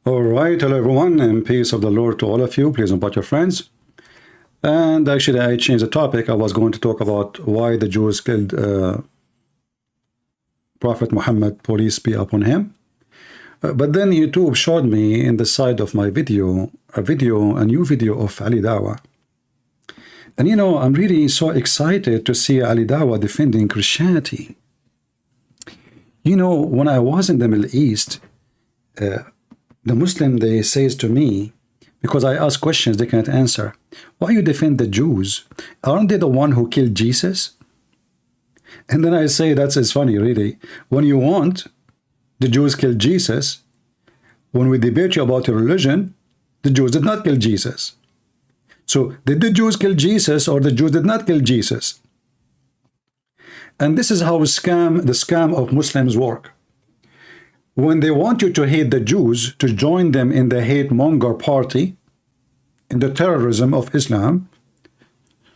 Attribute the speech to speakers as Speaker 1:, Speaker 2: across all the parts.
Speaker 1: All right, hello everyone, and peace of the Lord to all of you. Please invite your friends. And actually, I changed the topic. I was going to talk about why the Jews killed Prophet Muhammad, peace be upon him. But then YouTube showed me in the side of my video, a new video of Ali Dawah. And you know, I'm really so excited to see Ali Dawah defending Christianity. You know, when I was in the Middle East, the Muslim, they says to me, because I ask questions they cannot answer, why you defend the Jews? Aren't they the one who killed Jesus? And then I say, that's funny, really. When you want the Jews killed Jesus, when we debate you about your religion, the Jews did not kill Jesus. So did the Jews kill Jesus or the Jews did not kill Jesus? And this is how the scam of Muslims work. When they want you to hate the Jews, to join them in the hate monger party, in the terrorism of Islam,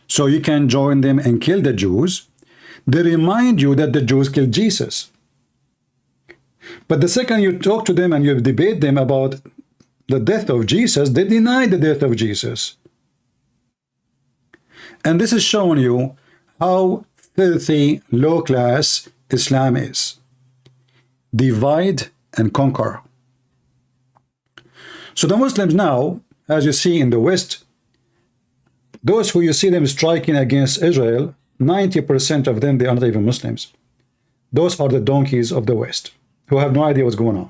Speaker 1: so you can join them and kill the Jews, they remind you that the Jews killed Jesus. But the second you talk to them and you debate them about the death of Jesus, they deny the death of Jesus. And this is showing you how filthy, low-class Islam is. Divide and conquer. So the Muslims now, as you see in the West, those who you see them striking against Israel, 90% of them, they are not even Muslims. Those are the donkeys of the West who have no idea what's going on.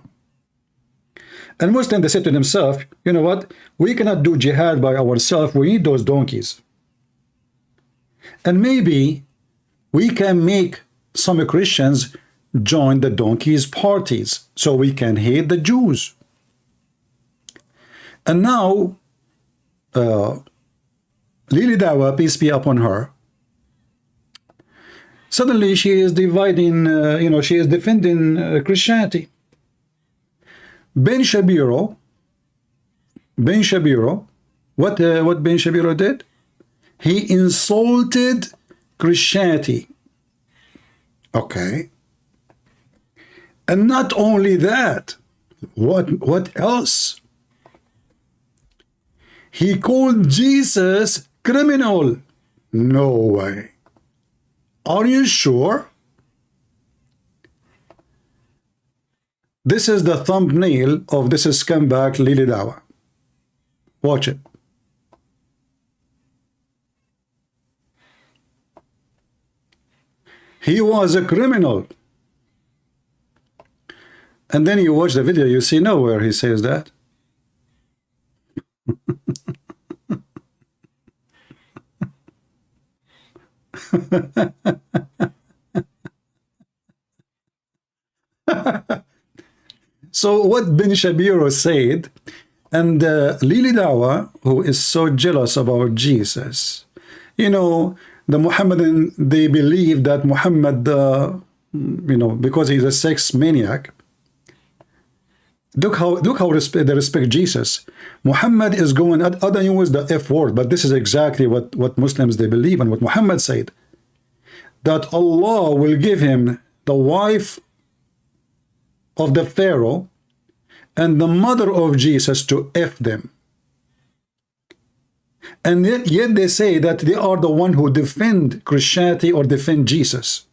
Speaker 1: And Muslims, they said to themselves, you know what? We cannot do jihad by ourselves. We need those donkeys. And maybe we can make some Christians join the donkeys parties so we can hate the Jews. And now Lily Dawah, peace be upon her, suddenly she is dividing, she is defending Christianity. Ben Shapiro, what Ben Shapiro did? He insulted Christianity. Okay. And not only that, what else? He called Jesus criminal. No way. Are you sure? This is the thumbnail of this scumbag Lily Dawah. Watch it. He was a criminal. And then you watch the video, you see nowhere he says that. So what Ben Shapiro said, and Lily Dawah, who is so jealous about Jesus, you know, the Muhammadan, they believe that Muhammad, because he's a sex maniac. Look how they respect Jesus. Muhammad is going, I don't use the F word, but this is exactly what Muslims, they believe, and what Muhammad said, that Allah will give him the wife of the Pharaoh and the mother of Jesus to F them. And yet they say that they are the one who defend Christianity or defend Jesus.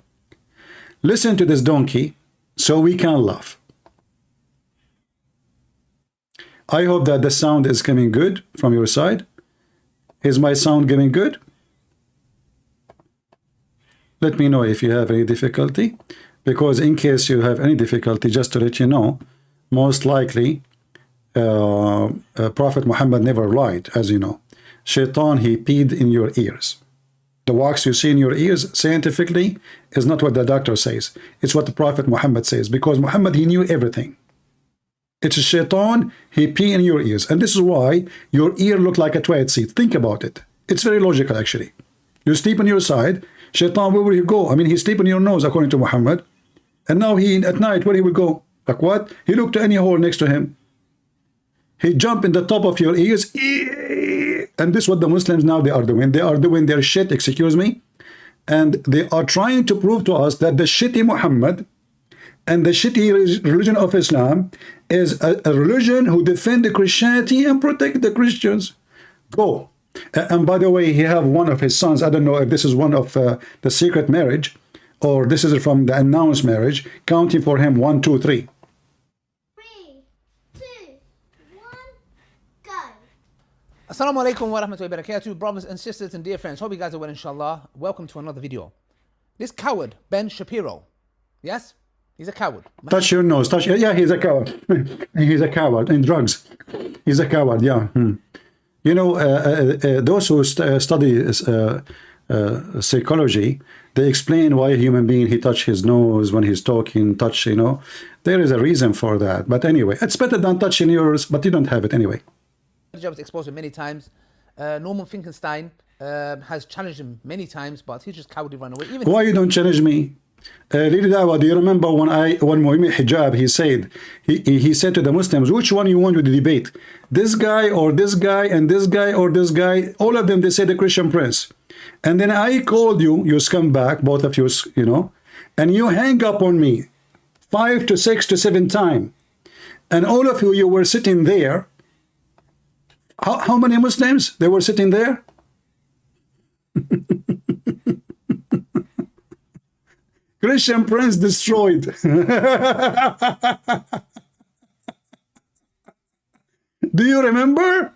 Speaker 1: Listen to this donkey so we can laugh. I hope that the sound is coming good from your side. Is my sound getting good? Let me know if you have any difficulty, because in case you have any difficulty, just to let you know, most likely Prophet Muhammad never lied, as you know. Shaitan, he peed in your ears. The wax you see in your ears, scientifically, is not what the doctor says. It's what the Prophet Muhammad says, because Muhammad, he knew everything. It's a shaitan, he pee in your ears. And this is why your ear look like a toilet seat. Think about it. It's very logical, actually. You sleep on your side, shaitan, where will he go? I mean, he sleep on your nose, according to Muhammad. And now he, at night, where he will go? Like what? He looked to any hole next to him. He jump in the top of your ears. And this is what the Muslims now they are doing. They are doing their shit, excuse me. And they are trying to prove to us that the shitty Muhammad and the shitty religion of Islam is a religion who defend the Christianity and protect the Christians. Go. And by the way, he have one of his sons. I don't know if this is one of the secret marriage or this is from the announced marriage. Counting for him 1, 2, 3.
Speaker 2: 3, 2, 1, go.
Speaker 3: Assalamu alaikum wa rahmatullahi wa barakatuh, brothers and sisters and dear friends. Hope you guys are well, inshallah. Welcome to another video. This coward, Ben Shapiro, yes? He's a coward.
Speaker 1: Touch your nose. Touch. Yeah, he's a coward. He's a coward in drugs. He's a coward. Yeah. You know, those who study psychology, they explain why a human being he touch his nose when he's talking. Touch. You know, there is a reason for that. But anyway, it's better than touching yours. But you don't have it anyway.
Speaker 3: Jobs exposed him many times. Norman Finkelstein has challenged him many times, but he just cowardly run away. Even
Speaker 1: why you don't challenge me? Lady Dawa, do you remember when Muhammad Hijab, he said to the Muslims, which one you want to debate? This guy or this guy and this guy or this guy? All of them, they say the Christian Prince. And then I called you, you scumbag, both of you, you know, and you hang up on me 5 to 6 to 7 times. And all of you were sitting there. How many Muslims? They were sitting there? Christian Prince destroyed. Do you remember?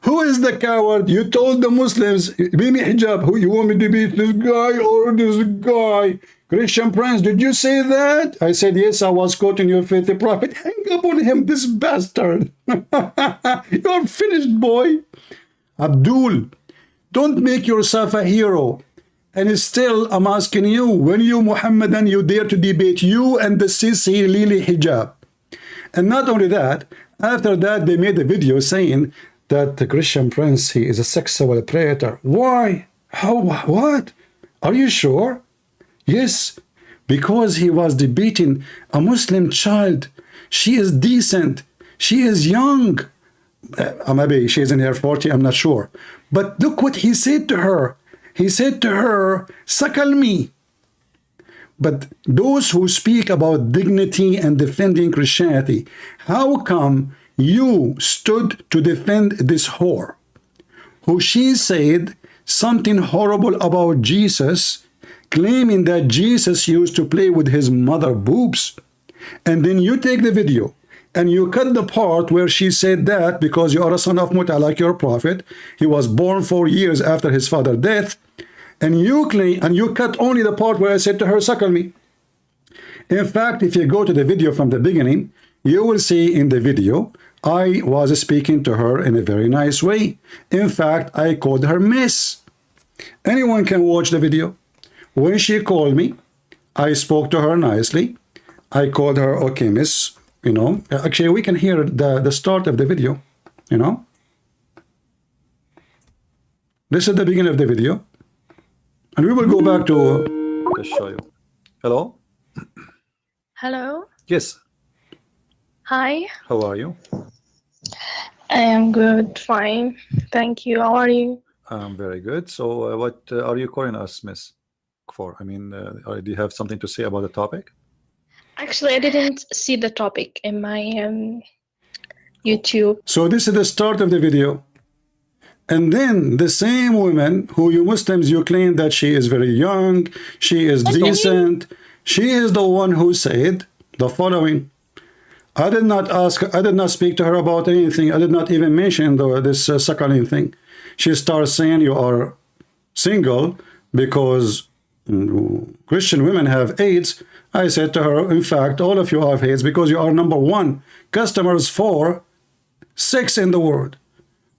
Speaker 1: Who is the coward? You told the Muslims, Bibi Hijab, who you want me to be, this guy or this guy? Christian Prince, did you say that? I said, yes, I was quoting your faithful prophet. Hang up on him, this bastard. You're finished, boy. Abdul, don't make yourself a hero. And still, I'm asking you, when you Muhammadan, you dare to debate you and the Sisi Lily Hijab. And not only that, after that, they made a video saying that the Christian Prince, he is a sexual predator. Why? How? What? Are you sure? Yes, because he was debating a Muslim child. She is decent. She is young. Maybe she's in her 40, I'm not sure. But look what he said to her. He said to her, suckle me. But those who speak about dignity and defending Christianity, how come you stood to defend this whore, who she said something horrible about Jesus, claiming that Jesus used to play with his mother boobs? And then you take the video and you cut the part where she said that because you are a son of Muta like your prophet. He was born 4 years after his father's death. And you claim, and you cut only the part where I said to her, suckle me. In fact, if you go to the video from the beginning, you will see in the video, I was speaking to her in a very nice way. In fact, I called her Miss. Anyone can watch the video. When she called me, I spoke to her nicely. I called her, okay, Miss, you know. Actually, we can hear the start of the video, you know. This is the beginning of the video. And we will go back to... Let's show you. Hello?
Speaker 4: Hello.
Speaker 1: Yes.
Speaker 4: Hi.
Speaker 1: How are you?
Speaker 4: I am good. Fine. Thank you. How are you?
Speaker 1: I'm very good. So what are you calling us, Miss, for? I mean, do you have something to say about the topic?
Speaker 4: Actually, I didn't see the topic in my YouTube.
Speaker 1: So this is the start of the video. And then the same woman who you Muslims, you claim that she is very young, she is decent. She is the one who said the following. I did not speak to her about anything. I did not even mention this suckling thing. She starts saying you are single because Christian women have AIDS. I said to her, in fact, all of you have AIDS because you are number 1 customers for sex in the world.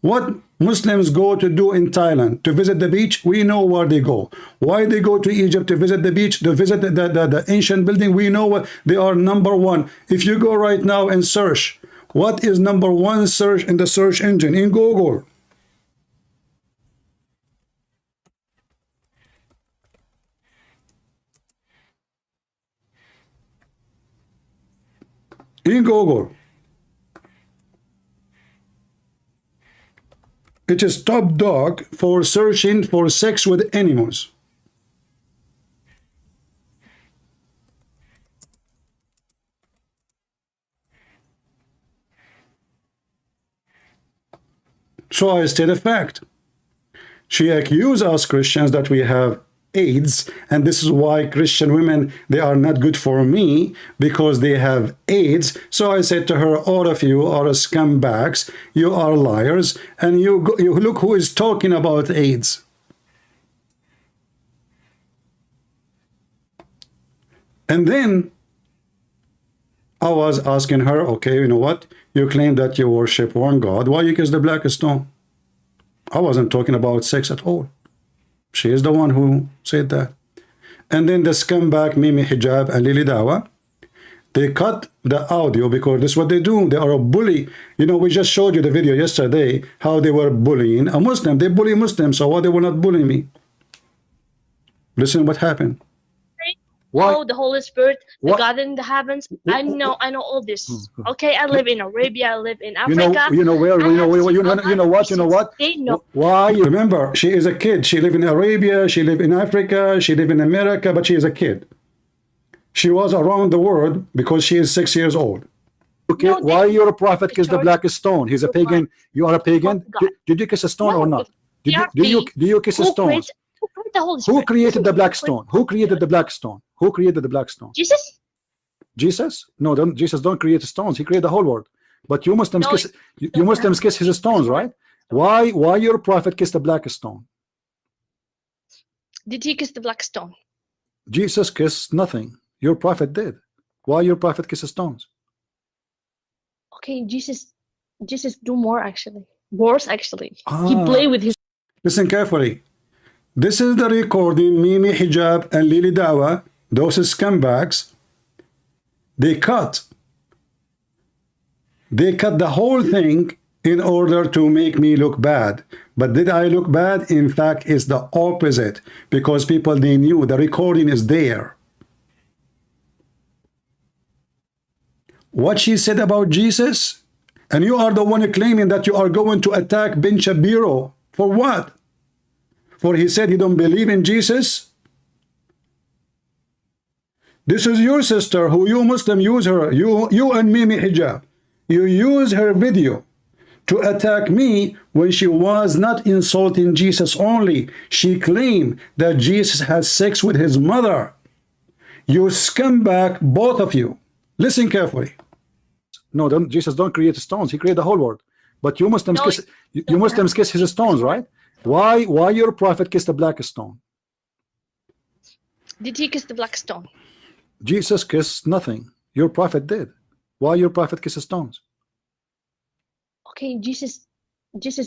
Speaker 1: What Muslims go to do in Thailand? To visit the beach? We know where they go. Why they go to Egypt to visit the beach, to visit the ancient building? We know what they are number 1. If you go right now and search, what is number 1 search in the search engine in Google? In Google. It is top dog for searching for sex with animals. So I state a fact. She accused us Christians that we have AIDS, and this is why Christian women, they are not good for me because they have AIDS. So I said to her, all of you are scumbags, you are liars, and you look who is talking about AIDS. And then I was asking her, okay, you know what? You claim that you worship one God. Why you kiss the black stone? I wasn't talking about sex at all. She is the one who said that. And then the scumbag Mimi Hijab and Lily Dawa, they cut the audio because this is what they do. They are a bully. You know, we just showed you the video yesterday how they were bullying a Muslim. They bully Muslims, so why they will not bully me? Listen what happened. Why?
Speaker 4: Oh, the Holy Spirit, the
Speaker 1: What?
Speaker 4: God in the heavens. I know all this. Okay, I live in Arabia, I live in
Speaker 1: You know,
Speaker 4: Africa.
Speaker 1: you know where,
Speaker 4: I
Speaker 1: you know,
Speaker 4: have
Speaker 1: you
Speaker 4: seen
Speaker 1: know, you know what, you know what?
Speaker 4: They know.
Speaker 1: Why? Remember, she is a kid. She lived in Arabia, she lived in Africa, she lived in America, but she is a kid. She was around the world because she is 6 years old. Okay,
Speaker 4: No,
Speaker 1: why
Speaker 4: they-
Speaker 1: your prophet
Speaker 4: the
Speaker 1: kiss the
Speaker 4: church-
Speaker 1: black stone? He's a pagan. You are a pagan.
Speaker 4: God.
Speaker 1: Did you kiss a stone
Speaker 4: No,
Speaker 1: or not?
Speaker 4: they are
Speaker 1: Do you
Speaker 4: fake.
Speaker 1: kiss a
Speaker 4: Who
Speaker 1: stone?
Speaker 4: created the Holy
Speaker 1: Who
Speaker 4: Spirit?
Speaker 1: created the black
Speaker 4: Who
Speaker 1: stone? Who created the black stone? Who created the black stone?
Speaker 4: Jesus?
Speaker 1: Jesus? No, Jesus don't create stones. He created the whole world. But you Muslims
Speaker 4: No,
Speaker 1: kiss, you Muslims kiss his stones, right? Why your prophet kissed the black stone?
Speaker 4: Did he kiss the black stone?
Speaker 1: Jesus kissed nothing. Your prophet did. Why your prophet kisses stones?
Speaker 4: Okay, Jesus do more actually. Worse actually. He
Speaker 1: Ah.
Speaker 4: play with his
Speaker 1: Listen carefully. This is the recording Mimi Hijab and Lily Dawa, those scumbags. They cut the whole thing in order to make me look bad. But did I look bad? In fact, it's the opposite, because people, they knew the recording is there. What she said about Jesus, and you are the one claiming that you are going to attack Ben Shapiro. For what? For he said he don't believe in Jesus? This is your sister who you Muslim use her, you and Mimi Hijab. You use her video to attack me when she was not insulting Jesus only. She claimed that Jesus had sex with his mother. You scumbag, both of you. Listen carefully. No, Jesus don't create stones. He created the whole world. But you Muslims
Speaker 4: No,
Speaker 1: kiss, you Muslims kiss his stones, right? Why your prophet kissed the black stone?
Speaker 4: Did he kiss the black stone?
Speaker 1: Jesus kissed nothing. Your prophet did. Why your prophet kisses stones?
Speaker 4: Okay, Jesus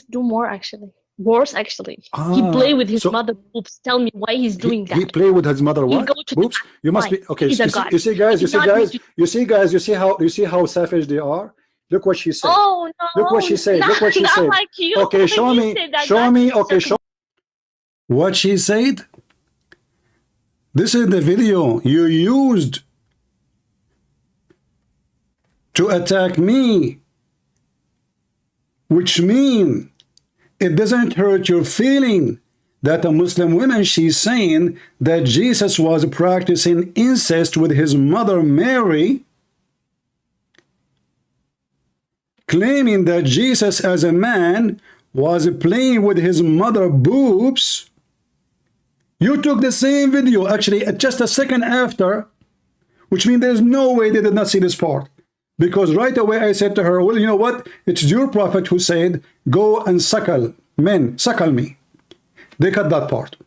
Speaker 4: do more actually. Worse actually. He
Speaker 1: Ah,
Speaker 4: play with his
Speaker 1: so-
Speaker 4: mother boobs. Tell me why he's doing that.
Speaker 1: He play with his mother.
Speaker 4: You
Speaker 1: What?
Speaker 4: go to the
Speaker 1: Boobs? You must be
Speaker 4: Fine.
Speaker 1: okay.
Speaker 4: He's a god.
Speaker 1: You see, guys.
Speaker 4: He
Speaker 1: You see,
Speaker 4: did not
Speaker 1: guys.
Speaker 4: need to-
Speaker 1: You see, guys. You see how savage they are. Look what she said.
Speaker 4: Oh no!
Speaker 1: Look what she said. Look what she
Speaker 4: not
Speaker 1: said.
Speaker 4: Like you.
Speaker 1: Okay, show
Speaker 4: You
Speaker 1: me.
Speaker 4: said that
Speaker 1: Show
Speaker 4: God
Speaker 1: me.
Speaker 4: is
Speaker 1: Okay,
Speaker 4: so-
Speaker 1: show. What she said. This is the video you used to attack me, which mean it doesn't hurt your feeling that a Muslim woman, she's saying that Jesus was practicing incest with his mother Mary, claiming that Jesus as a man was playing with his mother boobs. You took the same video, actually just a second after, which means there's no way they did not see this part. Because right away I said to her, well, you know what? It's your prophet who said, go and suckle men, suckle me. They cut that part.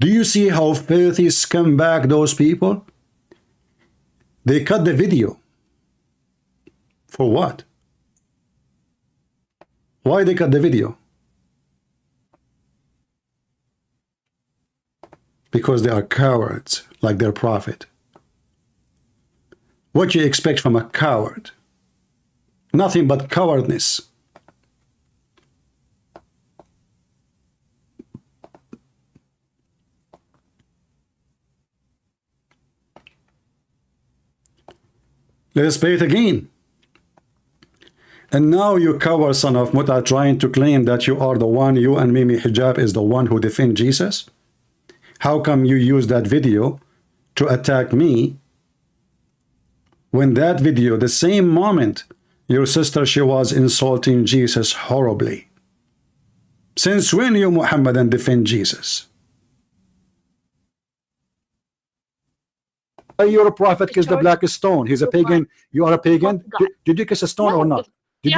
Speaker 1: Do you see how filthy scumbag those people? They cut the video. For what? Why they cut the video? Because they are cowards, like their prophet. What do you expect from a coward? Nothing but cowardness. Let us play it again. And now you coward son of Muta trying to claim that you are the one, you and Mimi Hijab is the one who defend Jesus? How come you use that video to attack me when that video, the same moment, your sister, she was insulting Jesus horribly. Since when you Muhammadan defend Jesus? Your prophet kissed the black stone. He's a pagan. You are a pagan. Did you kiss a stone or not? Do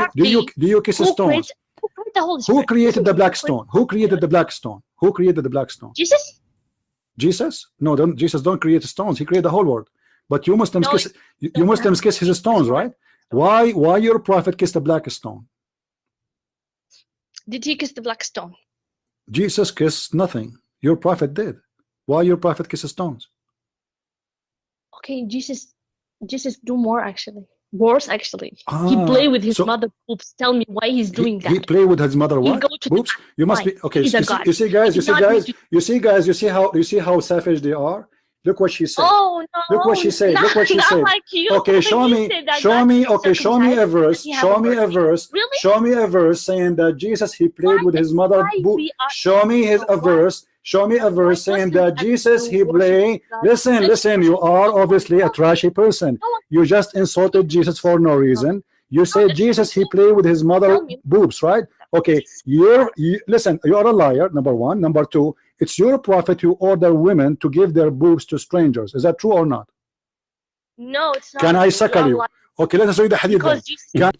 Speaker 1: you kiss a stone? Who created the black stone? Who created the black stone? Who created the black stone?
Speaker 4: Jesus?
Speaker 1: Jesus? No, Jesus don't create stones. He created the whole world. But you Muslims kiss, you Muslims kiss his stones, right? Why your prophet kissed the black stone?
Speaker 4: Did he kiss the black stone?
Speaker 1: Jesus kissed nothing. Your prophet did. Why your prophet kisses stones?
Speaker 4: Okay, Jesus do more actually. Worse actually. He play with his mother boobs. Tell me why he's doing that.
Speaker 1: He play with his mother what? Boobs? You must be okay. You see how savage they are. Look what she said.
Speaker 4: Oh no!
Speaker 1: Look what she said. Look what she said.
Speaker 4: Like you.
Speaker 1: Okay, show me a verse. Show me a verse.
Speaker 4: Really?
Speaker 1: Show me a verse saying that Jesus he played with his mother. Show me a verse. Show me a verse saying that Jesus he played. Listen. You are obviously a trashy person. You just insulted Jesus for no reason. You say Jesus he played with his mother boobs, right? Okay, listen. You are a liar. Number one. Number two. It's your prophet who ordered women to give their boobs to strangers. Is that true or not?
Speaker 4: No, it's not.
Speaker 1: Can I suckle you? Okay, let us read the hadith then.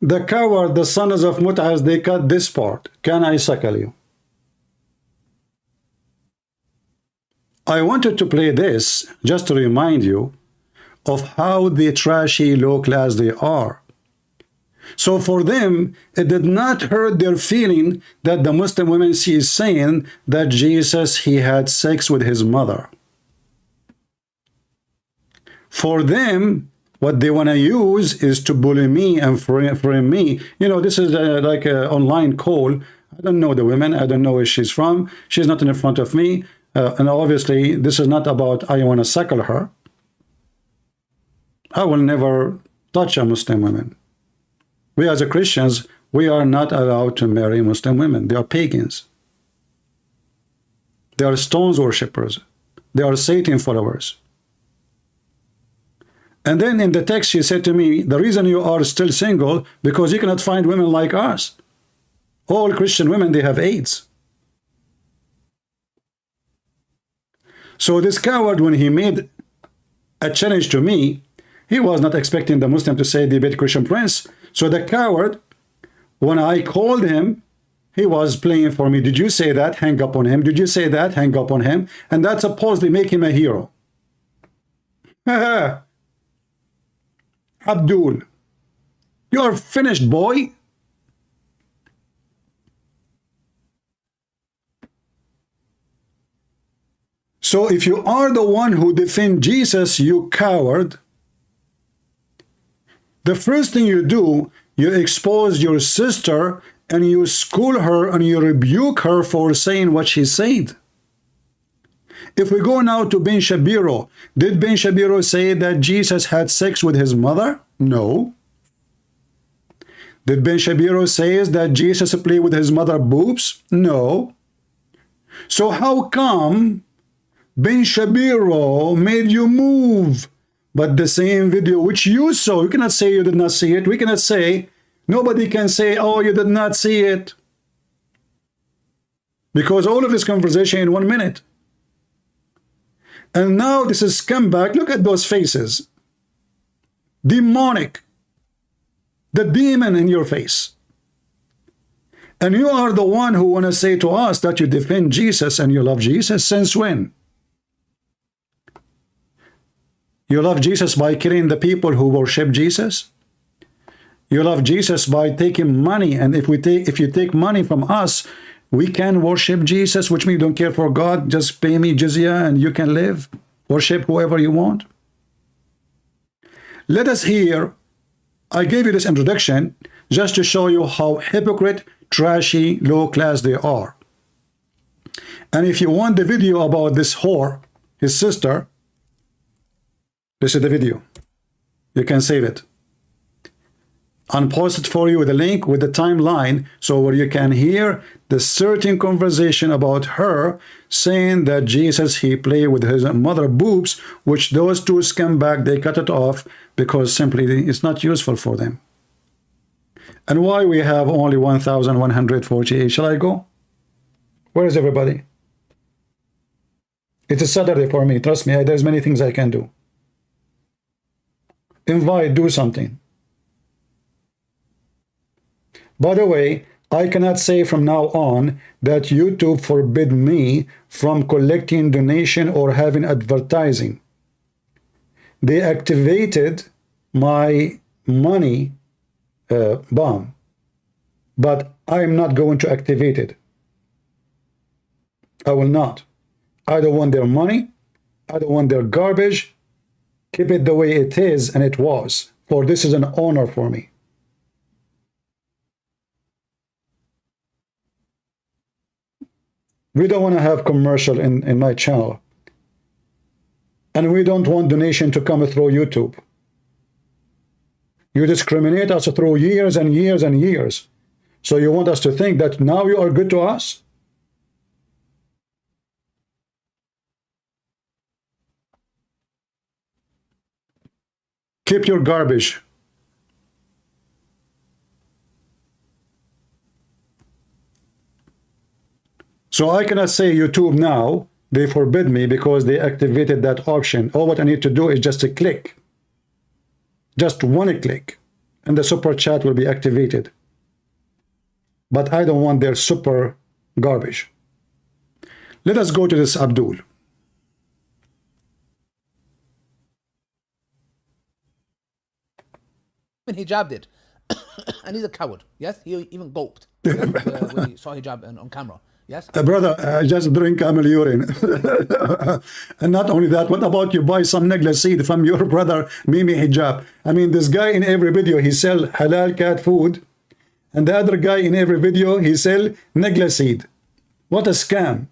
Speaker 1: The coward, the sons of Mut'az, they cut this part. Can I suckle you? I wanted to play this just to remind you of how the trashy low class they are. So for them, it did not hurt their feeling that the Muslim woman, she is saying that Jesus, he had sex with his mother. For them, what they want to use is to bully me and frame me. You know, this is like an online call. I don't know the woman. I don't know where she's from. She's not in front of me. And obviously, this is not about I want to suckle her. I will never touch a Muslim woman. We as a Christians, we are not allowed to marry Muslim women. They are pagans. They are stones worshippers. They are Satan followers. And then in the text, she said to me, the reason you are still single, because you cannot find women like us. All Christian women, they have AIDS. So this coward, when he made a challenge to me, he was not expecting the Muslim to say debate Christian Prince. So the coward, when I called him, he was playing for me. Did you say that? Hang up on him. Did you say that? Hang up on him. And that supposedly make him a hero. Abdul, you are finished, boy. So if you are the one who defend Jesus, you coward, the first thing you do, you expose your sister and you school her and you rebuke her for saying what she said. If we go now to Ben Shapiro, did Ben Shapiro say that Jesus had sex with his mother? No. Did Ben Shapiro say that Jesus played with his mother boobs? No. So how come Ben Shapiro made you move? But the same video which you saw, you cannot say you did not see it. We cannot say, nobody can say, oh, you did not see it. Because all of this conversation in 1 minute. And now this is scumbag. Look at those faces. Demonic. The demon in your face. And you are the one who want to say to us that you defend Jesus and you love Jesus. Since when? You love Jesus by killing the people who worship Jesus. You love Jesus by taking money, and if you take money from us, we can worship Jesus, which means you don't care for God. Just pay me jizya and you can live. Worship whoever you want. Let us hear. I gave you this introduction just to show you how hypocrite, trashy, low class they are. And if you want the video about this whore, his sister, this is the video. You can save it. and post it for you the link with the timeline, so where you can hear the certain conversation about her saying that Jesus, he played with his mother boobs, which those two scumbag, they cut it off because simply it's not useful for them. And why we have only 1,148? Shall I go? Where is everybody? It is Saturday for me. Trust me, there's many things I can do. Invite, do something. By the way, I cannot say from now on that YouTube forbid me from collecting donation or having advertising. They activated my money bomb, but I'm not going to activate it. I will not. I don't want their money. I don't want their garbage. Keep it the way it is and it was, for this is an honor for me. We don't want to have commercial in my channel. And we don't want donation to come through YouTube. You discriminate us through years and years and years. So you want us to think that now you are good to us? Keep your garbage. So I cannot say YouTube now, they forbid me because they activated that option. All what I need to do is just a click. Just one click. And the super chat will be activated. But I don't want their super garbage. Let us go to this Abdul.
Speaker 3: When hijab did. And he's a coward. Yes, he even gulped when he saw hijab on camera. Yes,
Speaker 1: brother, just drink camel urine. And not only that, what about you buy some negla seed from your brother Mimi Hijab? I mean, this guy in every video he sell halal cat food, and the other guy in every video he sell negla seed. What a scam!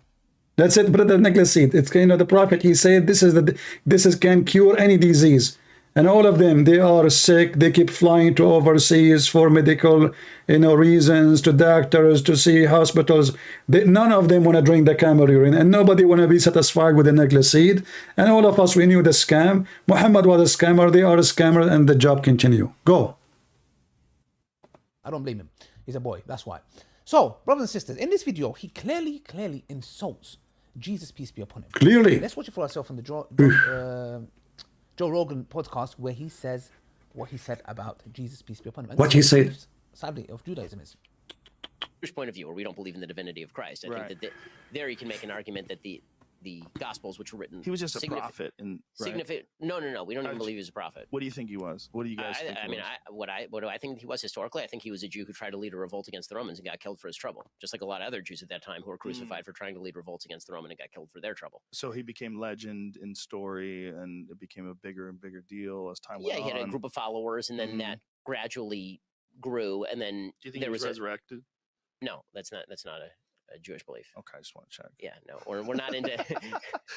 Speaker 1: That's it, brother. Negla seed. It's, you know, the prophet, he said this can cure any disease. And all of them, they are sick. They keep flying to overseas for medical, reasons, to doctors, to see hospitals. None of them want to drink the camel urine, and nobody want to be satisfied with the necklace seed. And all of us, we knew the scam. Muhammad was a scammer. They are a scammer, and the job continue. Go.
Speaker 3: I don't blame him. He's a boy. That's why. So, brothers and sisters, in this video, he clearly insults Jesus, peace be upon him.
Speaker 1: Clearly.
Speaker 3: Let's watch it for ourselves on the Joe Rogan podcast, where he says what he said about Jesus, peace be upon him. And
Speaker 1: what he said?
Speaker 3: Sadly, of Judaism is.
Speaker 5: Jewish point of view, where we don't believe in the divinity of Christ. I think that there you can make an argument that the Gospels, which were written,
Speaker 6: he was just a prophet, and
Speaker 5: significant. No, we don't even believe he was a prophet.
Speaker 6: What do you think he was? What do you guys think?
Speaker 5: What do I think he was historically? I think he was a Jew who tried to lead a revolt against the Romans and got killed for his trouble, just like a lot of other Jews at that time who were crucified for trying to lead revolts against the Roman and got killed for their trouble.
Speaker 6: So he became legend in story, and it became a bigger and bigger deal as time went on.
Speaker 5: Yeah, he had a group of followers, and then that gradually grew, and then
Speaker 6: do you think he was resurrected?
Speaker 5: No, that's not a Jewish belief.
Speaker 6: Okay, I just want to check.
Speaker 5: Yeah, no, we're not into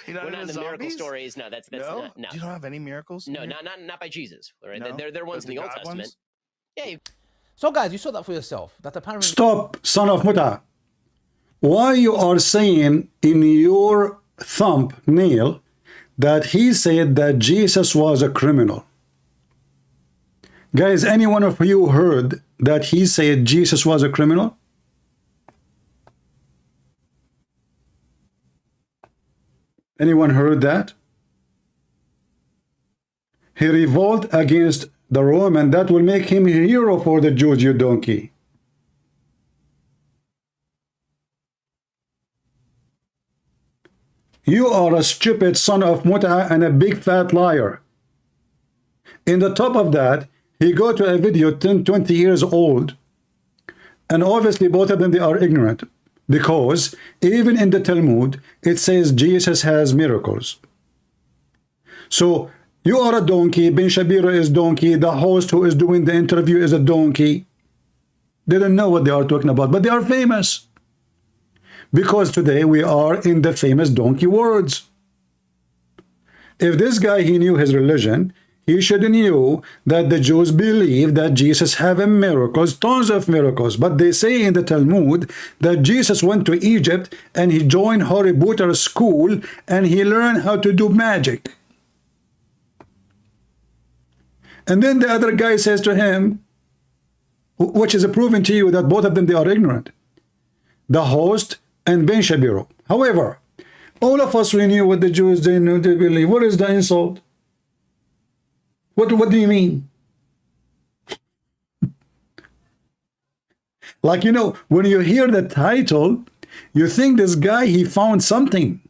Speaker 5: we're not into miracle stories. No, that's
Speaker 6: no?
Speaker 5: Not, no.
Speaker 6: You don't have any miracles?
Speaker 5: No, not by Jesus. Right? No? They're ones in the Old Testament. Ones? Yeah.
Speaker 3: So guys, you saw that for yourself. That apparently.
Speaker 1: Stop, son of Muta. Why you are saying in your thumbnail that he said that Jesus was a criminal? Guys, any one of you heard that he said Jesus was a criminal? Anyone heard that? He revolted against the Roman. That will make him a hero for the Jews, you donkey. You are a stupid son of Muta and a big fat liar. In the top of that, he go to a video 10, 20 years old, and obviously both of them, they are ignorant. Because even in the Talmud, it says Jesus has miracles. So you are a donkey, Ben Shapiro is donkey, the host who is doing the interview is a donkey. They don't know what they are talking about, but they are famous. Because today we are in the famous donkey words. If this guy, he knew his religion, He should knew that the Jews believe that Jesus have miracles, tons of miracles. But they say in the Talmud that Jesus went to Egypt and he joined Harry Potter school and he learned how to do magic. And then the other guy says to him, which is proven to you that both of them, they are ignorant, the host and Ben Shapiro. However, all of us, we knew what the Jews, they knew, they believe. What is the insult? What do you mean? Like, you know, when you hear the title, you think this guy, he found something.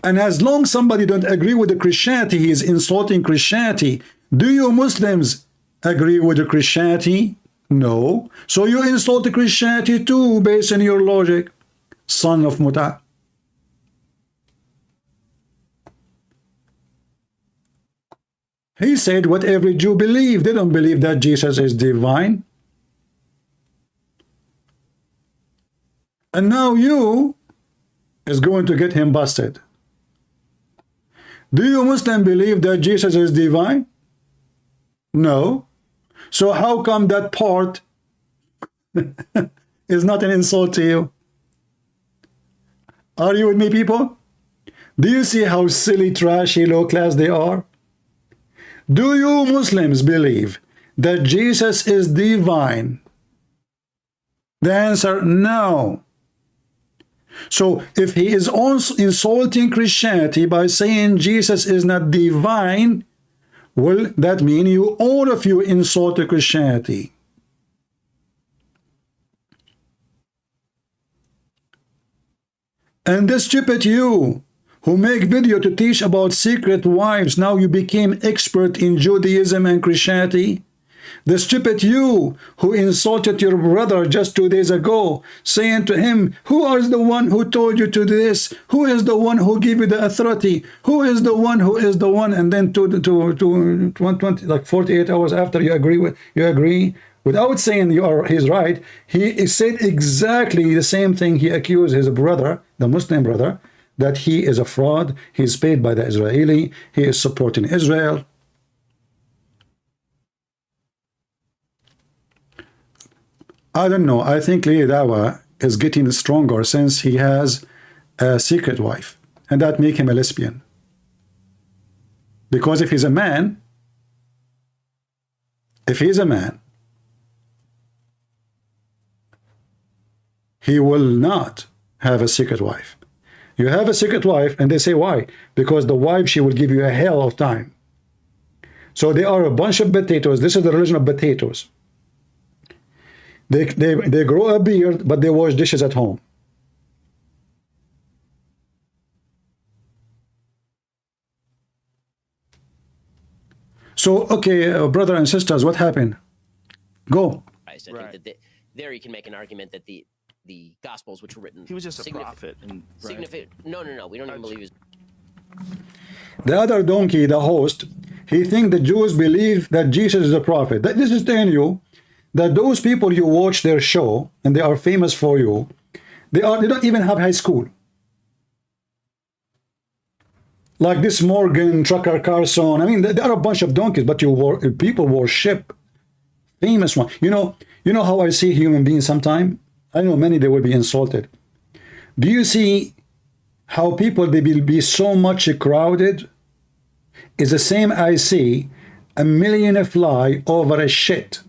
Speaker 1: And as long as somebody don't agree with the Christianity, he is insulting Christianity. Do you Muslims agree with the Christianity? No. So you insult the Christianity too, based on your logic, son of Muta. He said what every Jew believes. They don't believe that Jesus is divine. And now you is going to get him busted. Do you Muslim believe that Jesus is divine? No. So how come that part is not an insult to you? Are you with me, people? Do you see how silly, trashy, low class they are? Do you Muslims believe that Jesus is divine? The answer, no. So if he is also insulting Christianity by saying Jesus is not divine, well, that means you, all of you, insult Christianity. And the stupid you who make video to teach about secret wives, now you became expert in Judaism and Christianity. The stupid you who insulted your brother just 2 days ago, saying to him, who is the one who told you to do this? Who is the one who gave you the authority? Who is the one who is the one? And then 20, like 48 hours after you agree without saying he's right, he said exactly the same thing. He accused his brother, the Muslim brother, that he is a fraud, he's paid by the Israeli, he is supporting Israel. I don't know, I think Lee Dawa is getting stronger since he has a secret wife, and that make him a lesbian. Because if he's a man, he will not have a secret wife. You have a secret wife, and they say, why? Because the wife, she will give you a hell of time. So they are a bunch of potatoes. This is the religion of potatoes. They grow a beard, but they wash dishes at home. So, okay, brother and sisters, what happened? Go.
Speaker 5: I think that there you can make an argument that the Gospels, which were written,
Speaker 6: He was just a prophet. And,
Speaker 5: No. We don't even believe he's.
Speaker 1: The other donkey, the host, he thinks the Jews believe that Jesus is a prophet. This is telling you that those people you watch their show and they are famous for you, they don't even have high school. Like this Morgan, Tucker Carlson. I mean, there are a bunch of donkeys, but people worship famous one. You know how I see human beings sometimes? I know many, they will be insulted. Do you see how people, they will be so much crowded? It's the same I see a million fly over a shit.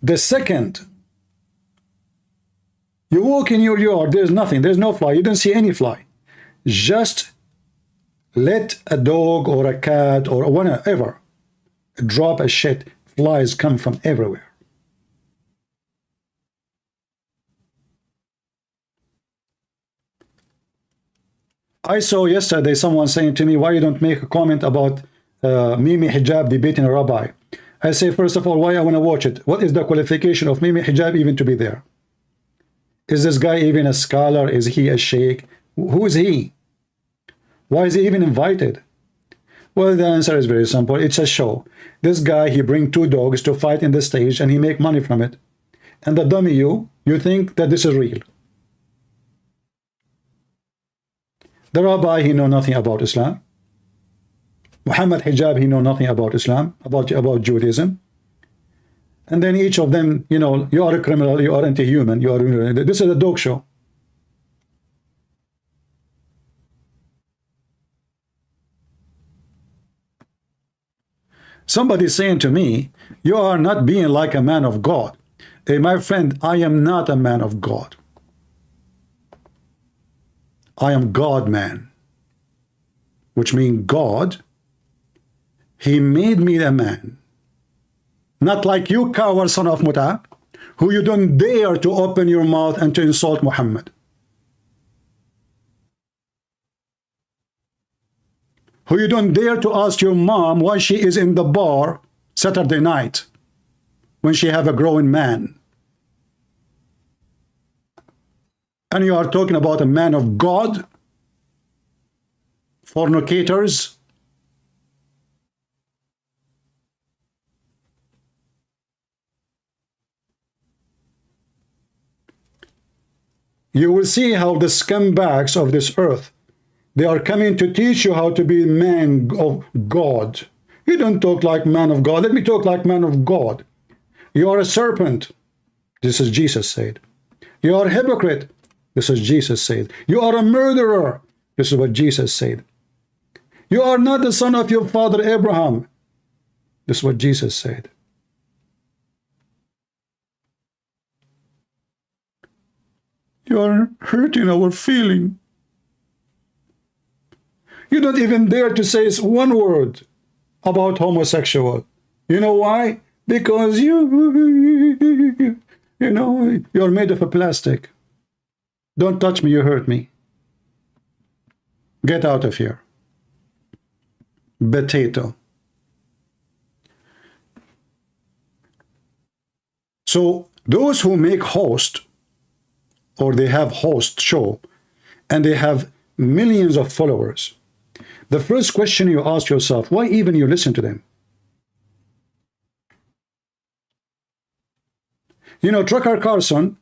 Speaker 1: The second you walk in your yard, there's nothing, there's no fly, you don't see any fly. Just let a dog or a cat or whatever drop a shit, flies come from everywhere. I saw yesterday someone saying to me, why you don't make a comment about Mimi Hijab debating a rabbi? I say, first of all, why I want to watch it? What is the qualification of Mimi Hijab even to be there? Is this guy even a scholar? Is he a sheikh? Who is he? Why is he even invited? Well, the answer is very simple. It's a show. This guy, he bring 2 dogs to fight in the stage and he make money from it. And the dummy you think that this is real. The rabbi, he know nothing about Islam. Muhammad Hijab, he know nothing about Islam, about Judaism. And then each of them, you know, you are a criminal, you are anti-human, you are. This is a dog show. Somebody saying to me, you are not being like a man of God. Hey, my friend, I am not a man of God. I am God man, which means God, he made me a man. Not like you, coward son of Muta, who you don't dare to open your mouth and to insult Muhammad. Who you don't dare to ask your mom why she is in the bar Saturday night when she have a growing man. And you are talking about a man of God? Fornicators? You will see how the scumbags of this earth, they are coming to teach you how to be man of God. You don't talk like man of God. Let me talk like man of God. You are a serpent. This is Jesus said. You are a hypocrite. This is Jesus said. You are a murderer. This is what Jesus said. You are not the son of your father Abraham. This is what Jesus said. You are hurting our feeling. You don't even dare to say one word about homosexual. You know why? Because you know, you're made of a plastic. Don't touch me, you hurt me. Get out of here. Potato. So those who make host, or they have host show, and they have millions of followers, the first question you ask yourself, why even you listen to them? You know, Tucker Carlson,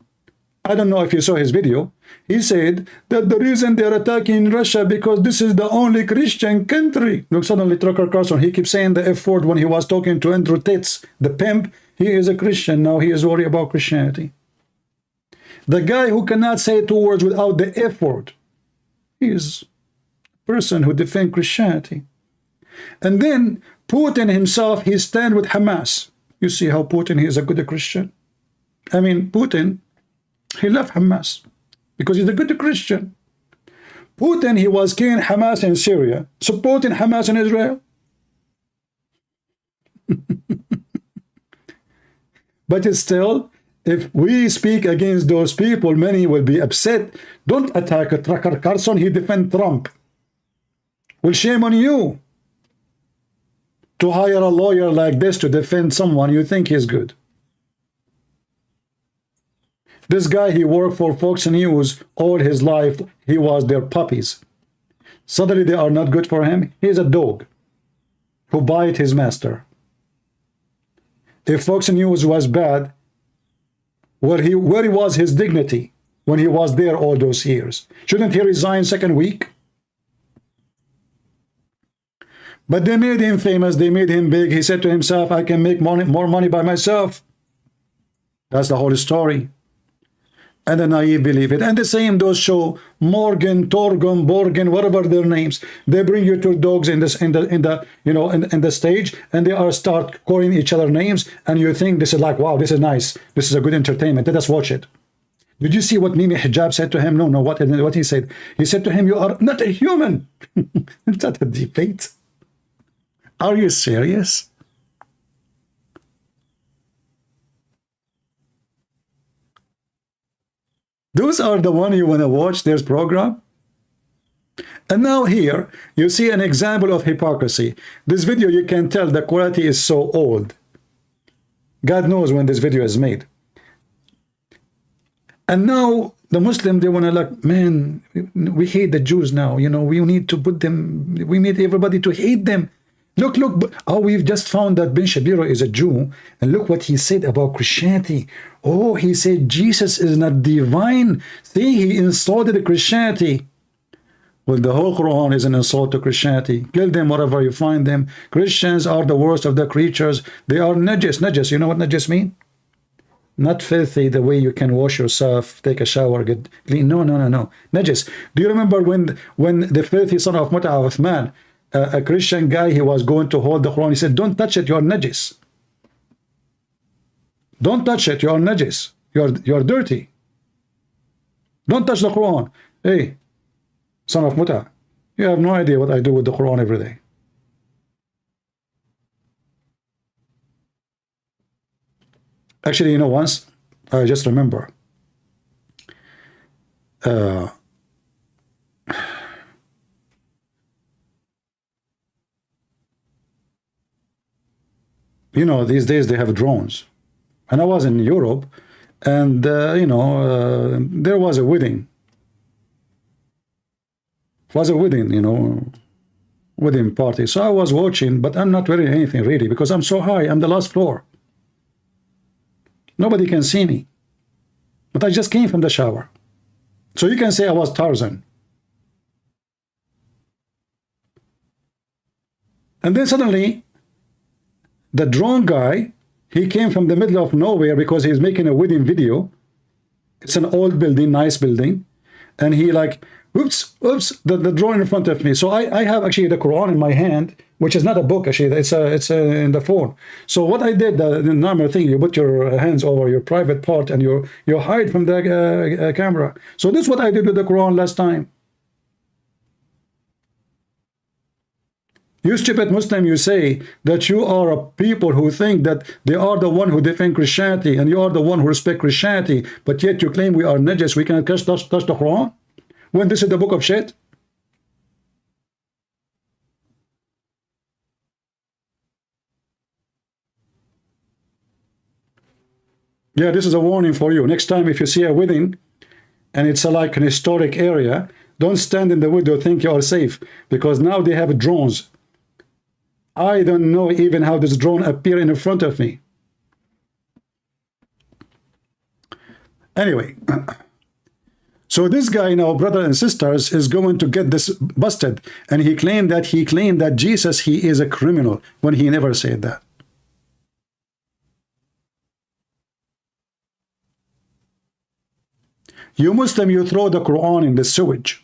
Speaker 1: I don't know if you saw his video, he said that the reason they're attacking Russia because this is the only Christian country. Look, suddenly Tucker Carlson, he keeps saying the F word when he was talking to Andrew Tate, the pimp. He is a Christian, now he is worried about Christianity. The guy who cannot say 2 words without the F word, he is a person who defends Christianity. And then Putin himself, he stands with Hamas. You see how Putin, he is a good Christian. I mean, Putin, he left Hamas because he's a good Christian. Putin, he was killing Hamas in Syria, supporting Hamas in Israel. But it's still, if we speak against those people, many will be upset. Don't attack Tucker Carlson, he defends Trump. Well, shame on you to hire a lawyer like this to defend someone you think is good. This guy, he worked for Fox News all his life. He was their puppies. Suddenly they are not good for him. He is a dog who bite his master. If Fox News was bad, where was his dignity when he was there all those years? Shouldn't he resign second week? But they made him famous. They made him big. He said to himself, I can make more money by myself. That's the whole story. And the naive believe it. And the same those show Morgan, Torgon, Borgen, whatever their names. They bring you two dogs in the stage, and they are start calling each other names, and you think this is like, wow, this is nice. This is a good entertainment. Let us watch it. Did you see what Mimi Hijab said to him? No, what he said? He said to him, you are not a human. Is that a debate? Are you serious? Those are the one you want to watch their program? And now here, you see an example of hypocrisy. This video, you can tell the quality is so old. God knows when this video is made. And now the Muslim, they want to like, man, we hate the Jews now. You know, we need to put them, we need everybody to hate them. Look, oh, we've just found that Ben Shapiro is a Jew, and look what he said about Christianity. Oh, he said Jesus is not divine. See, he insulted Christianity. Well, the whole Quran is an insult to Christianity. Kill them wherever you find them. Christians are the worst of the creatures. They are najis. Najis, you know what najis mean? Not filthy, the way you can wash yourself, take a shower, get clean. No, no, no, no. Najis. Do you remember when the filthy son of Mut'a Uthman, a Christian guy, he was going to hold the Quran, he said, don't touch it, you're najis. Don't touch it, you're najis. You're dirty. Don't touch the Quran. Hey, son of Mut'a, you have no idea what I do with the Quran every day. Actually, you know, once, I just remember, you know, these days they have drones. And I was in Europe, and, you know, there was a wedding. It was a wedding, you know, wedding party. So I was watching, but I'm not wearing anything really, because I'm so high. I'm the last floor. Nobody can see me. But I just came from the shower. So you can say I was Tarzan. And then suddenly, the drone guy, he came from the middle of nowhere because he's making a wedding video. It's an old building, nice building. And he like, oops, the drone in front of me. So I have actually the Quran in my hand, which is not a book actually, it's in the phone. So what I did, the normal thing, you put your hands over your private part and you hide from the camera. So this is what I did with the Quran last time. You stupid Muslim, you say that you are a people who think that they are the one who defend Christianity and you are the one who respect Christianity, but yet you claim we are najis, we cannot touch the Quran, when this is the book of shit. Yeah, this is a warning for you. Next time if you see a wedding and it's like an historic area, don't stand in the window think you are safe, because now they have drones. I don't know even how this drone appeared in front of me. Anyway, so this guy now, brothers and sisters, is going to get this busted, and he claimed that Jesus, he is a criminal, when he never said that. You Muslim, you throw the Quran in the sewage.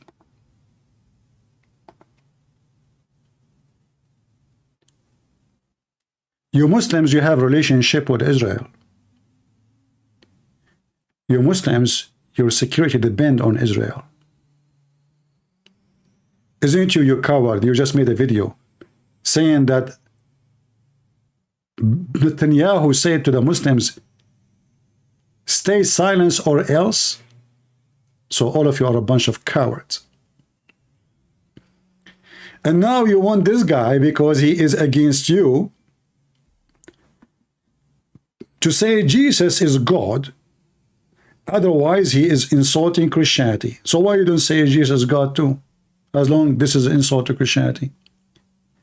Speaker 1: You Muslims, you have relationship with Israel. You Muslims, your security depend on Israel. Isn't you coward? You just made a video saying that Netanyahu said to the Muslims, stay silent or else. So all of you are a bunch of cowards. And now you want this guy, because he is against you, to say Jesus is God, otherwise he is insulting Christianity. So why you don't say Jesus is God too, as long this is an insult to Christianity?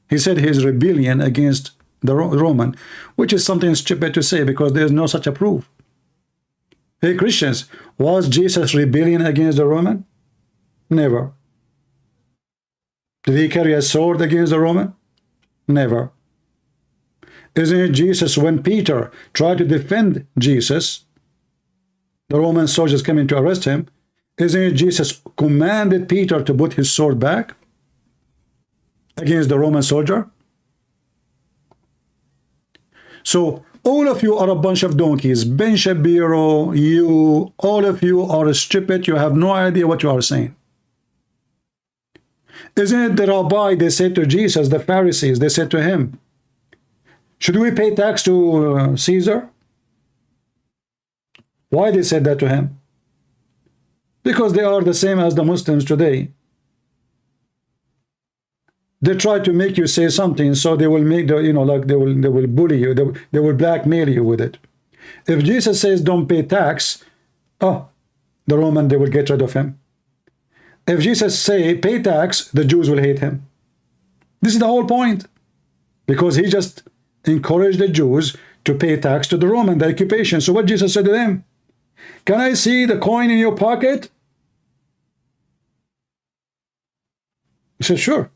Speaker 1: He said his rebellion against the Roman, which is something stupid to say because there is no such a proof. Hey Christians, was Jesus rebellion against the Roman? Never. Did he carry a sword against the Roman? Never. Isn't it Jesus, when Peter tried to defend Jesus, the Roman soldiers coming to arrest him, isn't it Jesus commanded Peter to put his sword back against the Roman soldier? So all of you are a bunch of donkeys. Ben Shapiro, you, all of you are stupid. You have no idea what you are saying. Isn't it the rabbi, they said to Jesus, the Pharisees, they said to him, should we pay tax to Caesar? Why they said that to him? Because they are the same as the Muslims today. They try to make you say something, so they will make the, you know, like they will bully you, they will blackmail you with it. If Jesus says don't pay tax, oh, the Roman, they will get rid of him. If Jesus say pay tax, the Jews will hate him. This is the whole point, because he just encouraged the Jews to pay tax to the Roman, the occupation. So what Jesus said to them? Can I see the coin in your pocket? He said, sure.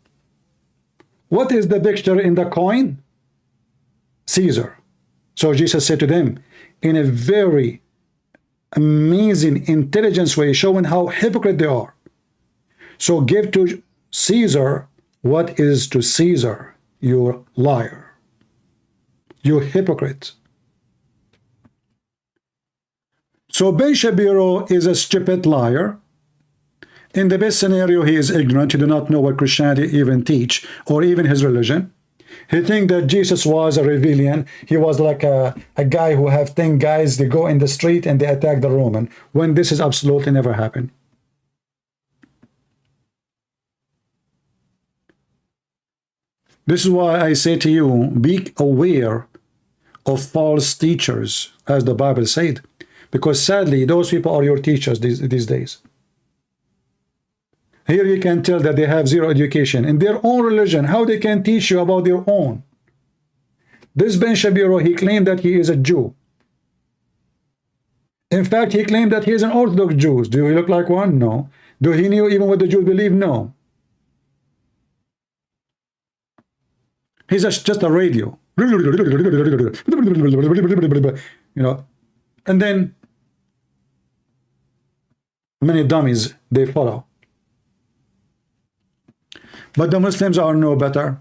Speaker 1: What is the picture in the coin? Caesar. So Jesus said to them in a very amazing intelligence way, showing how hypocrite they are. So give to Caesar what is to Caesar, you liar, you hypocrite. So Ben Shapiro is a stupid liar. In the best scenario, he is ignorant. He do not know what Christianity even teach, or even his religion. He think that Jesus was a rebellion. He was like a guy who have 10 guys, they go in the street and they attack the Roman, when this is absolutely never happened. This is why I say to you, be aware of false teachers, as the Bible said, because sadly, those people are your teachers these days. Here you can tell that they have zero education in their own religion. How they can teach you about their own? This Ben Shapiro, he claimed that he is a Jew. In fact, he claimed that he is an Orthodox Jew. Do he look like one? No. Do he know even what the Jews believe? No. He's just a radio. You know, and then many dummies, they follow. But the Muslims are no better.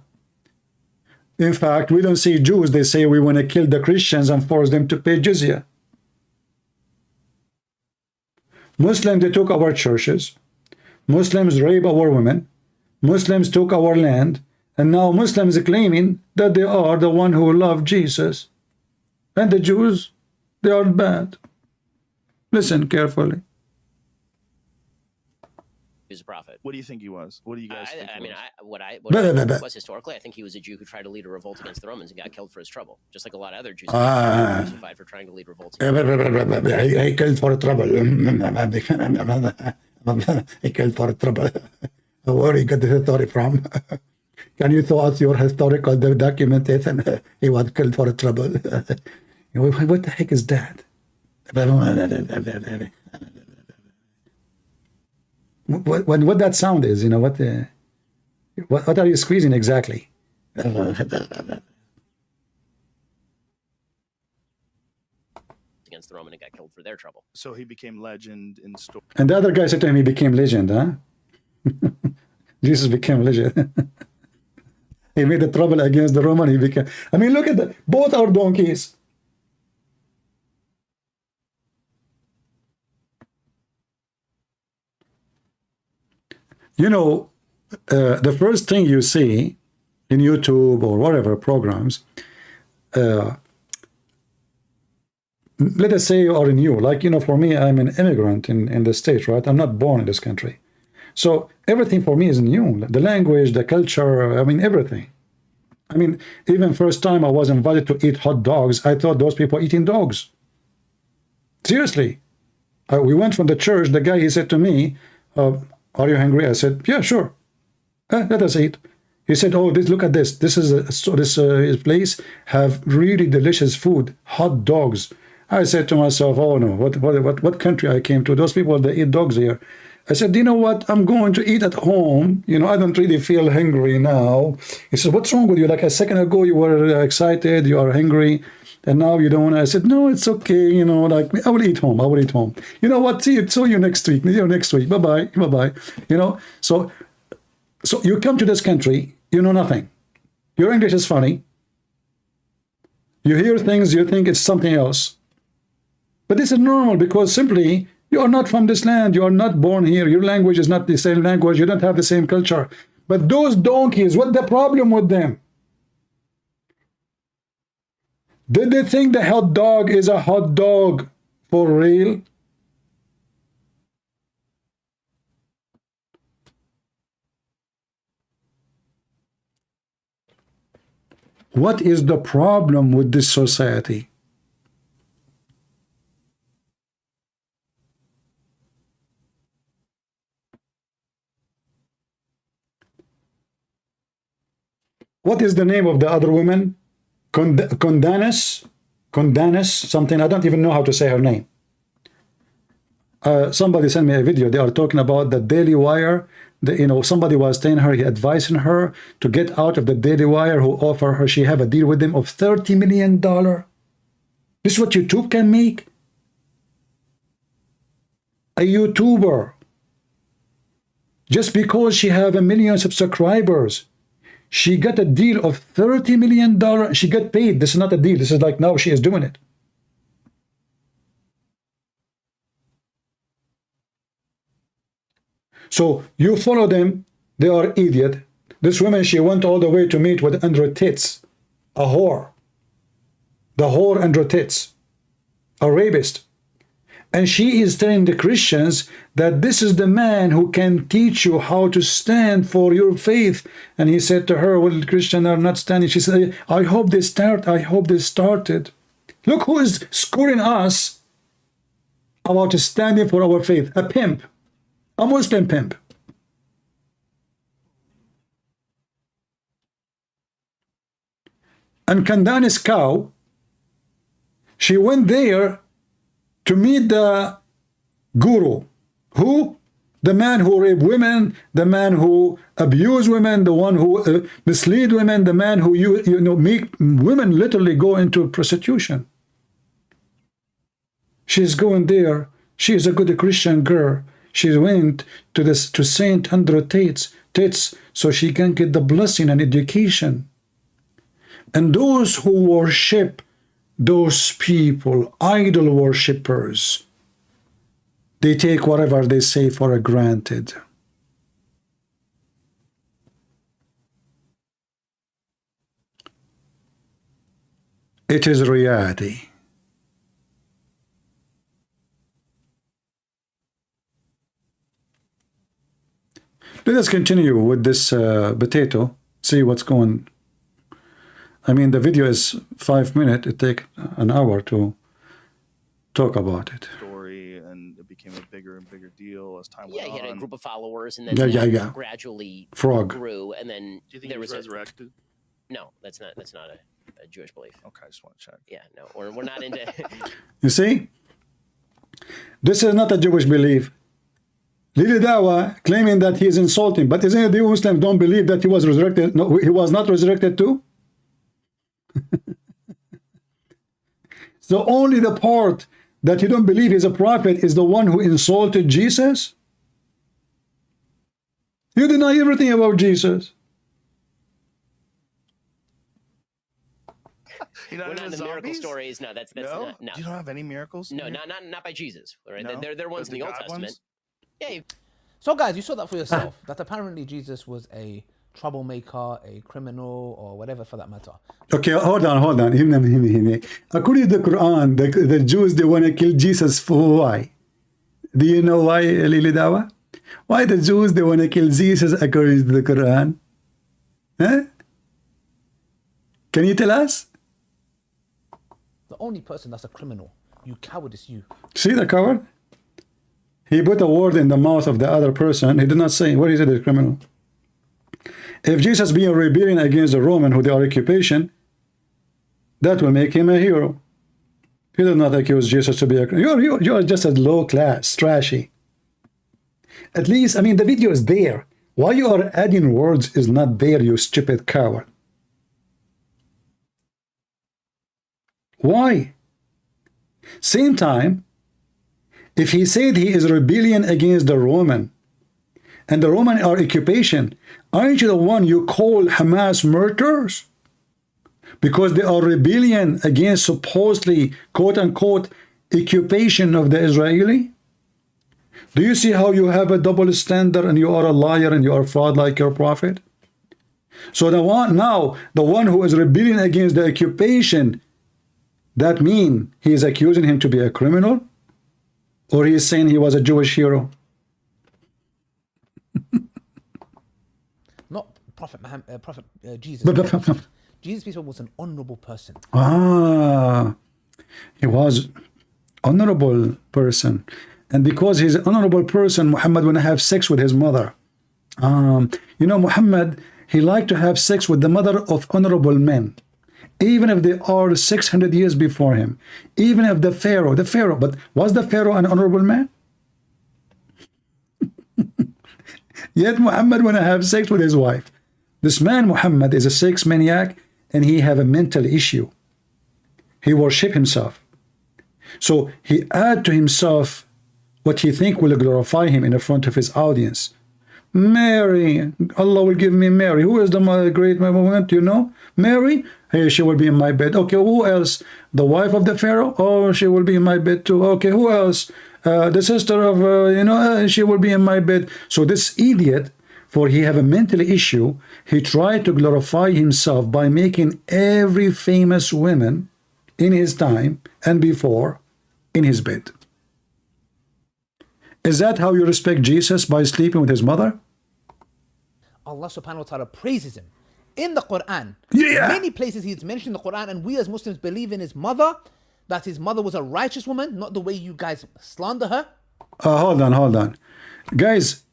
Speaker 1: In fact, we don't see Jews. They say we want to kill the Christians and force them to pay jizya. Muslims, they took our churches. Muslims rape our women. Muslims took our land. And now Muslims are claiming that they are the one who love Jesus. And the Jews, they are bad. Listen carefully.
Speaker 5: He was a prophet.
Speaker 6: What do you think he was? What do you guys think?
Speaker 5: I mean, what I was historically, I think he was a Jew who tried to lead a revolt against the Romans and got killed for his trouble, just like a lot of other Jews crucified for trying to lead revolts.
Speaker 1: I killed for trouble. I killed for trouble. Where you got the story from? Can you throw out your historical documentation? He was killed for trouble. What the heck is that? What that sound is, you know, what are you squeezing exactly?
Speaker 5: Against the Roman and got killed for their trouble.
Speaker 6: So he became legend in story.
Speaker 1: And the other guy said to him, he became legend, huh? Jesus became legend. He made the trouble against the Roman. He became. I mean, look at that. Both are donkeys. You know, the first thing you see in YouTube or whatever programs, let us say you are new. Like, you know, for me, I'm an immigrant in the States, right? I'm not born in this country. So everything for me is new. The language, the culture, I mean, everything. I mean, even first time I was invited to eat hot dogs, I thought those people eating dogs. Seriously. We went from the church. The guy, he said to me, are you hungry? I said, yeah, sure. Let us eat. He said, oh, look at this. This is this place have really delicious food, hot dogs. I said to myself, oh no, what country I came to? Those people, they eat dogs here. I said, you know what? I'm going to eat at home. You know, I don't really feel hungry now. He said, what's wrong with you? Like a second ago, you were excited, you are hungry, and now you don't. I said, no, it's okay. You know, like, I will eat home. I will eat home. You know what? See you next week. See you next week. Bye-bye. Bye-bye. You know, so you come to this country, you know nothing. Your English is funny. You hear things, you think it's something else. But this is normal because simply, you are not from this land. You are not born here. Your language is not the same language. You don't have the same culture. But those donkeys, what's the problem with them? Did they think the hot dog is a hot dog for real? What is the problem with this society? What is the name of the other woman? Condanis, something. I don't even know how to say her name. Somebody sent me a video. They are talking about the Daily Wire. somebody was telling her, he advising her to get out of the Daily Wire who offer her, she have a deal with them of $30 million. This is what YouTube can make? A YouTuber, just because she have 1 million subscribers, she got a deal of $30 million. She got paid. This is not a deal. This is like now she is doing it. So you follow them, they are idiot. This woman, she went all the way to meet with Andrew Tate, a whore. The whore Andrew Tate, a rapist. And she is telling the Christians that this is the man who can teach you how to stand for your faith. And he said to her, well, Christians are not standing. She said, I hope they started. Look who is scoring us about standing for our faith. A pimp. A Muslim pimp. And Candace Cow, she went there to meet the guru. Who? The man who raped women, the man who abused women, the one who mislead women, the man who make women literally go into prostitution. She's going there. She is a good Christian girl. She went to Saint Andrew Tate so she can get the blessing and education. And those who worship those people, idol worshippers, they take whatever they say for granted. It is reality. Let us continue with this potato, see what's going. I mean, the video is 5 minutes. It takes an hour to talk about it.
Speaker 6: Story, and it became a bigger and bigger deal as time went on.
Speaker 5: Yeah, he had a group of followers, and then gradually grew, and then
Speaker 6: Do you think he was resurrected?
Speaker 5: No, that's not a Jewish belief.
Speaker 6: Okay, I just want to check.
Speaker 5: Yeah, no, we're not into.
Speaker 1: You see, this is not a Jewish belief. Lili Dawa claiming that he is insulting, but isn't it the Muslims don't believe that he was resurrected? No, he was not resurrected too. So only the part that you don't believe he's a prophet is the one who insulted Jesus? You deny everything about Jesus.
Speaker 6: You know,
Speaker 5: We're not in the miracle stories. No, that's
Speaker 6: no?
Speaker 5: no.
Speaker 6: You don't have any miracles?
Speaker 5: No, not by Jesus. Right?
Speaker 6: No?
Speaker 5: They're ones in the Old Testament.
Speaker 6: Ones?
Speaker 5: Yeah.
Speaker 3: So guys, you saw that for yourself, that apparently Jesus was a troublemaker, a criminal, or whatever for that matter.
Speaker 1: Okay, hold on. According to the Quran, the Jews, they want to kill Jesus for why? Do you know why, Lili Dawa? Why the Jews, they want to kill Jesus according to the Quran? Huh? Can you tell us?
Speaker 3: The only person that's a criminal, you coward, is you.
Speaker 1: See the coward? He put a word in the mouth of the other person. He did not say, what is it, the criminal? If Jesus being rebellion against the Roman, who they are occupation, that will make him a hero. He did not accuse Jesus to be a criminal. You are just a low class, trashy. At least, I mean, the video is there. Why you are adding words is not there, you stupid coward. Why? Same time, if he said he is rebellion against the Roman, and the Roman are occupation, aren't you the one you call Hamas murderers? Because they are rebellion against supposedly, quote-unquote, occupation of the Israeli? Do you see how you have a double standard and you are a liar and you are fraud like your prophet? So the one who is rebelling against the occupation, that mean he is accusing him to be a criminal? Or he is saying he was a Jewish hero?
Speaker 3: Not Prophet Muhammad, Jesus. Jesus Peace was an honorable person.
Speaker 1: He was honorable person. And because he's an honorable person, Muhammad would have sex with his mother. You know, Muhammad, he liked to have sex with the mother of honorable men. Even if they are 600 years before him. Even if the Pharaoh, but was the Pharaoh an honorable man? Yet Muhammad wanna have sex with his wife. This man Muhammad is a sex maniac, and he have a mental issue. He worship himself. So he add to himself what he think will glorify him in the front of his audience. Mary, Allah will give me Mary. Who is the great woman? Do you know? Mary? Hey, she will be in my bed. Okay, who else? The wife of the Pharaoh? Oh, she will be in my bed too. Okay, who else? The sister of, she will be in my bed. So this idiot, for he have a mental issue, he tried to glorify himself by making every famous woman in his time and before in his bed. Is that how you respect Jesus, by sleeping with his mother?
Speaker 3: Allah subhanahu wa ta'ala praises him in the Quran.
Speaker 1: Yeah.
Speaker 3: Many places he's mentioned in the Quran, and we as Muslims believe in his mother, that his mother was a righteous woman, not the way you guys slander her.
Speaker 1: Hold on. Guys,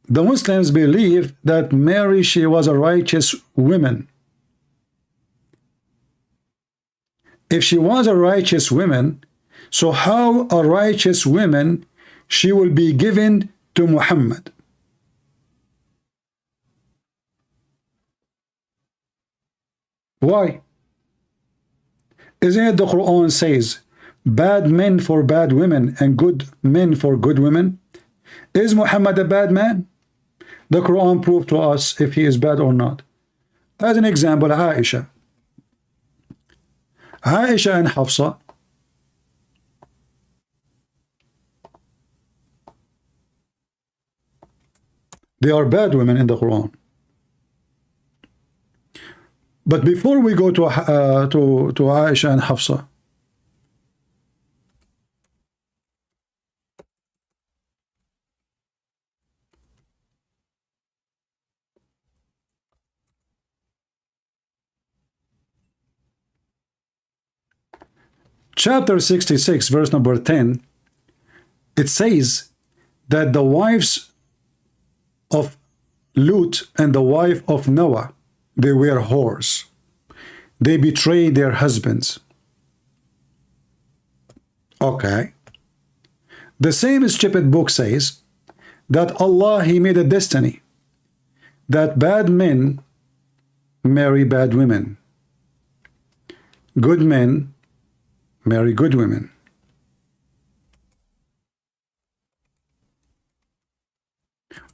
Speaker 1: the Muslims believe that Mary, she was a righteous woman. If she was a righteous woman, so how a righteous woman she will be given to Muhammad? Why? Isn't it the Quran says bad men for bad women and good men for good women? Is Muhammad a bad man? The Quran proved to us if he is bad or not. As an example, Aisha and Hafsa, they are bad women in the Quran. But before we go to Aisha and Hafsa, chapter 66, verse number 10, it says that the wives of Lut and the wife of Noah, they were whores. They betrayed their husbands. Okay. The same stupid book says that Allah, he made a destiny that bad men marry bad women. Good men marry good women.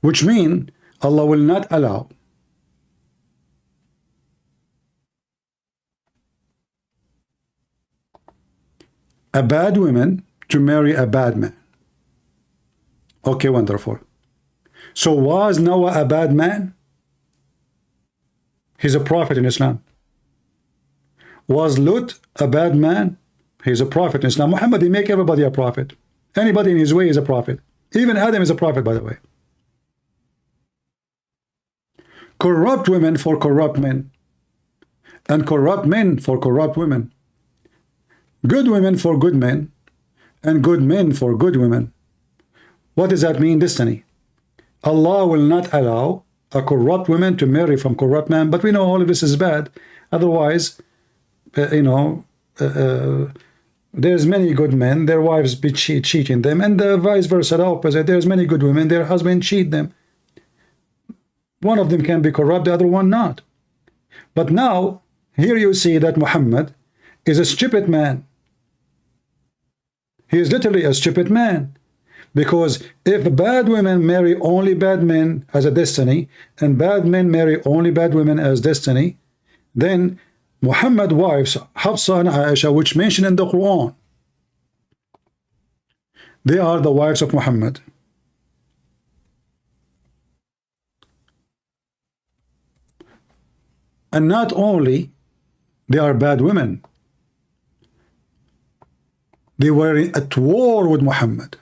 Speaker 1: Which means Allah will not allow a bad woman to marry a bad man. Okay, wonderful. So was Noah a bad man? He's a prophet in Islam. Was Lut a bad man? He's a prophet in Islam. Muhammad, he make everybody a prophet. Anybody in his way is a prophet. Even Adam is a prophet, by the way. Corrupt women for corrupt men, and corrupt men for corrupt women. Good women for good men, and good men for good women. What does that mean? Destiny. Allah will not allow a corrupt woman to marry from corrupt man, but we know all of this is bad. Otherwise, there's many good men, their wives be cheating them, and vice versa, the opposite. There's many good women, their husband cheat them. One of them can be corrupt, the other one not. But now, here you see that Muhammad is a stupid man. He is literally a stupid man. Because if bad women marry only bad men as a destiny, and bad men marry only bad women as destiny, then Muhammad's wives, Hafsa and Aisha, which mentioned in the Quran, they are the wives of Muhammad. And not only they are bad women, they were at war with Muhammad.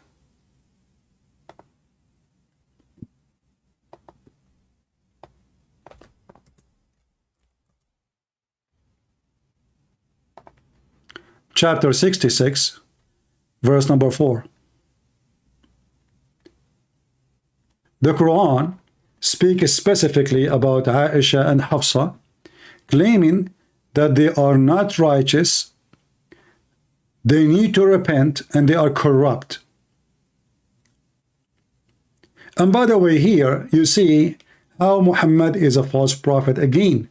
Speaker 1: Chapter 66, verse number 4. The Quran speaks specifically about Aisha and Hafsa, claiming that they are not righteous, they need to repent, and they are corrupt. And by the way, here you see how Muhammad is a false prophet again.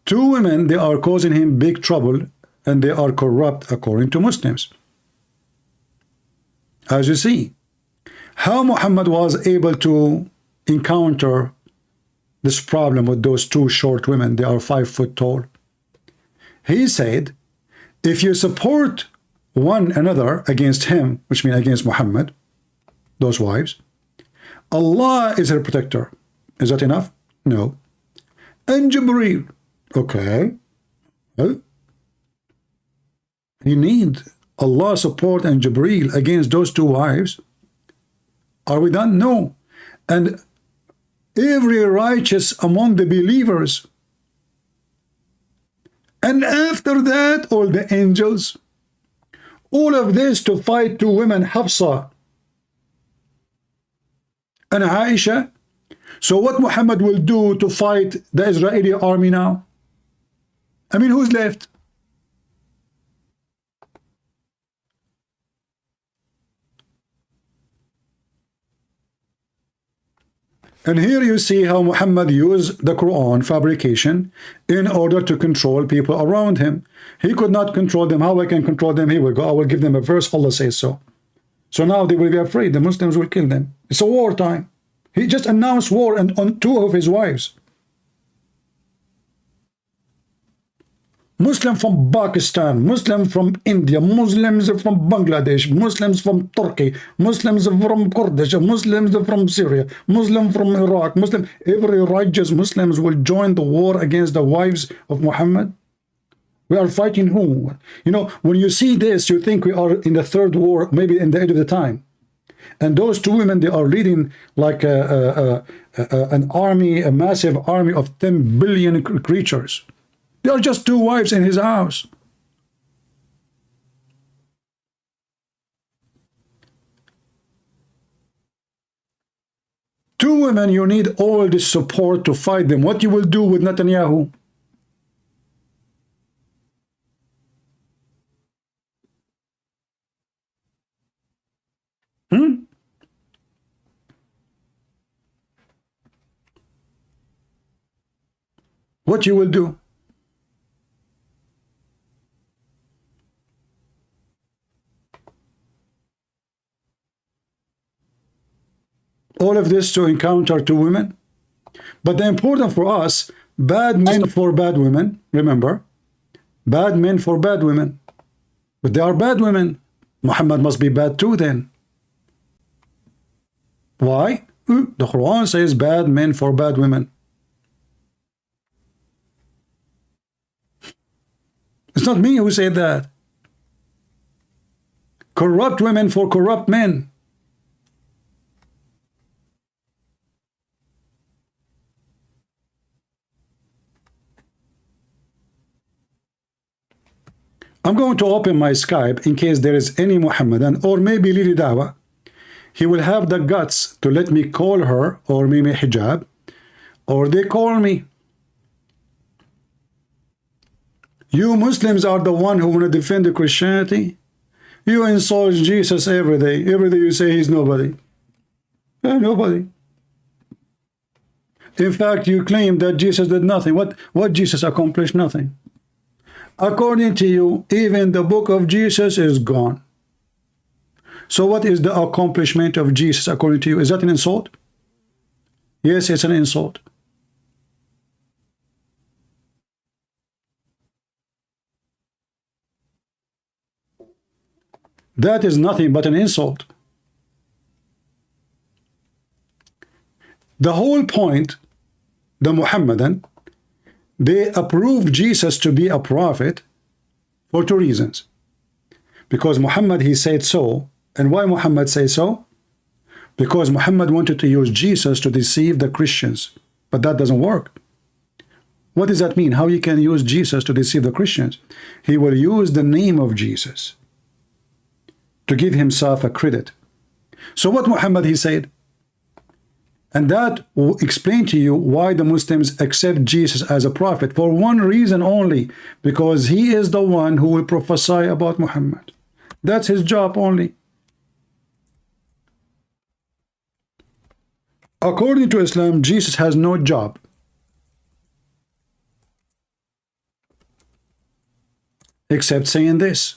Speaker 1: Two women, they are causing him big trouble, and they are corrupt according to Muslims. As you see, how Muhammad was able to encounter this problem with those two short women. They are 5 foot tall. He said, if you support one another against him, which means against Muhammad, those wives, Allah is her protector. Is that enough? No. And Jibreel. Okay. Well, you need Allah support and Jibreel against those two wives. Are we done? No. And every righteous among the believers. And after that, all the angels. All of this to fight two women, Hafsa and Aisha. So what Muhammad will do to fight the Israeli army now? I mean, who's left? And here you see how Muhammad used the Quran fabrication in order to control people around him. He could not control them. How I can control them? He will go, I will give them a verse, Allah says so. So now they will be afraid. The Muslims will kill them. It's a war time. He just announced war on two of his wives. Muslim from Pakistan, Muslim from India, Muslims from Bangladesh, Muslims from Turkey, Muslims from Kurdish, Muslims from Syria, Muslim from Iraq, Muslim, every righteous Muslims will join the war against the wives of Muhammad. We are fighting who? You know, when you see this, you think we are in the third war, maybe in the end of the time. And those two women, they are leading like an army, a massive army of 10 billion creatures. They are just two wives in his house. Two women, you need all this support to fight them. What you will do with Netanyahu? What you will do? All of this to encounter two women. But the important for us, bad men for bad women. Remember, bad men for bad women. But they are bad women. Muhammad must be bad too then. Why? The Quran says bad men for bad women. It's not me who said that. Corrupt women for corrupt men. I'm going to open my Skype in case there is any Muhammadan or maybe Lily Dawa. He will have the guts to let me call her or Mimi Hijab, or they call me. You Muslims are the one who want to defend the Christianity. You insult Jesus every day. Every day you say he's nobody. Nobody. In fact, you claim that Jesus did nothing. What Jesus accomplished? Nothing. According to you, even the book of Jesus is gone. So what is the accomplishment of Jesus according to you? Is that an insult? Yes, it's an insult. That is nothing but an insult. The whole point, the Muhammadan, they approved Jesus to be a prophet for two reasons. Because Muhammad, he said so. And why Muhammad say so? Because Muhammad wanted to use Jesus to deceive the Christians. But that doesn't work. What does that mean? How you can use Jesus to deceive the Christians? He will use the name of Jesus to give himself a credit. So what Muhammad, he said, and that will explain to you why the Muslims accept Jesus as a prophet for one reason only, because he is the one who will prophesy about Muhammad. That's his job only. According to Islam, Jesus has no job. Except saying this.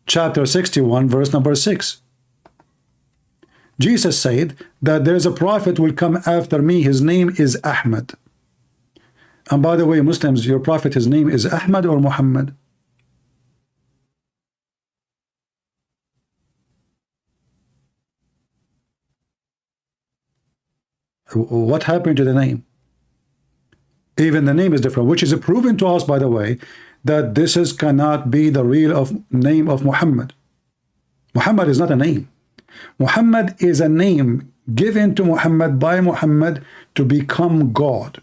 Speaker 1: Chapter 61, verse number 6. Jesus said that there is a prophet will come after me. His name is Ahmad. And by the way, Muslims, your prophet, his name is Ahmad or Muhammad? What happened to the name? Even the name is different, which is proven to us, by the way, that this is cannot be the real name of Muhammad. Muhammad is not a name. Muhammad is a name given to Muhammad by Muhammad to become God.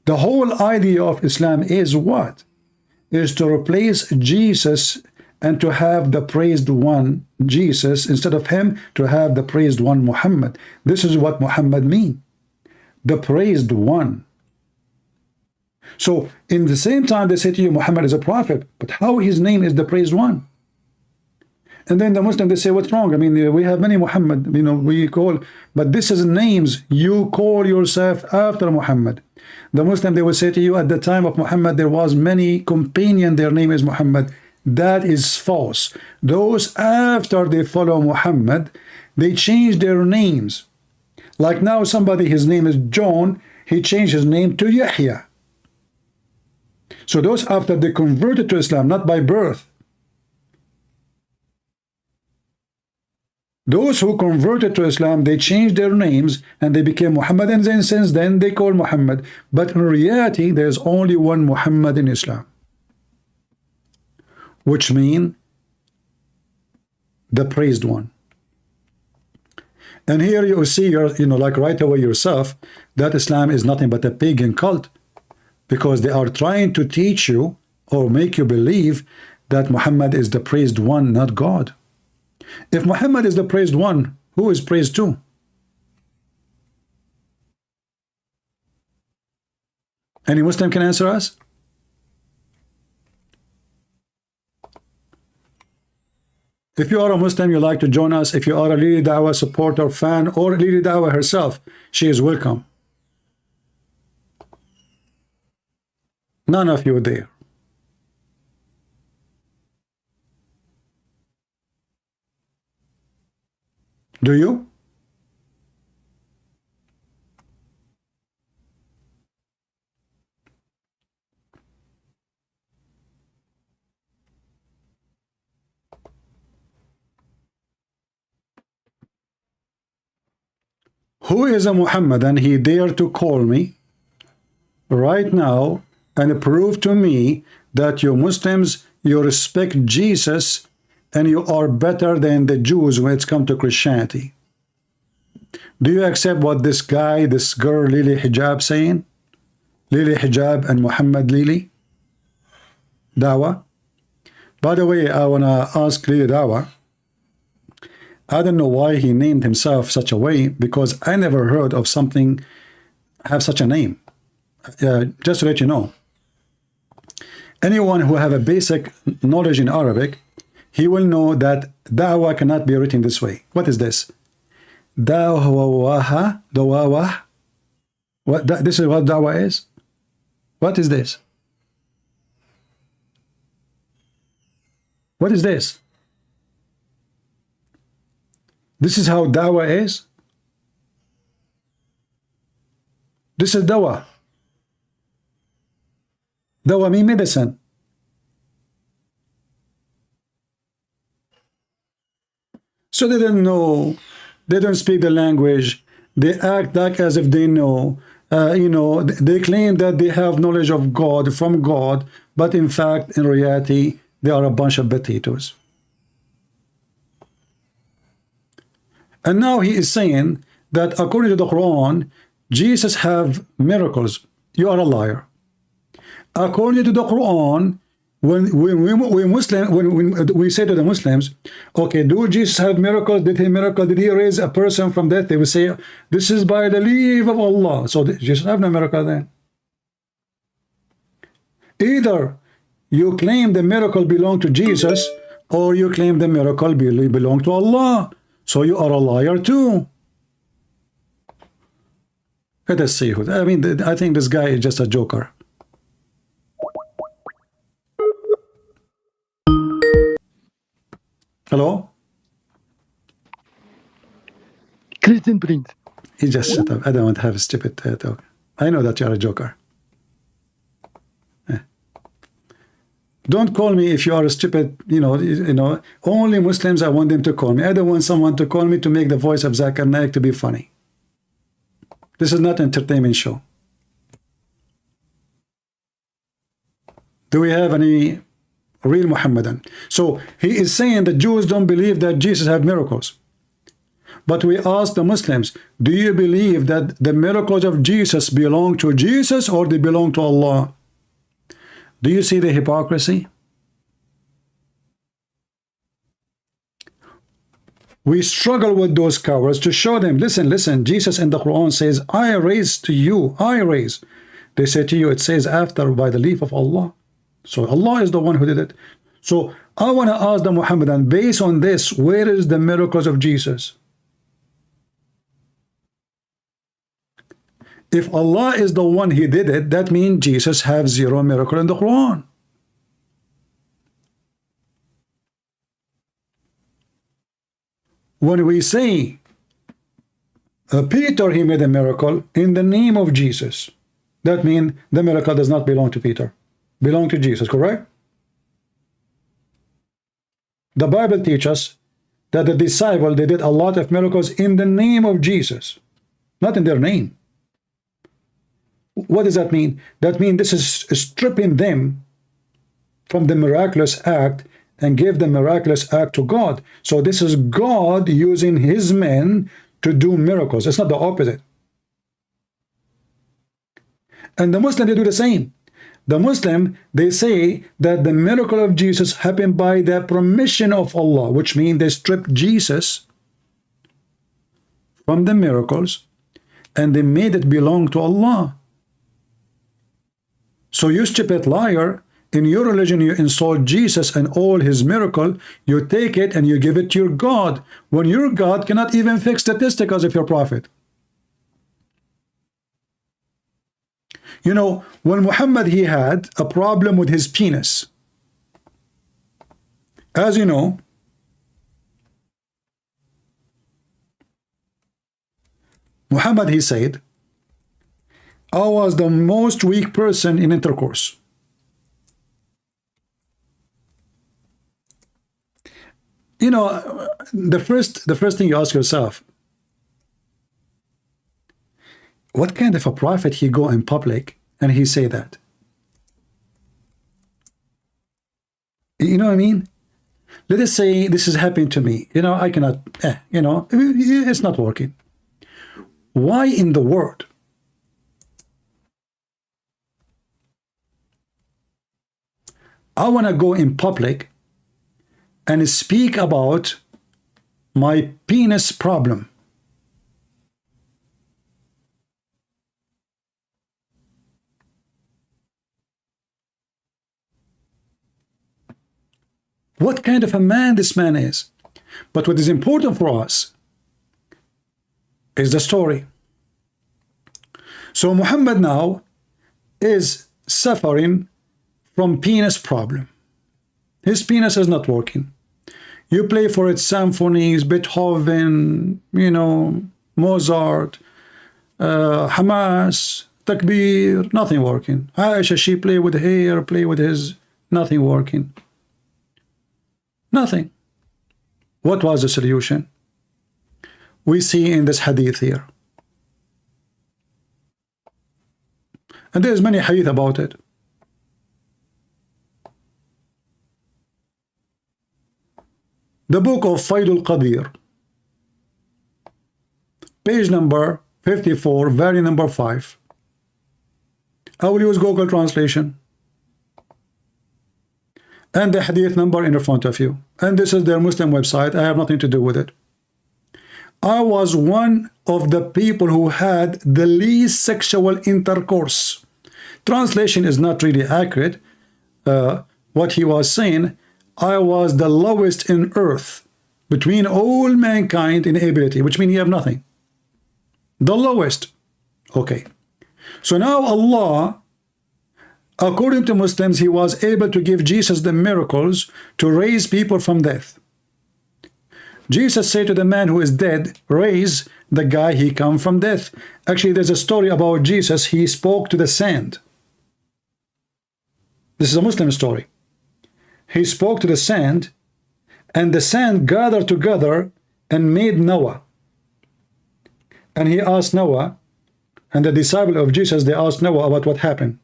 Speaker 1: The whole idea of Islam is what? Is to replace Jesus and to have the praised one, Jesus, instead of him, to have the praised one, Muhammad. This is what Muhammad means. The praised one. So, in the same time, they say to you, Muhammad is a prophet, but how his name is the praised one? And then the Muslim, they say, what's wrong? I mean, we have many Muhammad, you know, we call, but this is names. You call yourself after Muhammad. The Muslim, they will say to you, at the time of Muhammad, there was many companion, their name is Muhammad. That is false. Those after they follow Muhammad, they change their names. Like now, somebody, his name is John, he changed his name to Yahya. So those after they converted to Islam, not by birth. Those who converted to Islam, they changed their names and they became Muhammad, and then since then they call Muhammad. But in reality, there's only one Muhammad in Islam, which means the praised one. And here you see, you know, like right away yourself, that Islam is nothing but a pagan cult, because they are trying to teach you or make you believe that Muhammad is the praised one, not God. If Muhammad is the praised one, who is praised too? Any Muslim can answer us? If you are a Muslim, you like to join us. If you are a Lily Dawah supporter, fan, or Lily Dawah herself, she is welcome. None of you there. Do you? Who is a Muhammad and he dared to call me right now and prove to me that you Muslims, you respect Jesus and you are better than the Jews when it's come to Christianity? Do you accept what this guy, this girl Lily Hijab saying? Lily Hijab and Muhammad Lily Dawah. By the way, I want to ask Lily Dawah, I don't know why he named himself such a way, because I never heard of something have such a name. Just to let you know, anyone who have a basic knowledge in Arabic, he will know that da'wah cannot be written this way. What is this? Dawah. What? This is what da'wah is? What is this? What is this? This is how dawah is? This is dawah. Dawah means medicine. So they don't know, they don't speak the language, they act like as if they know, you know, they claim that they have knowledge of God, from God, but in fact, in reality, they are a bunch of potatoes. And now he is saying that according to the Quran, Jesus have miracles. You are a liar. According to the Quran, when we say to the Muslims, okay, do Jesus have miracles? Did he miracle? Did he raise a person from death? They will say, this is by the leave of Allah. So Jesus have no miracle then. Either you claim the miracle belong to Jesus, or you claim the miracle belong to Allah. So you are a liar too. Let us see who. I mean, I think this guy is just a joker. Hello?
Speaker 7: Christian Prince.
Speaker 1: He just shut up. I don't want to have a stupid talk. I know that you're a joker. Don't call me if you are a stupid, you know, only Muslims I want them to call me. I don't want someone to call me to make the voice of Zakir Naik to be funny. This is not an entertainment show. Do we have any real Muhammadan? So he is saying the Jews don't believe that Jesus had miracles. But we ask the Muslims, do you believe that the miracles of Jesus belong to Jesus or they belong to Allah? Do you see the hypocrisy? We struggle with those cowards to show them, listen, Jesus in the Quran says, I raise to you, I raise. They say to you, it says after by the leave of Allah. So Allah is the one who did it. So I want to ask the Muhammadan, based on this, where is the miracles of Jesus? If Allah is the one he did it, that means Jesus has zero miracle in the Quran. When we say Peter, he made a miracle in the name of Jesus, that means the miracle does not belong to Peter, belong to Jesus, correct? The Bible teaches us that the disciple, they did a lot of miracles in the name of Jesus, not in their name. What does that mean? That means this is stripping them from the miraculous act and give the miraculous act to God. So this is God using his men to do miracles. It's not the opposite. And the Muslim, they do the same. The Muslim, they say that the miracle of Jesus happened by the permission of Allah, which means they stripped Jesus from the miracles and they made it belong to Allah. So you stupid liar, in your religion you insult Jesus and all his miracle, you take it and you give it to your God, when your God cannot even fix statistics of your prophet. You know, when Muhammad, he had a problem with his penis. As you know, Muhammad, he said, I was the most weak person in intercourse. You know, the first thing you ask yourself, what kind of a prophet he go in public and he say that? You know what I mean? Let us say this is happening to me. You know, I cannot, you know, it's not working. Why in the world? I want to go in public and speak about my penis problem. What kind of a man this man is. But what is important for us is the story. So Muhammad now is suffering from penis problem. His penis is not working. You play for it symphonies, Beethoven, you know, Mozart, Hamas, Takbir, nothing working. Aisha, she play with hair, play with his, nothing working. Nothing. What was the solution? We see in this hadith here. And there's many hadith about it. The book of Faidul Qadir, page number 54, variant number 5. I will use Google translation. And the hadith number in front of you. And this is their Muslim website. I have nothing to do with it. I was one of the people who had the least sexual intercourse. Translation is not really accurate. What he was saying, I was the lowest in earth. between all mankind in ability, which means you have nothing. The lowest. Okay. So now Allah, according to Muslims, he was able to give Jesus the miracles to raise people from death. Jesus said to the man who is dead, raise the guy he come from death. Actually, there's a story about Jesus. He spoke to the sand. This is a Muslim story. He spoke to the sand, and the sand gathered together and made Noah. And he asked Noah, and the disciple of Jesus, they asked Noah about what happened.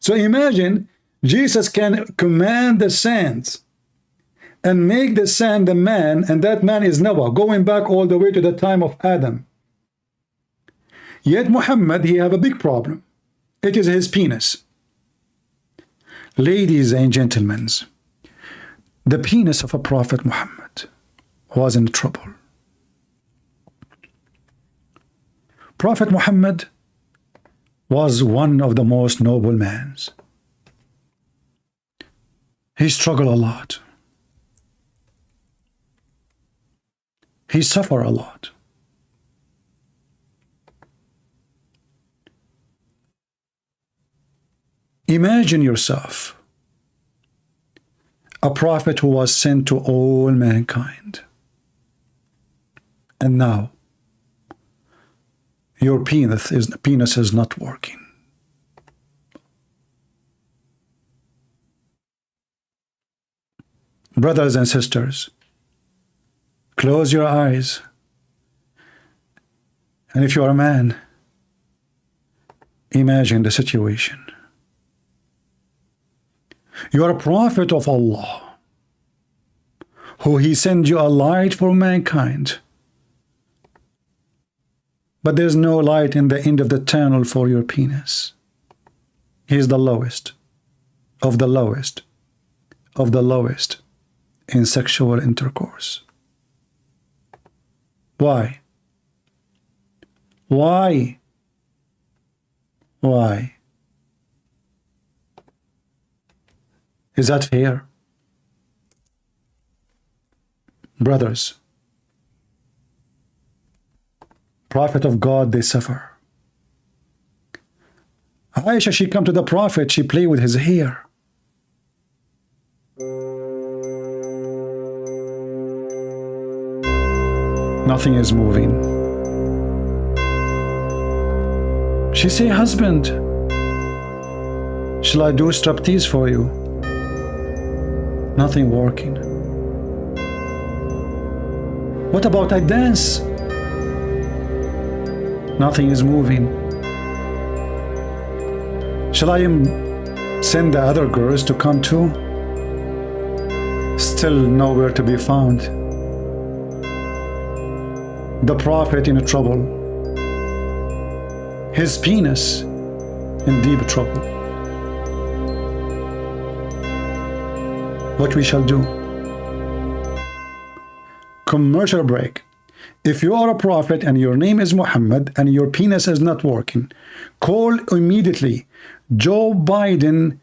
Speaker 1: So imagine Jesus can command the sands and make the sand the man, and that man is Noah, going back all the way to the time of Adam. Yet Muhammad, he have a big problem. It is his penis. Ladies and gentlemen, the penis of a Prophet Muhammad was in trouble. Prophet Muhammad was one of the most noble men. He struggled a lot. He suffered a lot. Imagine yourself, a prophet who was sent to all mankind, and now your penis is not working. Brothers and sisters, close your eyes, and if you are a man, imagine the situation. You are a prophet of Allah, who He sent you a light for mankind, but there's no light in the end of the tunnel for your penis. He is the lowest of the lowest of the lowest in sexual intercourse. Why? Why? Why? Is that fair? Brothers, Prophet of God, they suffer. Aisha, she come to the Prophet, she play with his hair. Nothing is moving. She say, husband, shall I do striptease for you? Nothing working. What about I dance? Nothing is moving. Shall I send the other girls to come too? Still nowhere to be found. The Prophet in trouble. His penis in deep trouble. What we shall do? Commercial break. If you are a prophet and your name is Muhammad and your penis is not working, call immediately Joe Biden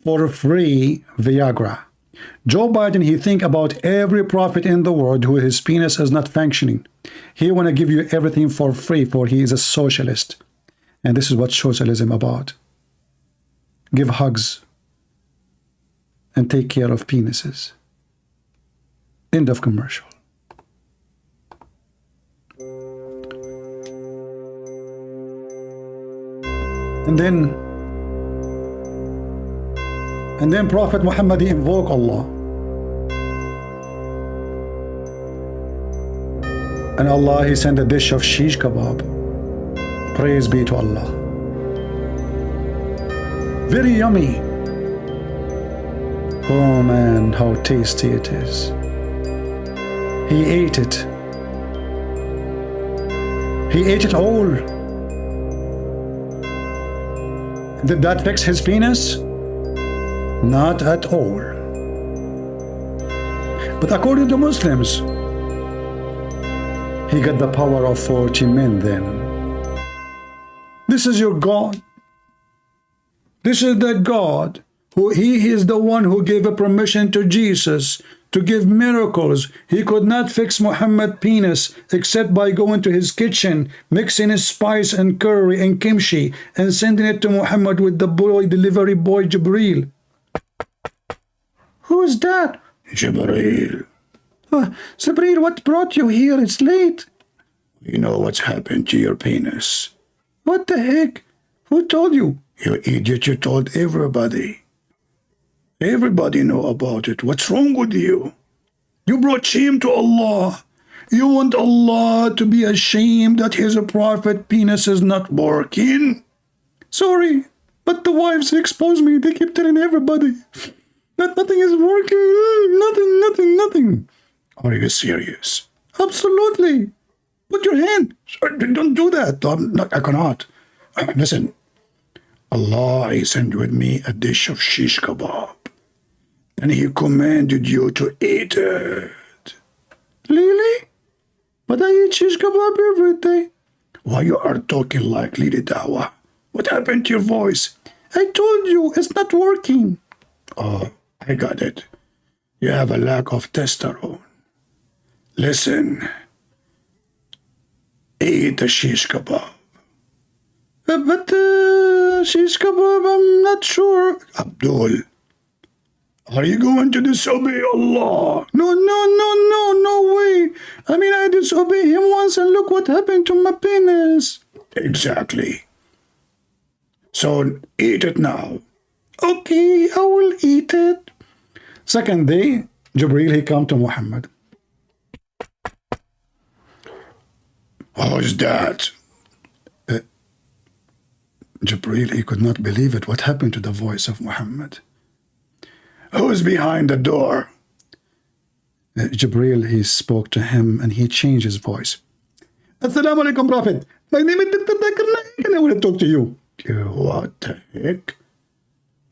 Speaker 1: for free Viagra. Joe Biden, he think about every prophet in the world who his penis is not functioning. He want to give you everything for free, for he is a socialist. And this is what socialism about. Give hugs and take care of penises. End of commercial. And then Prophet Muhammad, he invoked Allah. And Allah, he sent a dish of shish kebab. Praise be to Allah. Very yummy. Oh man, how tasty it is. He ate it. He ate it all. Did that fix his penis? Not at all. But according to Muslims, he got the power of 40 men then. This is your God. This is the God He is the one who gave a permission to Jesus to give miracles. He could not fix Muhammad's penis except by going to his kitchen, mixing his spice and curry and kimchi, and sending it to Muhammad with the delivery boy Jibreel. Who is that? Jibreel. Jibreel, what brought you here? It's late. You know what's happened to your penis. What the heck? Who told you? You idiot, you told everybody. Everybody know about it. What's wrong with you? You brought shame to Allah. You want Allah to be ashamed that his prophet penis is not working? Sorry, but the wives exposed me. They keep telling everybody that nothing is working. Nothing. Are you serious? Absolutely. Put your hand. Don't do that. I cannot. Listen. Allah, He sent with me a dish of shish kebab. And He commanded you to eat it. Really? But I eat shish kebab every day. Why you are talking like Lady Dawa? What happened to your voice? I told you, it's not working. Oh, I got it. You have a lack of testosterone. Listen. Eat the shish kebab. But shish kebab, I'm not sure. Abdul, are you going to disobey Allah? No way. I mean, I disobeyed Him once and look what happened to my penis. Exactly. So eat it now. Okay, I will eat it. Second day, Jibreel, he come to Muhammad. How's that? Jibreel, he could not believe it. What happened to the voice of Muhammad? Who's behind the door? Jibreel, he spoke to him and he changed his voice. Assalamu alaikum, Prophet. My name is Dr. Zakir Naik and I want to talk to you. What the heck?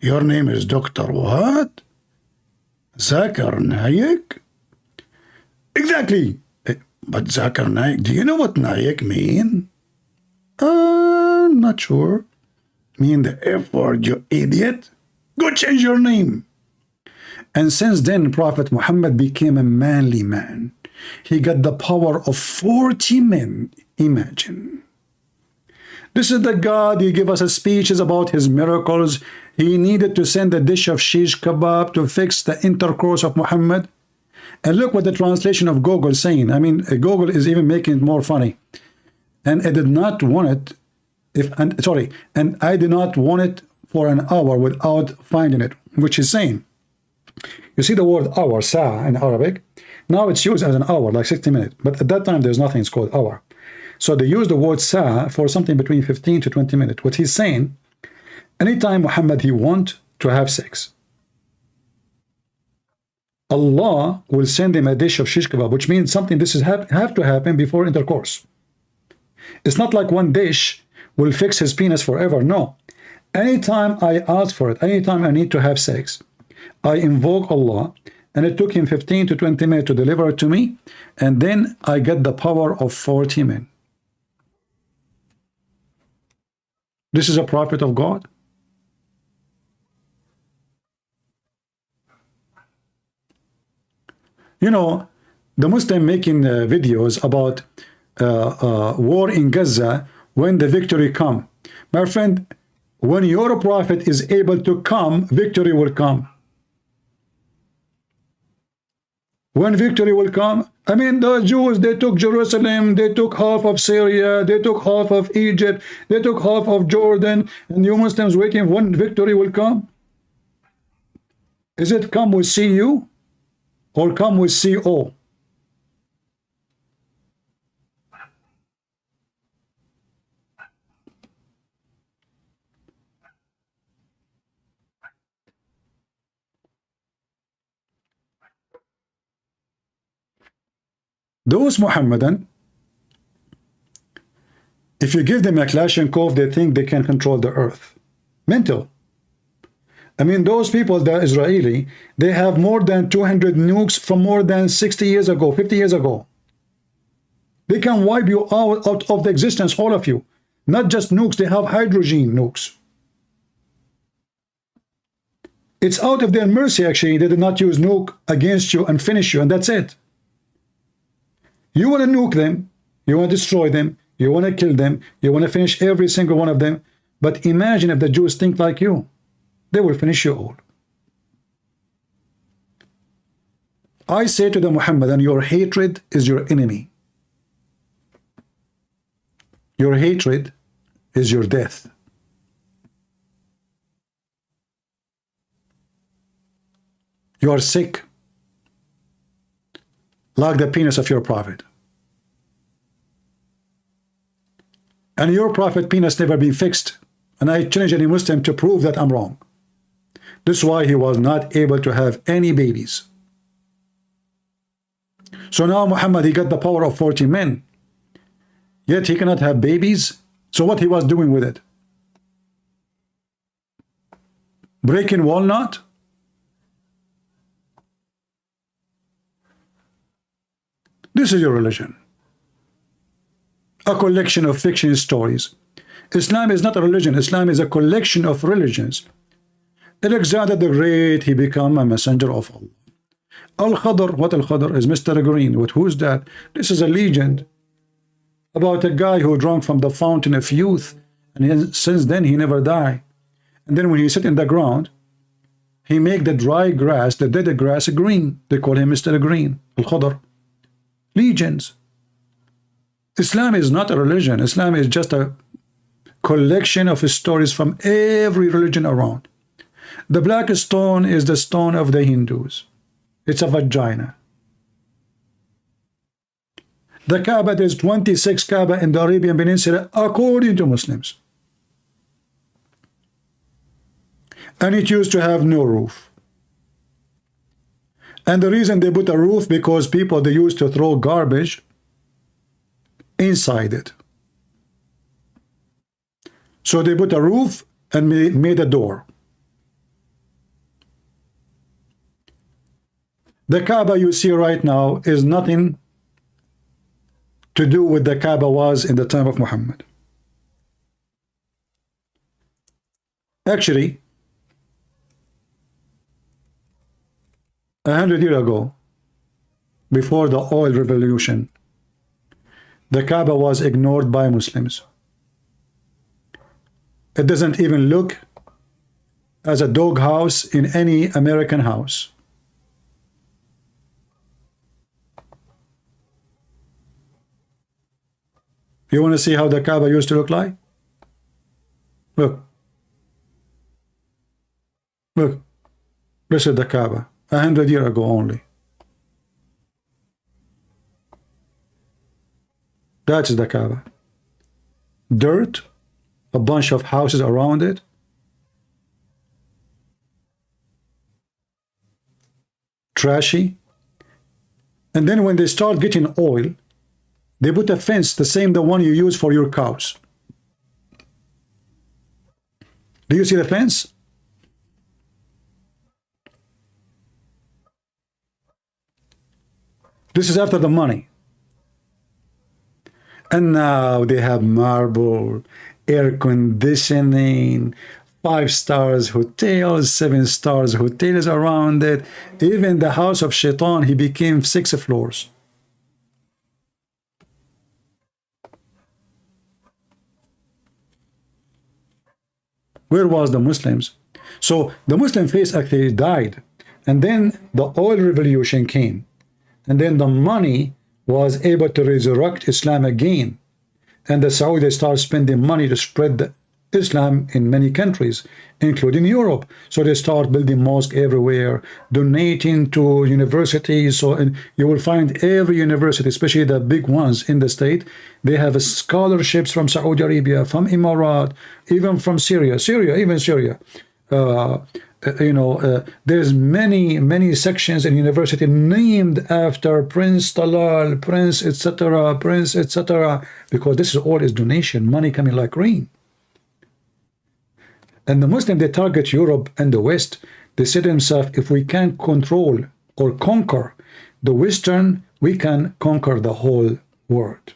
Speaker 1: Your name is Dr. what? Zakir Naik? Exactly. But Zakir Naik, do you know what Naik mean? Not sure. Mean the F word, you idiot. Go change your name. And since then, Prophet Muhammad became a manly man. He got the power of 40 men. Imagine. This is the God. He gave us speeches about his miracles. He needed to send a dish of shish kebab to fix the intercourse of Muhammad. And look what the translation of Google is saying. I mean, Google is even making it more funny. And I did not want it, and I did not want it for an hour without finding it, which is saying, you see the word hour, sa' in Arabic. Now it's used as an hour, like 60 minutes. But at that time, there's nothing, it's called hour. So they use the word sa' for something between 15 to 20 minutes. What he's saying, anytime Muhammad, he want to have sex, Allah will send him a dish of shish kebab, which means something this is have to happen before intercourse. It's not like one dish will fix his penis forever. No. Anytime I ask for it, anytime I need to have sex, I invoke Allah, and it took him 15 to 20 minutes to deliver it to me, and then I get the power of 40 men. This is a prophet of God. You know, the Muslim making videos about war in Gaza when the victory come. My friend, when your prophet is able to come, victory will come. When victory will come, I mean, the Jews, they took Jerusalem, they took half of Syria, they took half of Egypt, they took half of Jordan, and you Muslims waiting when victory will come? Is it come with CU or come with CO? Those Muhammadan, if you give them a Kalashnikov, they think they can control the earth. Mental. I mean, those people, the Israeli, they have more than 200 nukes from more than 60 years ago, 50 years ago. They can wipe you out of the existence, all of you. Not just nukes, they have hydrogen nukes. It's out of their mercy, actually. They did not use nuke against you and finish you, and that's it. You want to nuke them, you want to destroy them, you want to kill them, you want to finish every single one of them. But imagine if the Jews think like you. They will finish you all. I say to the Muhammadan, your hatred is your enemy. Your hatred is your death. You are sick, like the penis of your prophet. And your prophet penis never been fixed. And I challenge any Muslim to prove that I'm wrong. This is why he was not able to have any babies. So now Muhammad, he got the power of 40 men. Yet he cannot have babies. So what he was doing with it? Breaking walnut? This is your religion. A collection of fiction stories. Islam is not a religion. Islam is a collection of religions. Alexander the Great, he became a messenger of Allah. Al-Khadr, what Al-Khadr is? Mr. Green. What? Who's that? This is a legend about a guy who drank from the fountain of youth, and since then he never died. And then when he sit in the ground, he make the dry grass, the dead grass, green. They call him Mr. Green. Al-Khadr. Legends. Islam is not a religion. Islam is just a collection of stories from every religion around. The black stone is the stone of the Hindus. It's a vagina. The Kaaba, there's 26 Kaaba in the Arabian Peninsula according to Muslims. And it used to have no roof. And the reason they put a roof, because people, they used to throw garbage inside it. So they put a roof and made a door. The Kaaba you see right now is nothing to do with the Kaaba was in the time of Muhammad. Actually, 100 years ago, before the oil revolution, the Kaaba was ignored by Muslims. It doesn't even look as a dog house in any American house. You want to see how the Kaaba used to look like? Look. Look. This is the Kaaba. 100 years ago only. That is the Kaaba. Dirt, a bunch of houses around it. Trashy. And then when they start getting oil, they put a fence, the same the one you use for your cows. Do you see the fence? This is after the money. And now they have marble, air conditioning, 5 stars hotels, 7 stars hotels around it. Even the house of Shaitan, he became 6 floors. Where was the Muslims? So the Muslim faith actually died. And then the oil revolution came. And then the money was able to resurrect Islam again. And the Saudis started spending money to spread the Islam in many countries, including Europe. So they start building mosques everywhere, donating to universities. So and you will find every university, especially the big ones in the state, they have scholarships from Saudi Arabia, from Emirat, even from Syria, even Syria. There's many sections in university named after Prince Talal, Prince etc., because this is all is donation, money coming like rain. And the Muslim, they target Europe and the West. They say to themselves, if we can control or conquer the Western, we can conquer the whole world.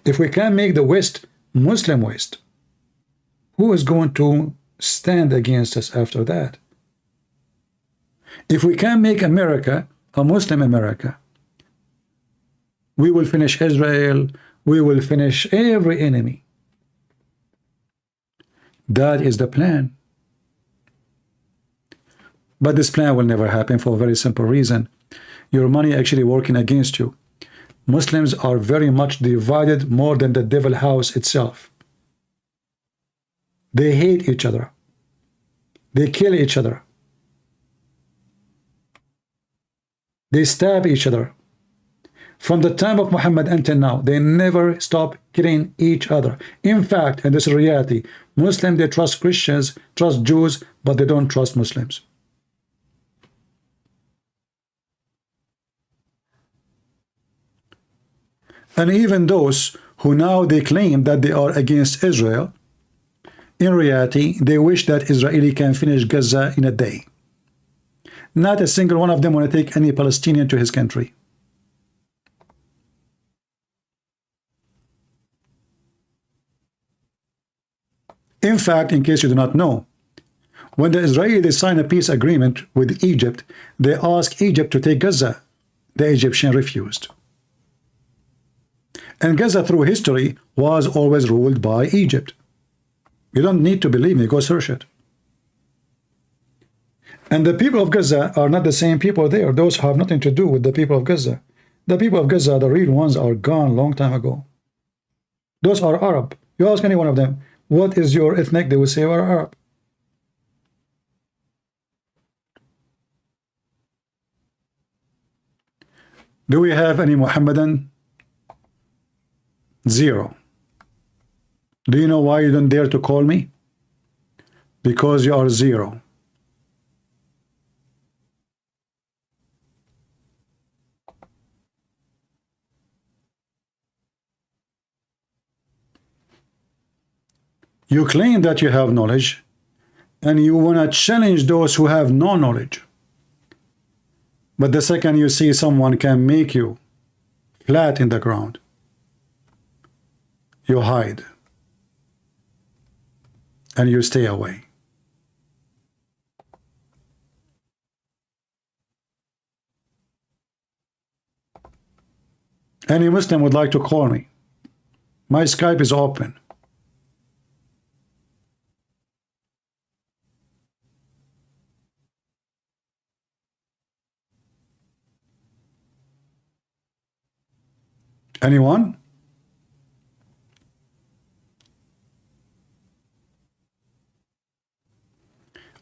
Speaker 1: If we can make the West Muslim West, who is going to stand against us after that? If we can make America a Muslim America, we will finish Israel, we will finish every enemy. That is the plan. But this plan will never happen for a very simple reason. Your money actually working against you. Muslims are very much divided, more than the devil house itself. They hate each other. They kill each other. They stab each other. From the time of Muhammad until now, they never stop killing each other. In fact, and this is reality, Muslims, they trust Christians, trust Jews, but they don't trust Muslims. And even those who now they claim that they are against Israel, in reality, they wish that Israeli can finish Gaza in a day. Not a single one of them want to take any Palestinian to his country. In fact, in case you do not know, when the Israelis signed a peace agreement with Egypt, they asked Egypt to take Gaza. The Egyptian refused. And Gaza, through history, was always ruled by Egypt. You don't need to believe me, go search it. And the people of Gaza are not the same people there. Those have nothing to do with the people of Gaza. The people of Gaza, the real ones, are gone long time ago. Those are Arab. You ask any one of them, what is your ethnic? They will say, we're Arab. Do we have any Muhammadan? Zero. Do you know why you don't dare to call me? Because you are zero. You claim that you have knowledge, and you want to challenge those who have no knowledge. But the second you see someone can make you flat in the ground, you hide and you stay away. Any Muslim would like to call me. My Skype is open. Anyone?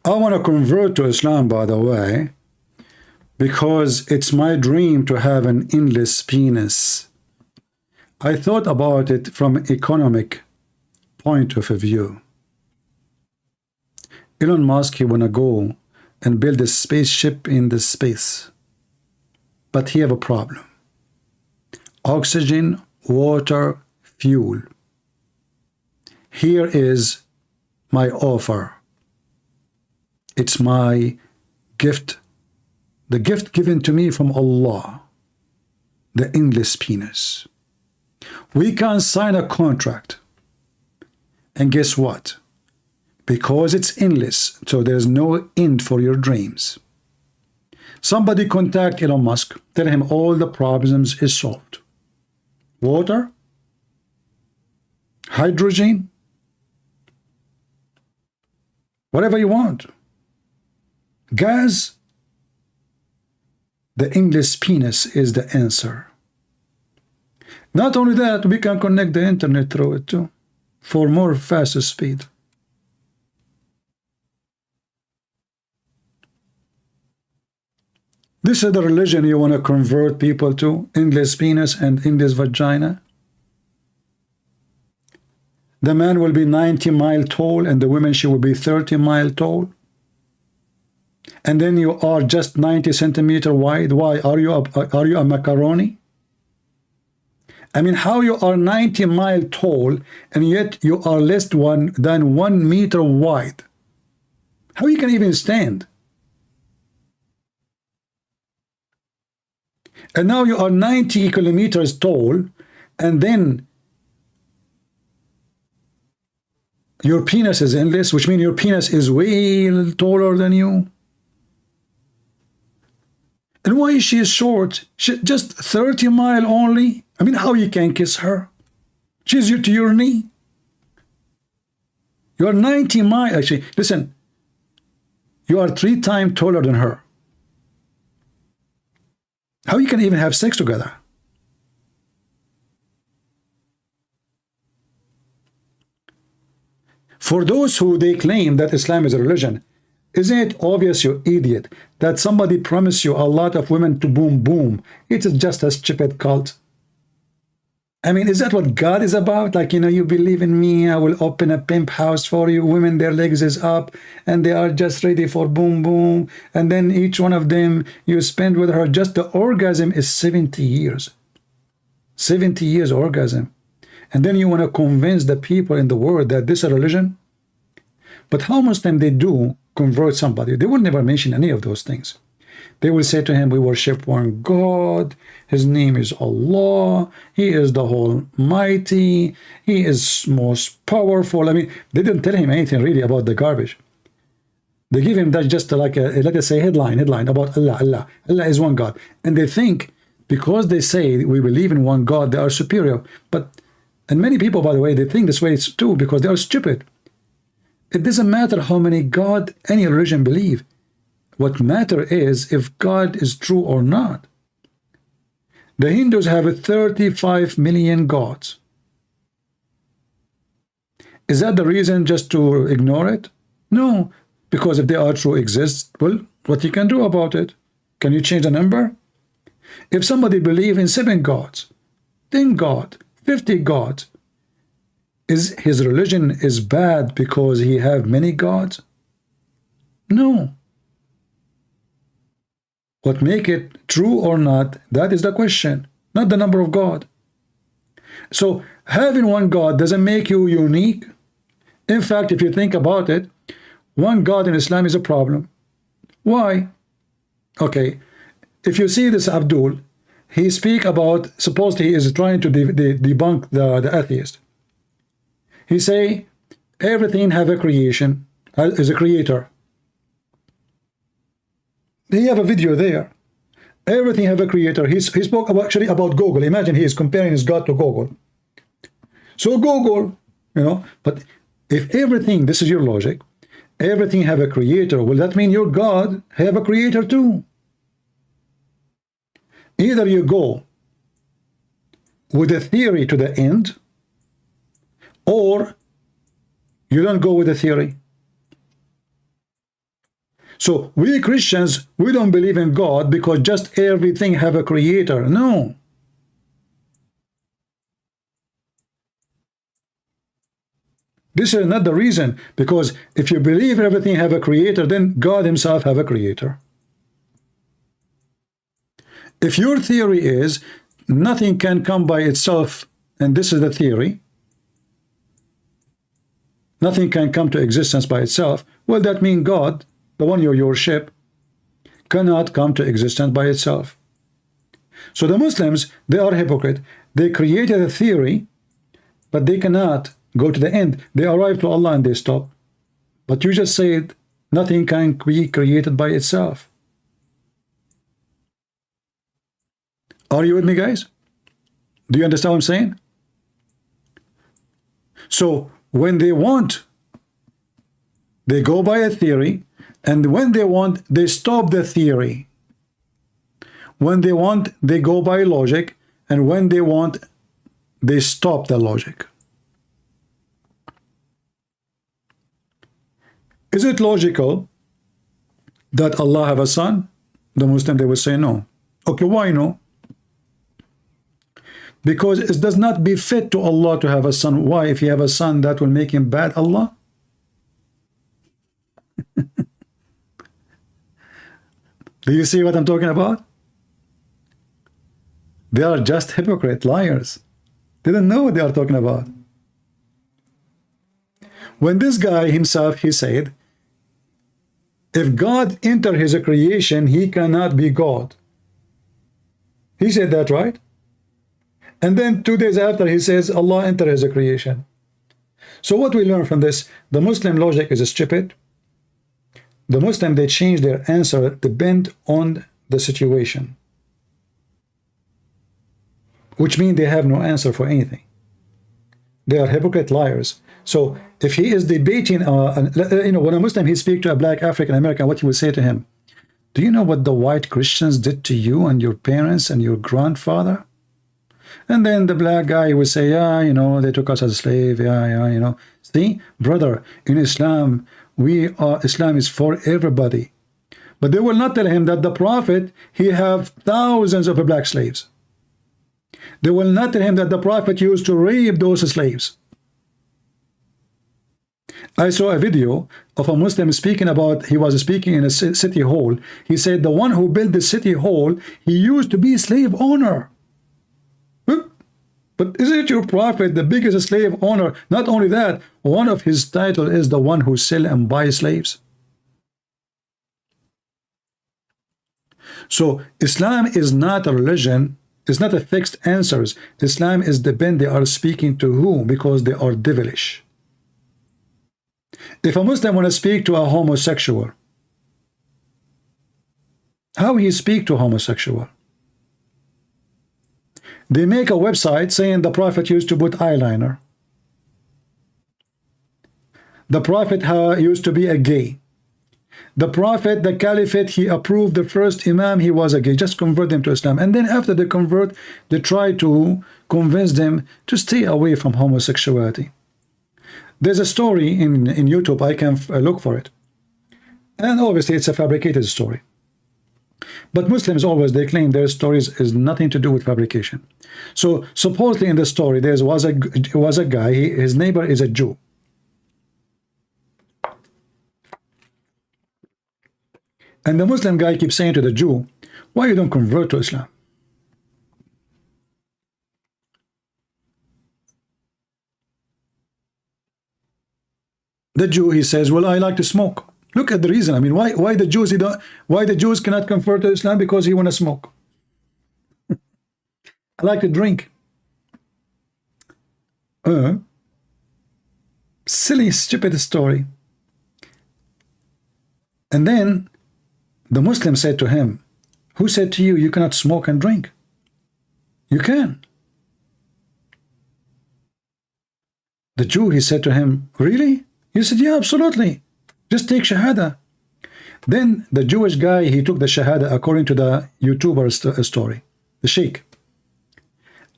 Speaker 1: I want to convert to Islam, by the way, because it's my dream to have an endless penis. I thought about it from an economic point of view. Elon Musk, he want to go and build a spaceship in the space, but he have a problem. Oxygen, water, fuel. Here is my offer. It's my gift, the gift given to me from Allah, the endless penis. We can sign a contract, and guess what? Because it's endless, so there's no end for your dreams. Somebody contact Elon Musk, tell him all the problems is solved. Water, hydrogen, whatever you want. Gas, the endless penis is the answer. Not only that, we can connect the internet through it too, for more faster speed. This is the religion you want to convert people to, endless penis and endless vagina. The man will be 90 miles tall and the woman, she will be 30 miles tall. And then you are just 90 centimeters wide. Why? Are you a macaroni? I mean, how you are 90 miles tall and yet you are less than 1 meter wide? How you can even stand? And now you are 90 kilometers tall, and then your penis is endless, which means your penis is way taller than you. And why is she short? Just 30 mile only? I mean, how you can kiss her? She's to your knee. You are 90 miles. Actually, listen, you are 3 times taller than her. How you can even have sex together? For those who they claim that Islam is a religion, isn't it obvious, you idiot, that somebody promised you a lot of women to boom boom? It is just a stupid cult. I mean, is that what God is about? Like, you know, you believe in me, I will open a pimp house for you. Women, their legs is up and they are just ready for boom boom. And then each one of them you spend with her, just the orgasm is 70 years. 70 years orgasm. And then you want to convince the people in the world that this is a religion? But how much time they do convert somebody? They will never mention any of those things. They will say to him, we worship one God, his name is Allah, he is the Almighty, he is most powerful. I mean, they didn't tell him anything really about the garbage. They give him that just like a, let us say, headline about Allah. Allah is one God. And they think, because they say we believe in one God, they are superior. And many people, by the way, they think this way too, because they are stupid. It doesn't matter how many God any religion believe. What matter is if God is true or not. The Hindus have 35 million gods. Is that the reason just to ignore it? No, because if they are true exist, well, what you can do about it? Can you change the number? If somebody believes in 7 gods, 10 gods, 50 gods, is his religion is bad because he have many gods? No. What make it true or not, that is the question, not the number of God. So having one God doesn't make you unique. In fact, if you think about it, one God in Islam is a problem. Why? Okay, if you see this Abdul, he speak about, supposedly he is trying to debunk the atheist. He say, everything have a creation, is a creator. They have a video there. Everything have a creator. He spoke about, actually about Google. Imagine he is comparing his God to Google. So Google, you know, but if everything, this is your logic, everything have a creator, will that mean your God have a creator too? Either you go with a theory to the end, or you don't go with the theory. So we Christians, we don't believe in God because just everything have a creator. No. This is not the reason, because if you believe everything have a creator, then God himself have a creator. If your theory is nothing can come by itself, and this is the theory, nothing can come to existence by itself, well, that means God, the one you worship, cannot come to existence by itself. So the Muslims, they are hypocrite. They created a theory, but they cannot go to the end. They arrive to Allah and they stop. But you just said nothing can be created by itself. Are you with me, guys? Do you understand what I'm saying? So when they want, they go by a theory, and when they want, they stop the theory. When they want, they go by logic, and when they want, they stop the logic. Is it logical that Allah have a son? The Muslim, they will say no. Okay, why no? Because it does not befit to Allah to have a son. Why? If you have a son, that will make him bad Allah? Do you see what I'm talking about? They are just hypocrite liars. They don't know what they are talking about. When this guy himself, he said, if God enter his creation, he cannot be God. He said that, right? And then 2 days after, he says, Allah enter his creation. So what we learn from this, the Muslim logic is stupid. The Muslim, they change their answer depend on the situation, which means they have no answer for anything. They are hypocrite liars. So if he is debating, when a Muslim, he speaks to a black African American, what he would say to him, do you know what the white Christians did to you and your parents and your grandfather? And then the black guy would say, yeah, they took us as a slave. Yeah. See, brother, in Islam, Islam is for everybody. But they will not tell him that the Prophet, he have thousands of black slaves. They will not tell him that the Prophet used to rape those slaves. I saw a video of a Muslim speaking about, he was speaking in a city hall. He said the one who built the city hall, he used to be a slave owner. But isn't your Prophet the biggest slave owner? Not only that, one of his titles is the one who sell and buy slaves. So Islam is not a religion. It's not a fixed answers. Islam is depend they are speaking to who, because they are devilish. If a Muslim want to speak to a homosexual, how he speak to homosexual? They make a website saying the Prophet used to put eyeliner. The Prophet used to be a gay. The Prophet, the Caliphate, he approved the first Imam, he was a gay. Just convert them to Islam. And then after they convert, they try to convince them to stay away from homosexuality. There's a story in YouTube, I can look for it. And obviously it's a fabricated story. But Muslims always, they claim their stories is nothing to do with fabrication. So supposedly in the story, there was a guy, his neighbor is a Jew. And the Muslim guy keeps saying to the Jew, why you don't convert to Islam? The Jew, he says, well, I like to smoke. Look at the reason. I mean, why the Jews why the Jews cannot convert to Islam? Because he want to smoke. I like to drink. Silly, stupid story. And then the Muslim said to him, who said to you, you cannot smoke and drink? You can. The Jew, he said to him, really? He said, yeah, absolutely. Just take Shahada. Then the Jewish guy, he took the Shahada according to the YouTuber story, the Sheikh.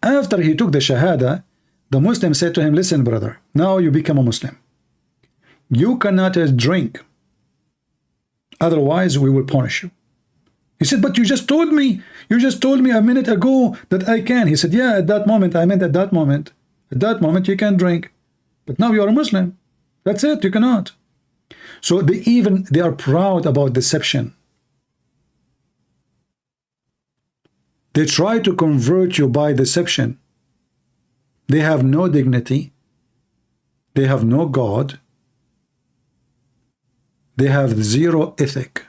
Speaker 1: After he took the Shahada, the Muslim said to him, listen, brother, now you become a Muslim. You cannot drink. Otherwise, we will punish you. He said, but you just told me a minute ago that I can. He said, yeah, at that moment, I meant at that moment. At that moment, you can drink. But now you are a Muslim. That's it, you cannot. So they are proud about deception. They try to convert you by deception. They have no dignity. They have no God. They have zero ethic.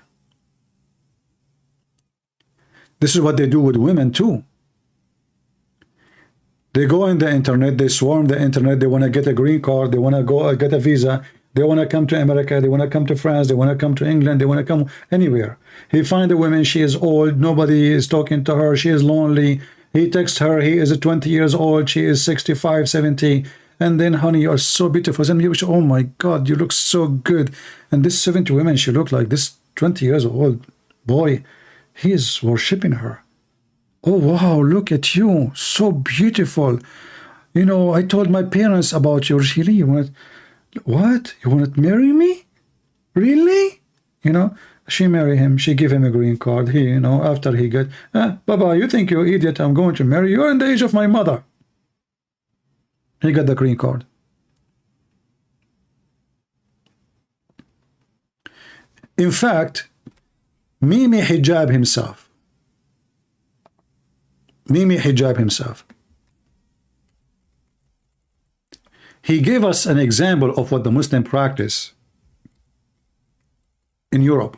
Speaker 1: This is what they do with women too. They go in the internet, they swarm the internet, they want to get a green card, they want to go get a visa, they want to come to America, they want to come to France, they want to come to England, they want to come anywhere. He finds a woman, she is old, nobody is talking to her, she is lonely. He texts her, he is 20 years old, she is 65, 70. And then, honey, you are so beautiful. And you, oh my God, you look so good. And this 70 women, she looked like this 20 years old boy. He is worshipping her. Oh, wow, look at you. So beautiful. You know, I told my parents about you. Really? You want, what? You want to marry me? Really? You know, she married him. She gave him a green card. He, you know, after he got, Baba, you think you're idiot? I'm going to marry you. You're in the age of my mother. He got the green card. In fact, Mimi Hijab himself, he gave us an example of what the Muslim practice in Europe.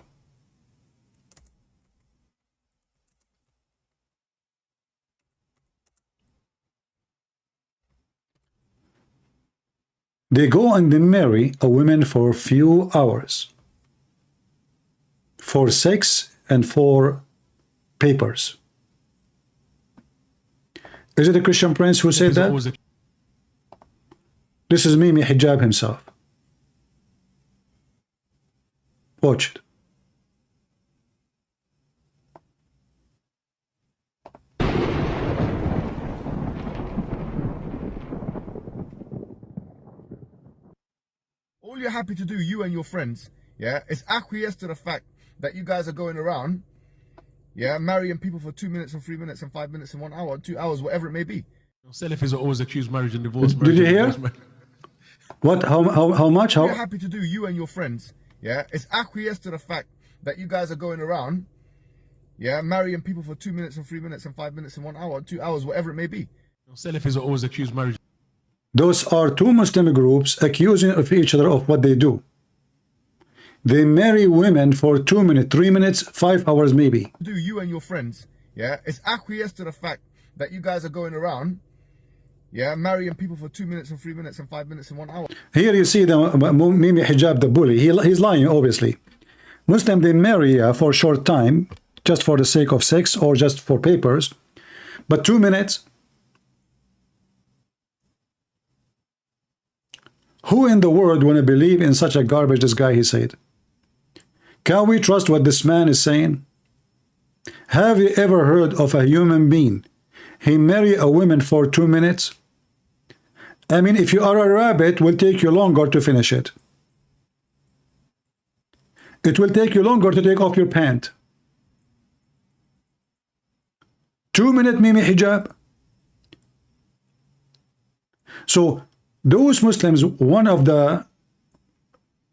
Speaker 1: They go and they marry a woman for a few hours, for sex and for papers. Is it a Christian Prince who said that? This is Mimi Hijab himself. Watch it.
Speaker 8: All you're happy to do, you and your friends, yeah, is acquiesce to the fact that you guys are going around, yeah, marrying people for 2 minutes and 3 minutes and 5 minutes and 1 hour, 2 hours, whatever it may be.
Speaker 9: Salafis are always accused marriage and divorce.
Speaker 1: Did you hear? What? How much?
Speaker 8: All you're happy to do, you and your friends, yeah, is acquiesce to the fact that you guys are going around, yeah, marrying people for 2 minutes and 3 minutes and 5 minutes and 1 hour, 2 hours, whatever it may be.
Speaker 9: Salafis are always accused marriage.
Speaker 1: Those are two Muslim groups accusing of each other of what they do. They marry women for 2 minutes, 3 minutes, 5 hours maybe.
Speaker 8: Do you and your friends, yeah, is acquiesce to the fact that you guys are going around, yeah, marrying people for 2 minutes and 3 minutes and 5 minutes and 1 hour.
Speaker 1: Here you see the Mimi Hijab, the bully. He's lying, obviously. Muslim, they marry for a short time, just for the sake of sex or just for papers. But 2 minutes. Who in the world want to believe in such a garbage this guy he said? Can we trust what this man is saying? Have you ever heard of a human being? He marry a woman for 2 minutes? I mean, if you are a rabbit, it will take you longer to finish it. It will take you longer to take off your pant. 2 minute Mimi Hijab. So those Muslims, one of the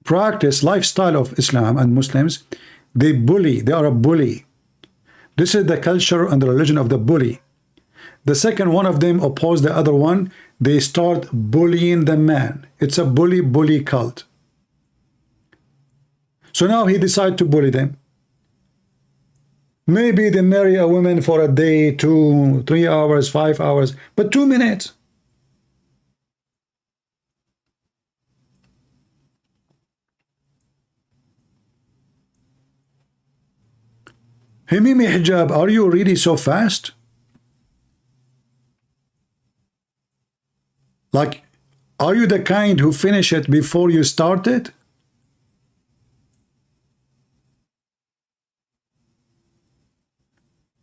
Speaker 1: practice lifestyle of Islam and Muslims, they bully. They are a bully. This is the culture and the religion of the bully. The second one of them oppose the other one. They start bullying the man. It's a bully cult. So now he decided to bully them. Maybe they marry a woman for a day, 2, 3 hours, 5 hours, but 2 minutes. Hey, Mimi Hijab, are you really so fast? Like, are you the kind who finish it before you start it?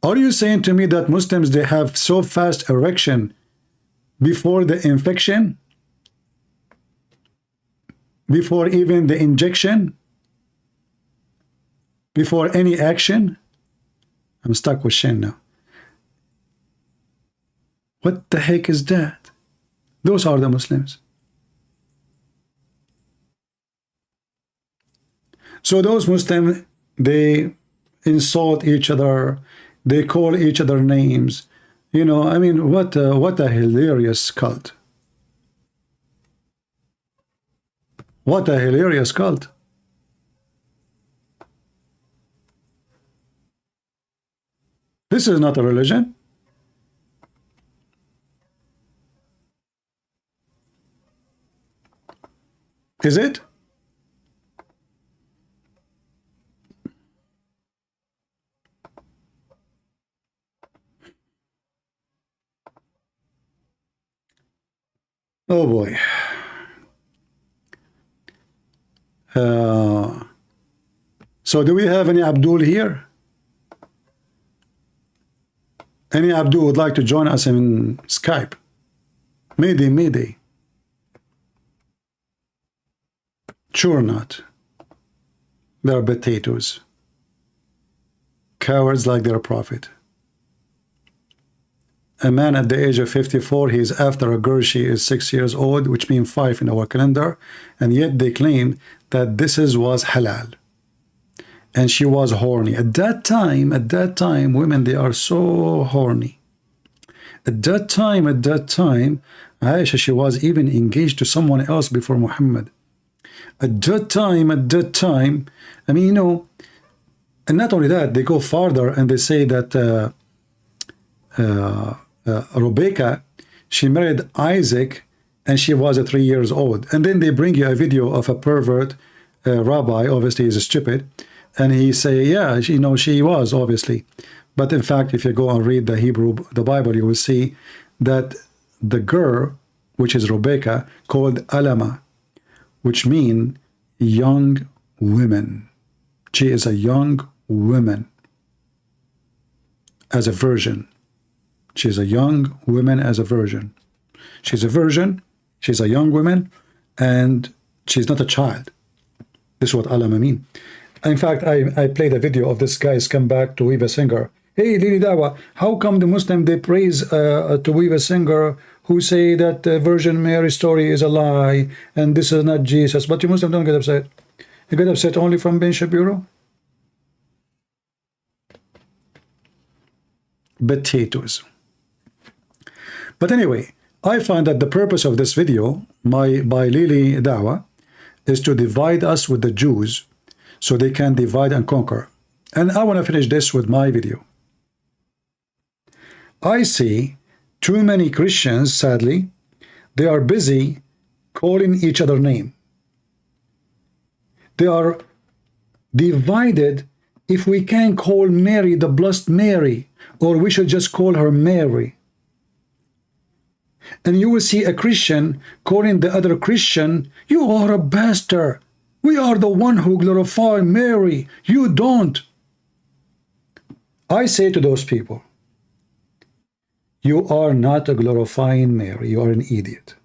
Speaker 1: Are you saying to me that Muslims, they have so fast erection before the infection? Before even the injection? Before any action? I'm stuck with Shen now. What the heck is that? Those are the Muslims. So those Muslims, they insult each other. They call each other names. You know, I mean, what a hilarious cult. What a hilarious cult. This is not a religion. Is it? Oh boy. So do we have any Abdul here? Any Abdul would like to join us in Skype? Mayday. Sure not. They're potatoes. Cowards like their prophet. A man at the age of 54, he is after a girl, she is 6 years old, which means 5 in our calendar, and yet they claim that this was halal. And she was horny. At that time, women, they are so horny. At that time, Aisha, she was even engaged to someone else before Muhammad. At that time, I mean, you know, and not only that, they go farther and they say that Rebecca, she married Isaac and she was 3 years old. And then they bring you a video of a pervert rabbi, obviously he's stupid, and he say, yeah, you know, she was obviously. But in fact, if you go and read the Hebrew, the Bible, you will see that the girl, which is Rebecca, called Alama, which mean young women. She is a young woman as a virgin. She's a young woman as a virgin. She's a virgin, she's a young woman, and she's not a child. This is what Alama mean. In fact, I played a video of this guy's come back to Weave a Singer. Hey, Lili Dawa, how come the Muslim, they praise to Weave a Singer who say that the Virgin Mary story is a lie and this is not Jesus? But you Muslim don't get upset. You get upset only from Ben Shapiro? Potatoes. But anyway, I find that the purpose of this video by Lili Dawa is to divide us with the Jews so they can divide and conquer. And I want to finish this with my video. I see too many Christians, sadly, they are busy calling each other name. They are divided if we can call Mary the Blessed Mary, or we should just call her Mary. And you will see a Christian calling the other Christian, you are a bastard. We are the one who glorify Mary. You don't. I say to those people, you are not glorifying Mary. You are an idiot.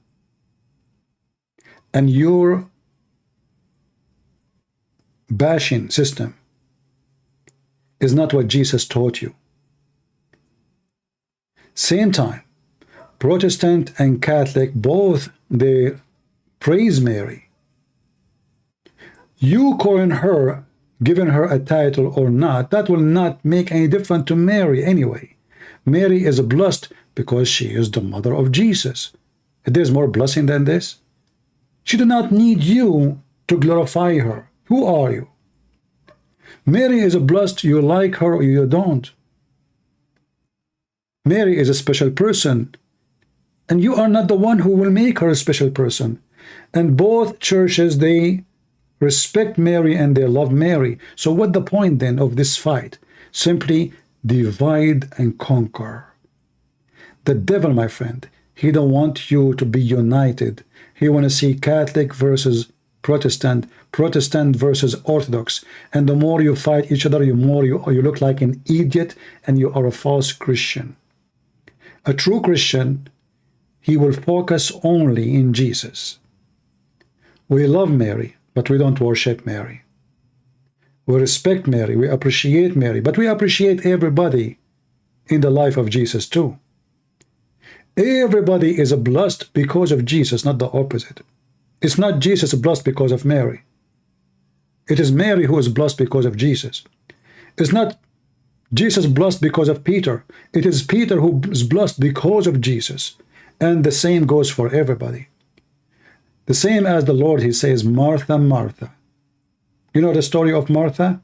Speaker 1: And your bashing system is not what Jesus taught you. Same time, Protestant and Catholic, both they praise Mary. You calling her, giving her a title or not, that will not make any difference to Mary anyway. Mary is blessed because she is the mother of Jesus. There's more blessing than this. She does not need you to glorify her. Who are you? Mary is blessed, you like her or you don't. Mary is a special person, and you are not the one who will make her a special person. And both churches, they respect Mary and they love Mary. So what the point then of this fight? Simply divide and conquer. The devil, my friend, he don't want you to be united. He want to see Catholic versus Protestant, Protestant versus Orthodox. And the more you fight each other, the more you look like an idiot and you are a false Christian. A true Christian, he will focus only in Jesus. We love Mary, but we don't worship Mary. We respect Mary, we appreciate Mary, but we appreciate everybody in the life of Jesus too. Everybody is blessed because of Jesus, not the opposite. It's not Jesus blessed because of Mary. It is Mary who is blessed because of Jesus. It's not Jesus blessed because of Peter. It is Peter who is blessed because of Jesus. And the same goes for everybody. The same as the Lord, he says, Martha, Martha. You know the story of Martha?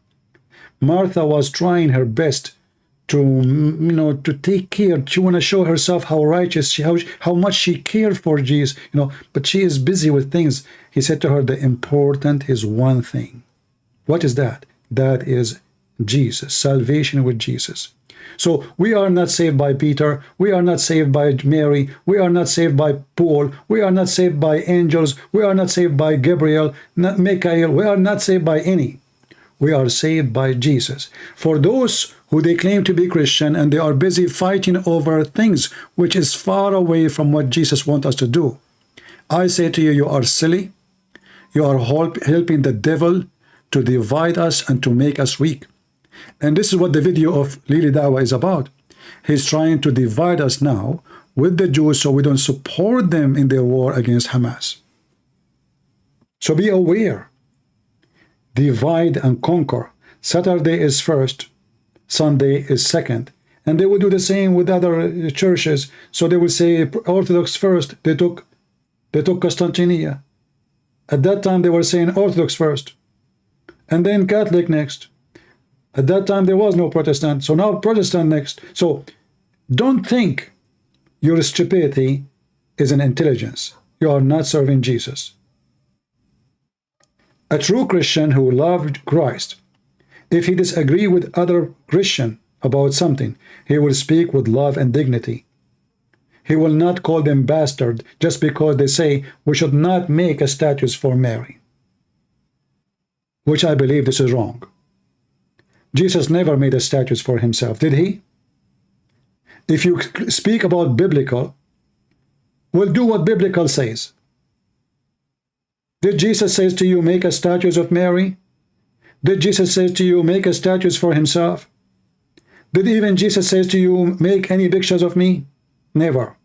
Speaker 1: Martha was trying her best to, to take care. She want to show herself how righteous, how much she cared for Jesus, but she is busy with things. He said to her, the important is one thing. What is that? That is Jesus, salvation with Jesus. So we are not saved by Peter, we are not saved by Mary, we are not saved by Paul, we are not saved by angels, we are not saved by Gabriel, not Michael, we are not saved by any. We are saved by Jesus. For those who they claim to be Christian and they are busy fighting over things which is far away from what Jesus wants us to do, I say to you, you are silly. You are helping the devil to divide us and to make us weak. And this is what the video of Lili Dawa is about. He's trying to divide us now with the Jews so we don't support them in their war against Hamas. So be aware. Divide and conquer. Saturday is first, Sunday is second. And they will do the same with other churches. So they will say Orthodox first. They took Constantinia. At that time they were saying Orthodox first. And then Catholic next. At that time, there was no Protestant, so now Protestant next. So don't think your stupidity is an intelligence. You are not serving Jesus. A true Christian who loved Christ, if he disagree with other Christian, about something, he will speak with love and dignity. He will not call them bastard just because they say we should not make a statue for Mary, which I believe this is wrong. Jesus never made a statue for himself, did he? If you speak about biblical, well, do what biblical says. Did Jesus say to you, make a statue of Mary? Did Jesus say to you, make a statue for himself? Did even Jesus say to you, make any pictures of me? Never.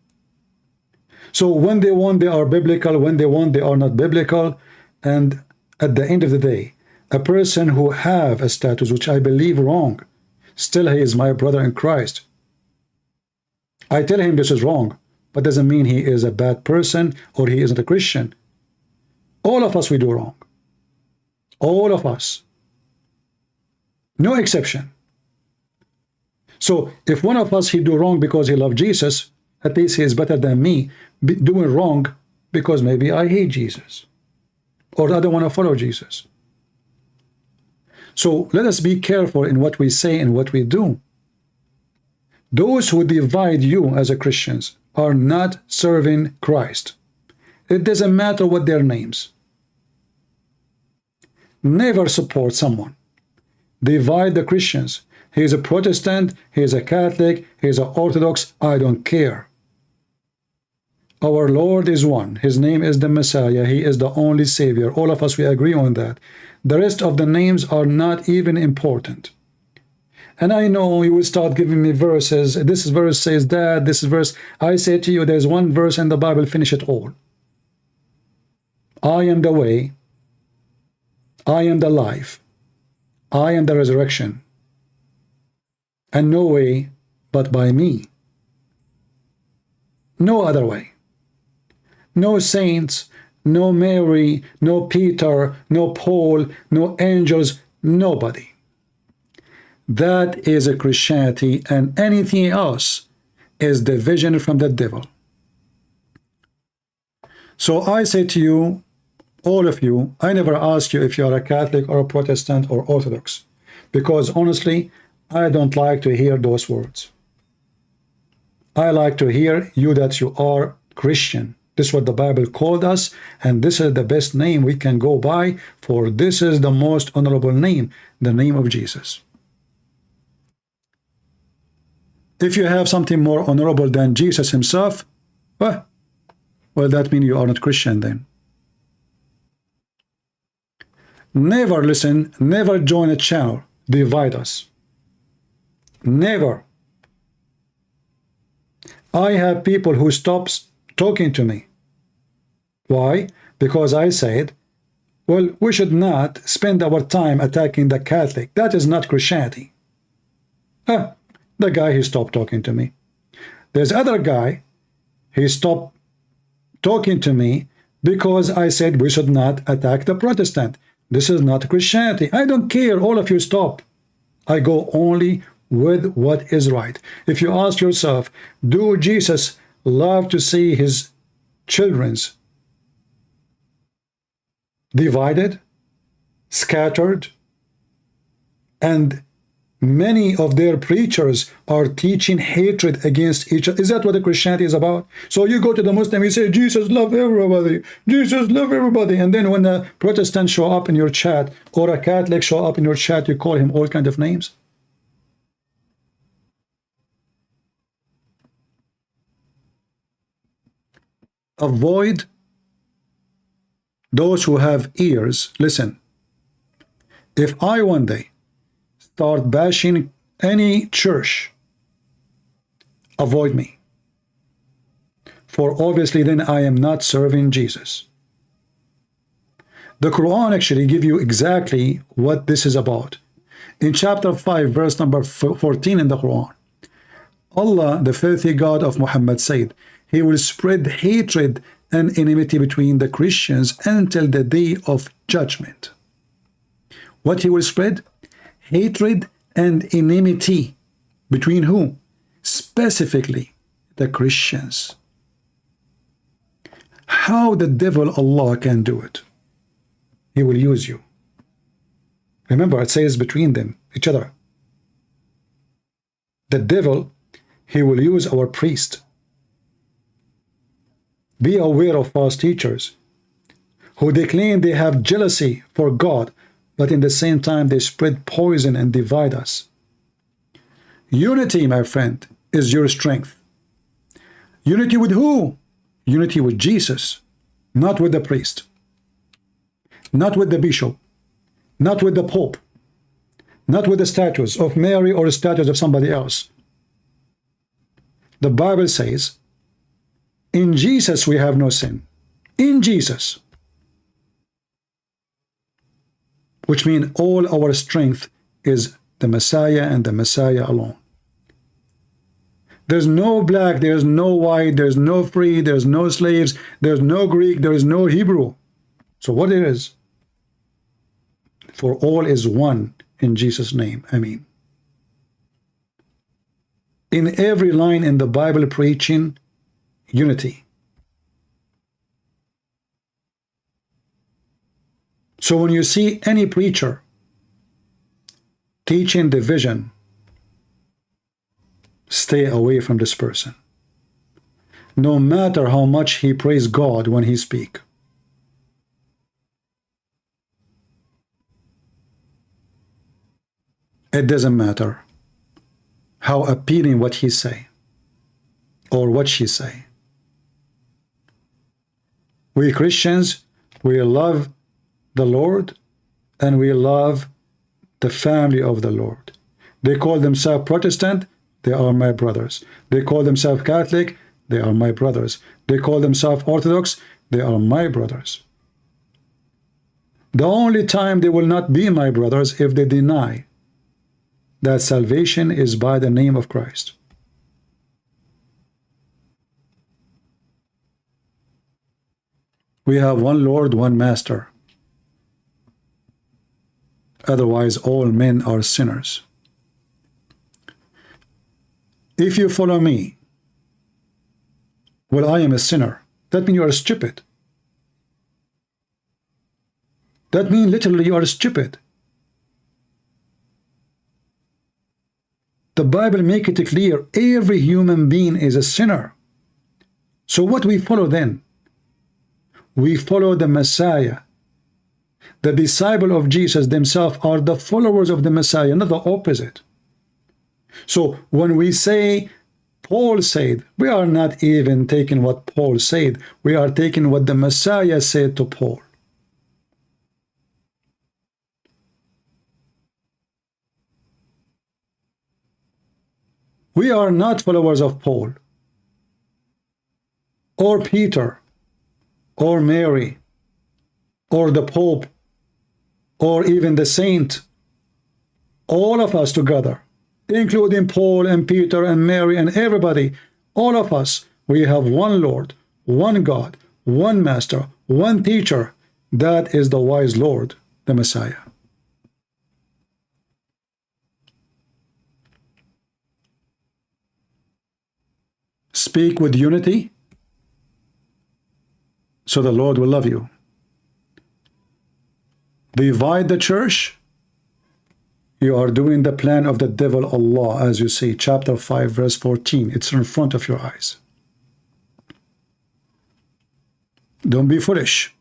Speaker 1: So when they want, they are biblical. When they want, they are not biblical. And at the end of the day, a person who have a status, which I believe wrong, still he is my brother in Christ. I tell him this is wrong, but doesn't mean he is a bad person or he isn't a Christian. All of us, we do wrong. All of us. No exception. So if one of us, he do wrong because he loved Jesus, at least he is better than me doing wrong because maybe I hate Jesus or I don't want to follow Jesus. So let us be careful in what we say and what we do. Those who divide you as a Christians are not serving Christ. It doesn't matter what their names. Never support someone. Divide the Christians. He is a Protestant, he is a Catholic, he is an Orthodox, I don't care. Our Lord is one. His name is the Messiah. He is the only Savior. All of us, we agree on that. The rest of the names are not even important. And I know you will start giving me verses. This verse says that, this verse. I say to you, there's one verse in the Bible, finish it all. I am the way. I am the life. I am the resurrection. And no way but by me. No other way. No saints, no Mary, no Peter, no Paul, no angels, nobody. That is a Christianity, and anything else is division from the devil. So I say to you, all of you, I never ask you if you are a Catholic or a Protestant or Orthodox, because honestly, I don't like to hear those words. I like to hear you that you are Christian. This is what the Bible called us, and this is the best name we can go by, for this is the most honorable name, the name of Jesus. If you have something more honorable than Jesus himself, well, that means you are not Christian then. Never listen, never join a channel, divide us. Never. I have people who stops talking to me. Why? Because I said, well, we should not spend our time attacking the Catholic. That is not Christianity. The guy, he stopped talking to me. There's other guy, he stopped talking to me because I said we should not attack the Protestant. This is not Christianity. I don't care. All of you stop. I go only with what is right. If you ask yourself, do Jesus love to see his children's divided, scattered, and many of their preachers are teaching hatred against each other? Is that what the Christianity is about? So you go to the Muslim, you say, Jesus love everybody, Jesus love everybody, and then when a Protestant show up in your chat or a Catholic show up in your chat, you call him all kinds of names? Avoid those who have ears. Listen, if I one day start bashing any church, avoid me. For obviously then I am not serving Jesus. The Quran actually gives you exactly what this is about. In chapter 5, verse number 14 in the Quran, Allah, the filthy God of Muhammad, said, he will spread hatred and enmity between the Christians until the day of judgment. What he will spread? Hatred and enmity. Between who? Specifically, the Christians. How the devil Allah can do it? He will use you. Remember, it says between them, each other. The devil, he will use our priest. Be aware of false teachers who they claim they have jealousy for God, but in the same time they spread poison and divide us. Unity, my friend, is your strength. Unity with who? Unity with Jesus, not with the priest, not with the bishop, not with the pope, not with the statues of Mary or the statues of somebody else. The Bible says, in Jesus we have no sin. In Jesus. Which means all our strength is the Messiah and the Messiah alone. There's no black, there's no white, there's no free, there's no slaves, there's no Greek, there is no Hebrew. So what it is? For all is one in Jesus' name. Amen. In every line in the Bible preaching unity. So when you see any preacher teaching division, stay away from this person. No matter how much he praise God when he speak. It doesn't matter how appealing what he say or what she say. We Christians, we love the Lord and we love the family of the Lord. They call themselves Protestant, they are my brothers. They call themselves Catholic, they are my brothers. They call themselves Orthodox, they are my brothers. The only time they will not be my brothers if they deny that salvation is by the name of Christ. We have one Lord, one Master. Otherwise, all men are sinners. If you follow me, well, I am a sinner. That means you are stupid. That means literally you are stupid. The Bible makes it clear every human being is a sinner. So what we follow then? We follow the Messiah. The disciple of Jesus themselves are the followers of the Messiah, not the opposite. So when we say Paul said, we are not even taking what Paul said. We are taking what the Messiah said to Paul. We are not followers of Paul or Peter or Mary or the Pope or even the saint. All of us together, including Paul and Peter and Mary and everybody, all of us, we have one Lord, one God, one Master, one teacher. That is the wise Lord, the Messiah. Speak with unity, so the Lord will love you. Divide the church, you are doing the plan of the devil Allah, as you see, chapter 5, verse 14. It's in front of your eyes. Don't be foolish.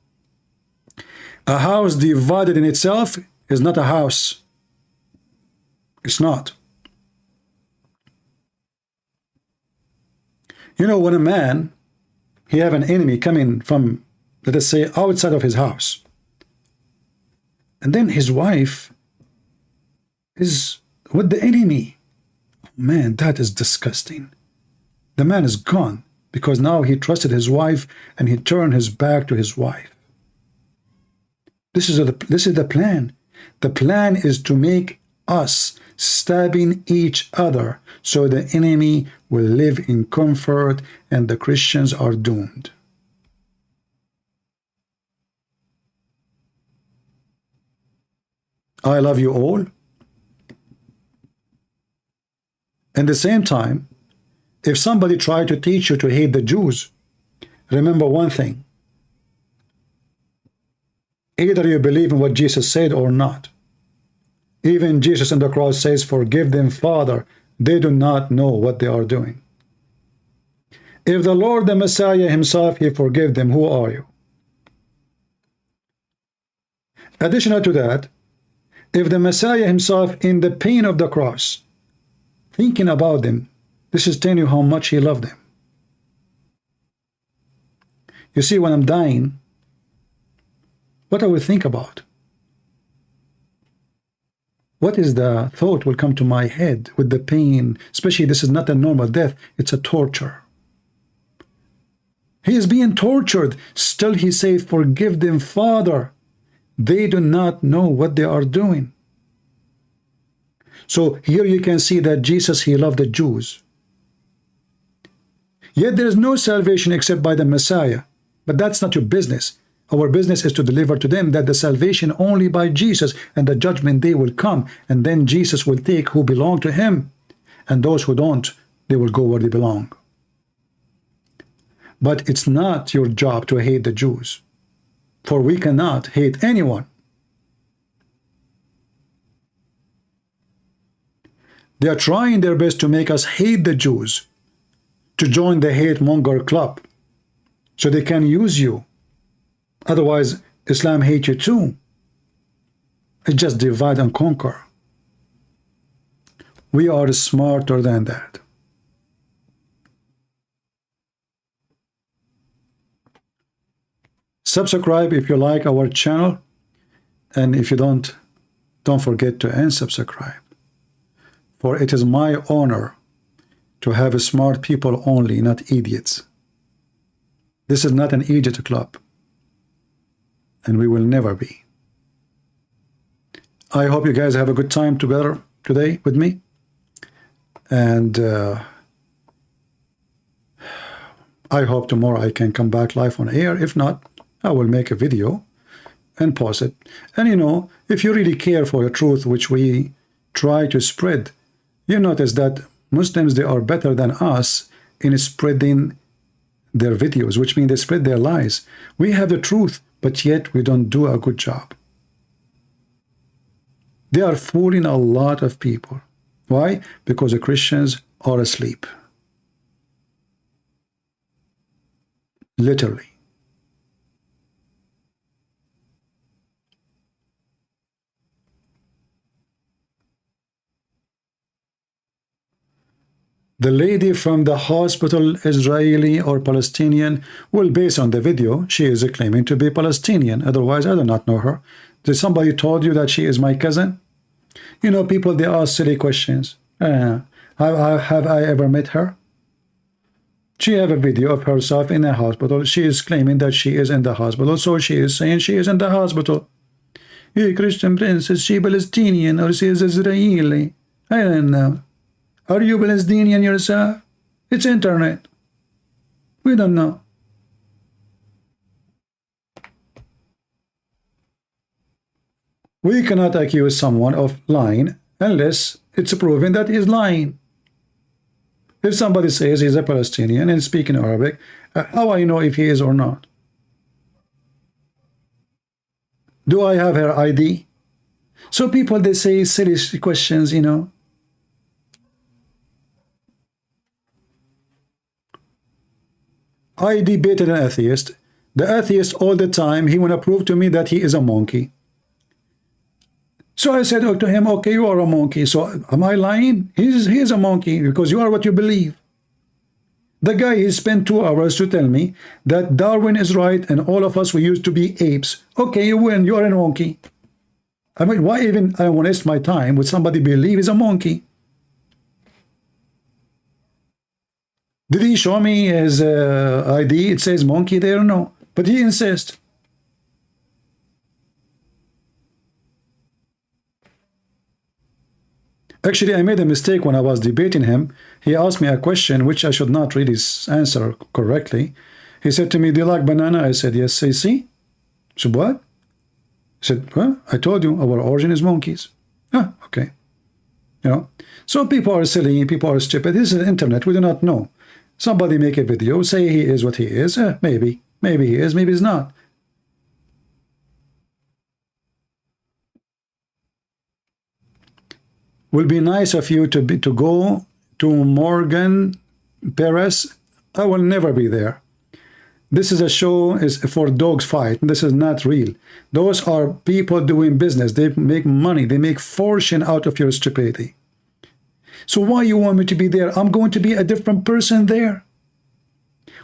Speaker 1: A house divided in itself is not a house. It's not. You know, when a man, he have an enemy coming from, let us say, outside of his house, and then his wife is with the enemy. Man, that is disgusting. The man is gone because now he trusted his wife and he turned his back to his wife. This is the plan. The plan is to make us stabbing each other so the enemy will live in comfort and the Christians are doomed. I love you all. At the same time, if somebody tried to teach you to hate the Jews, remember one thing. Either you believe in what Jesus said or not. Even Jesus on the cross says, forgive them, Father, they do not know what they are doing. If the Lord, the Messiah himself, he forgave them, who are you? Additional to that, if the Messiah himself, in the pain of the cross, thinking about them, this is telling you how much he loved them. You see, when I'm dying, what I will think about? What is the thought will come to my head with the pain? Especially, this is not a normal death, it's a torture. He is being tortured. Still he said, forgive them, Father. They do not know what they are doing. So here you can see that Jesus, he loved the Jews. Yet there is no salvation except by the Messiah. But that's not your business. Our business is to deliver to them that the salvation only by Jesus, and the judgment day will come, and then Jesus will take who belong to him, and those who don't, they will go where they belong. But it's not your job to hate the Jews, for we cannot hate anyone. They are trying their best to make us hate the Jews, to join the hate monger club, so they can use you. Otherwise, Islam hates you too. It's just divide and conquer. We are smarter than that. Subscribe if you like our channel, and if you don't forget to unsubscribe. For it is my honor to have smart people only, not idiots. This is not an idiot club, and we will never be. I hope you guys have a good time together today with me, and I hope tomorrow I can come back live on air. If not, I will make a video and post it. And you know, if you really care for the truth which we try to spread, you notice that Muslims, they are better than us in spreading their videos, which means they spread their lies. We have the truth, but yet we don't do a good job. They are fooling a lot of people. Why? Because the Christians are asleep. Literally. The lady from the hospital, Israeli or Palestinian, well, based on the video, she is claiming to be Palestinian. Otherwise, I do not know her. Did somebody told you that she is my cousin? You know, people, they ask silly questions. Have I ever met her? She have a video of herself in a hospital. She is claiming that she is in the hospital, so she is saying she is in the hospital. Hey, Christian Prince, is she Palestinian or she is Israeli? I don't know. Are you Palestinian yourself? It's internet. We don't know. We cannot accuse someone of lying unless it's proven that he's lying. If somebody says he's a Palestinian and speaking Arabic, how I know if he is or not? Do I have her ID? So people, they say silly questions, you know. I debated an atheist. The atheist all the time, he want to prove to me that he is a monkey. So I said to him, okay, you are a monkey. So am I lying? He is a monkey because you are what you believe. The guy, he spent 2 hours to tell me that Darwin is right and all of us, we used to be apes. Okay, you win. You are a monkey. I mean, why even I want to waste my time with somebody believe is a monkey? Did he show me his ID? It says monkey there? No. But he insists. Actually, I made a mistake when I was debating him. He asked me a question which I should not really answer correctly. He said to me, do you like banana? I said, yes. Say, see? So what? I said, well, I told you our origin is monkeys. Ah, okay. You know, so people are silly, people are stupid. This is the internet. We do not know. Somebody make a video, say he is what he is. Maybe he is, maybe he's not. will be nice of you to go to Morgan Paris. I will never be there. This is a show is for dogs fight. This is not real. Those are people doing business. They make money. They make fortune out of your stupidity. So why you want me to be there? I'm going to be a different person there.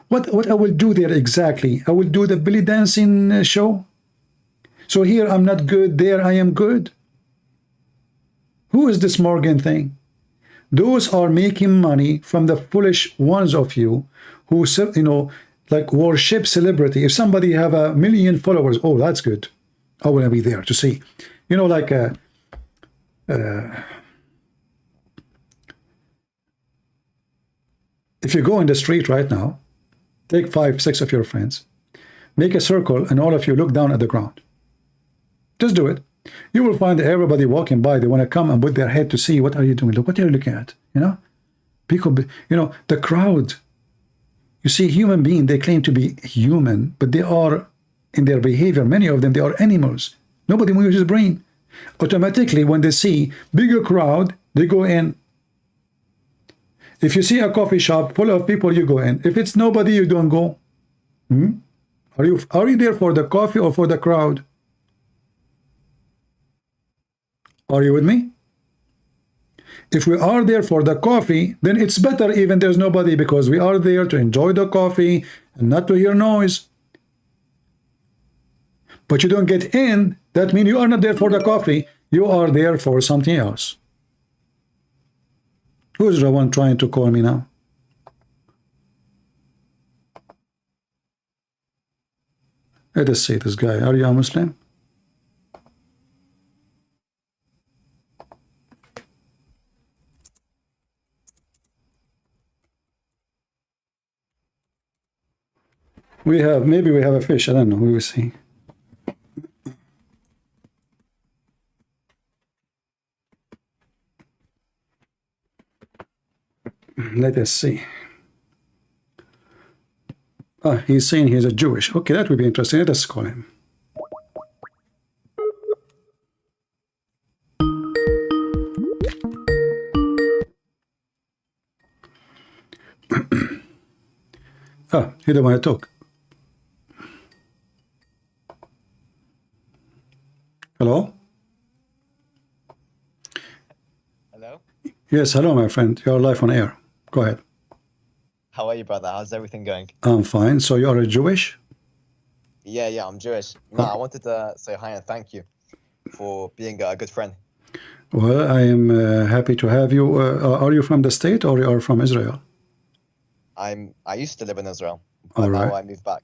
Speaker 1: What I will do there exactly? I will do the belly dancing show. So here I'm not good. There I am good. Who is this Morgan thing? Those are making money from the foolish ones of you who, you know, like worship celebrity. If somebody have 1 million followers, oh, that's good. I want to be there to see. You know, like if you go in the street right now, take 5, 6 of your friends, make a circle, and all of you look down at the ground. Just do it. You will find everybody walking by. They want to come and put their head to see what are you doing. Look, what are you looking at? You know, people. You know, the crowd. You see, human beings. They claim to be human, but they are, in their behavior, many of them, they are animals. Nobody moves his brain. Automatically, when they see bigger crowd, they go in. If you see a coffee shop full of people, you go in. If it's nobody, you don't go. Are you there for the coffee or for the crowd? Are you with me? If we are there for the coffee, then it's better even there's nobody, because we are there to enjoy the coffee and not to hear noise. But you don't get in, that means you are not there for the coffee. You are there for something else. Who's the one trying to call me now? Let us see this guy. Are you a Muslim? Maybe we have a fish. I don't know. We will see. Let us see. He's saying he's a Jewish. Okay, that would be interesting. Let us call him. He don't want to talk. Hello?
Speaker 10: Hello?
Speaker 1: Yes, hello, my friend. You're live on air. Go ahead.
Speaker 10: How are you, brother? How's everything going?
Speaker 1: I'm fine. So you are a Jewish?
Speaker 10: Yeah, I'm Jewish. No, I wanted to say hi and thank you for being a good friend.
Speaker 1: Well, I am happy to have you. Are you from the state or you are from Israel?
Speaker 10: I used to live in Israel, but
Speaker 1: All right.
Speaker 10: now I moved back.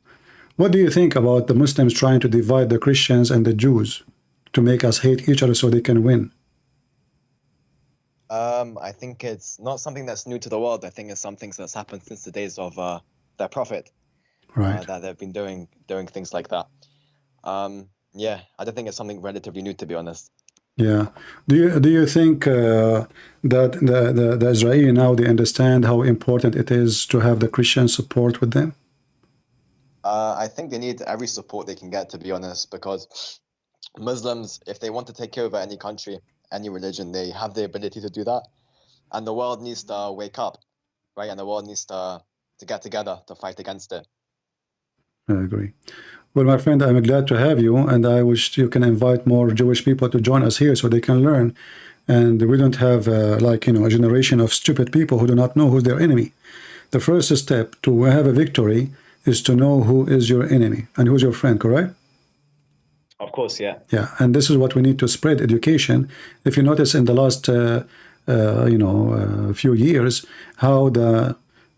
Speaker 1: What do you think about the Muslims trying to divide the Christians and the Jews to make us hate each other so they can win?
Speaker 10: I think it's not something that's new to the world. I think it's something that's happened since the days of their prophet.
Speaker 1: Right.
Speaker 10: That they've been doing things like that. Yeah, I don't think it's something relatively new, to be honest.
Speaker 1: Yeah. Do you think that the Israeli now, they understand how important it is to have the Christian support with them?
Speaker 10: I think they need every support they can get, to be honest, because Muslims, if they want to take over any country, any religion, they have the ability to do that. And the world needs to wake up, right? And the world needs to get together to fight against it.
Speaker 1: I agree. Well, my friend, I'm glad to have you, and I wish you can invite more Jewish people to join us here so they can learn. And we don't have, a generation of stupid people who do not know who's their enemy. The first step to have a victory is to know who is your enemy and who's your friend, correct?
Speaker 10: Of course, yeah.
Speaker 1: Yeah, and this is what we need to spread education. If you notice in the last, few years, how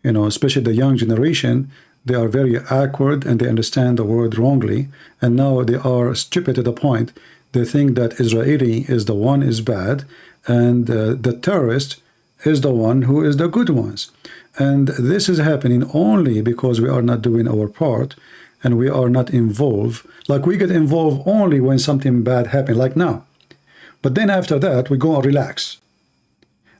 Speaker 1: especially the young generation, they are very awkward and they understand the word wrongly. And now they are stupid to the point they think that Israeli is the one is bad and the terrorist is the one who is the good ones. And this is happening only because we are not doing our part and we are not involved. Like we get involved only when something bad happens, like now. But then after that, we go and relax.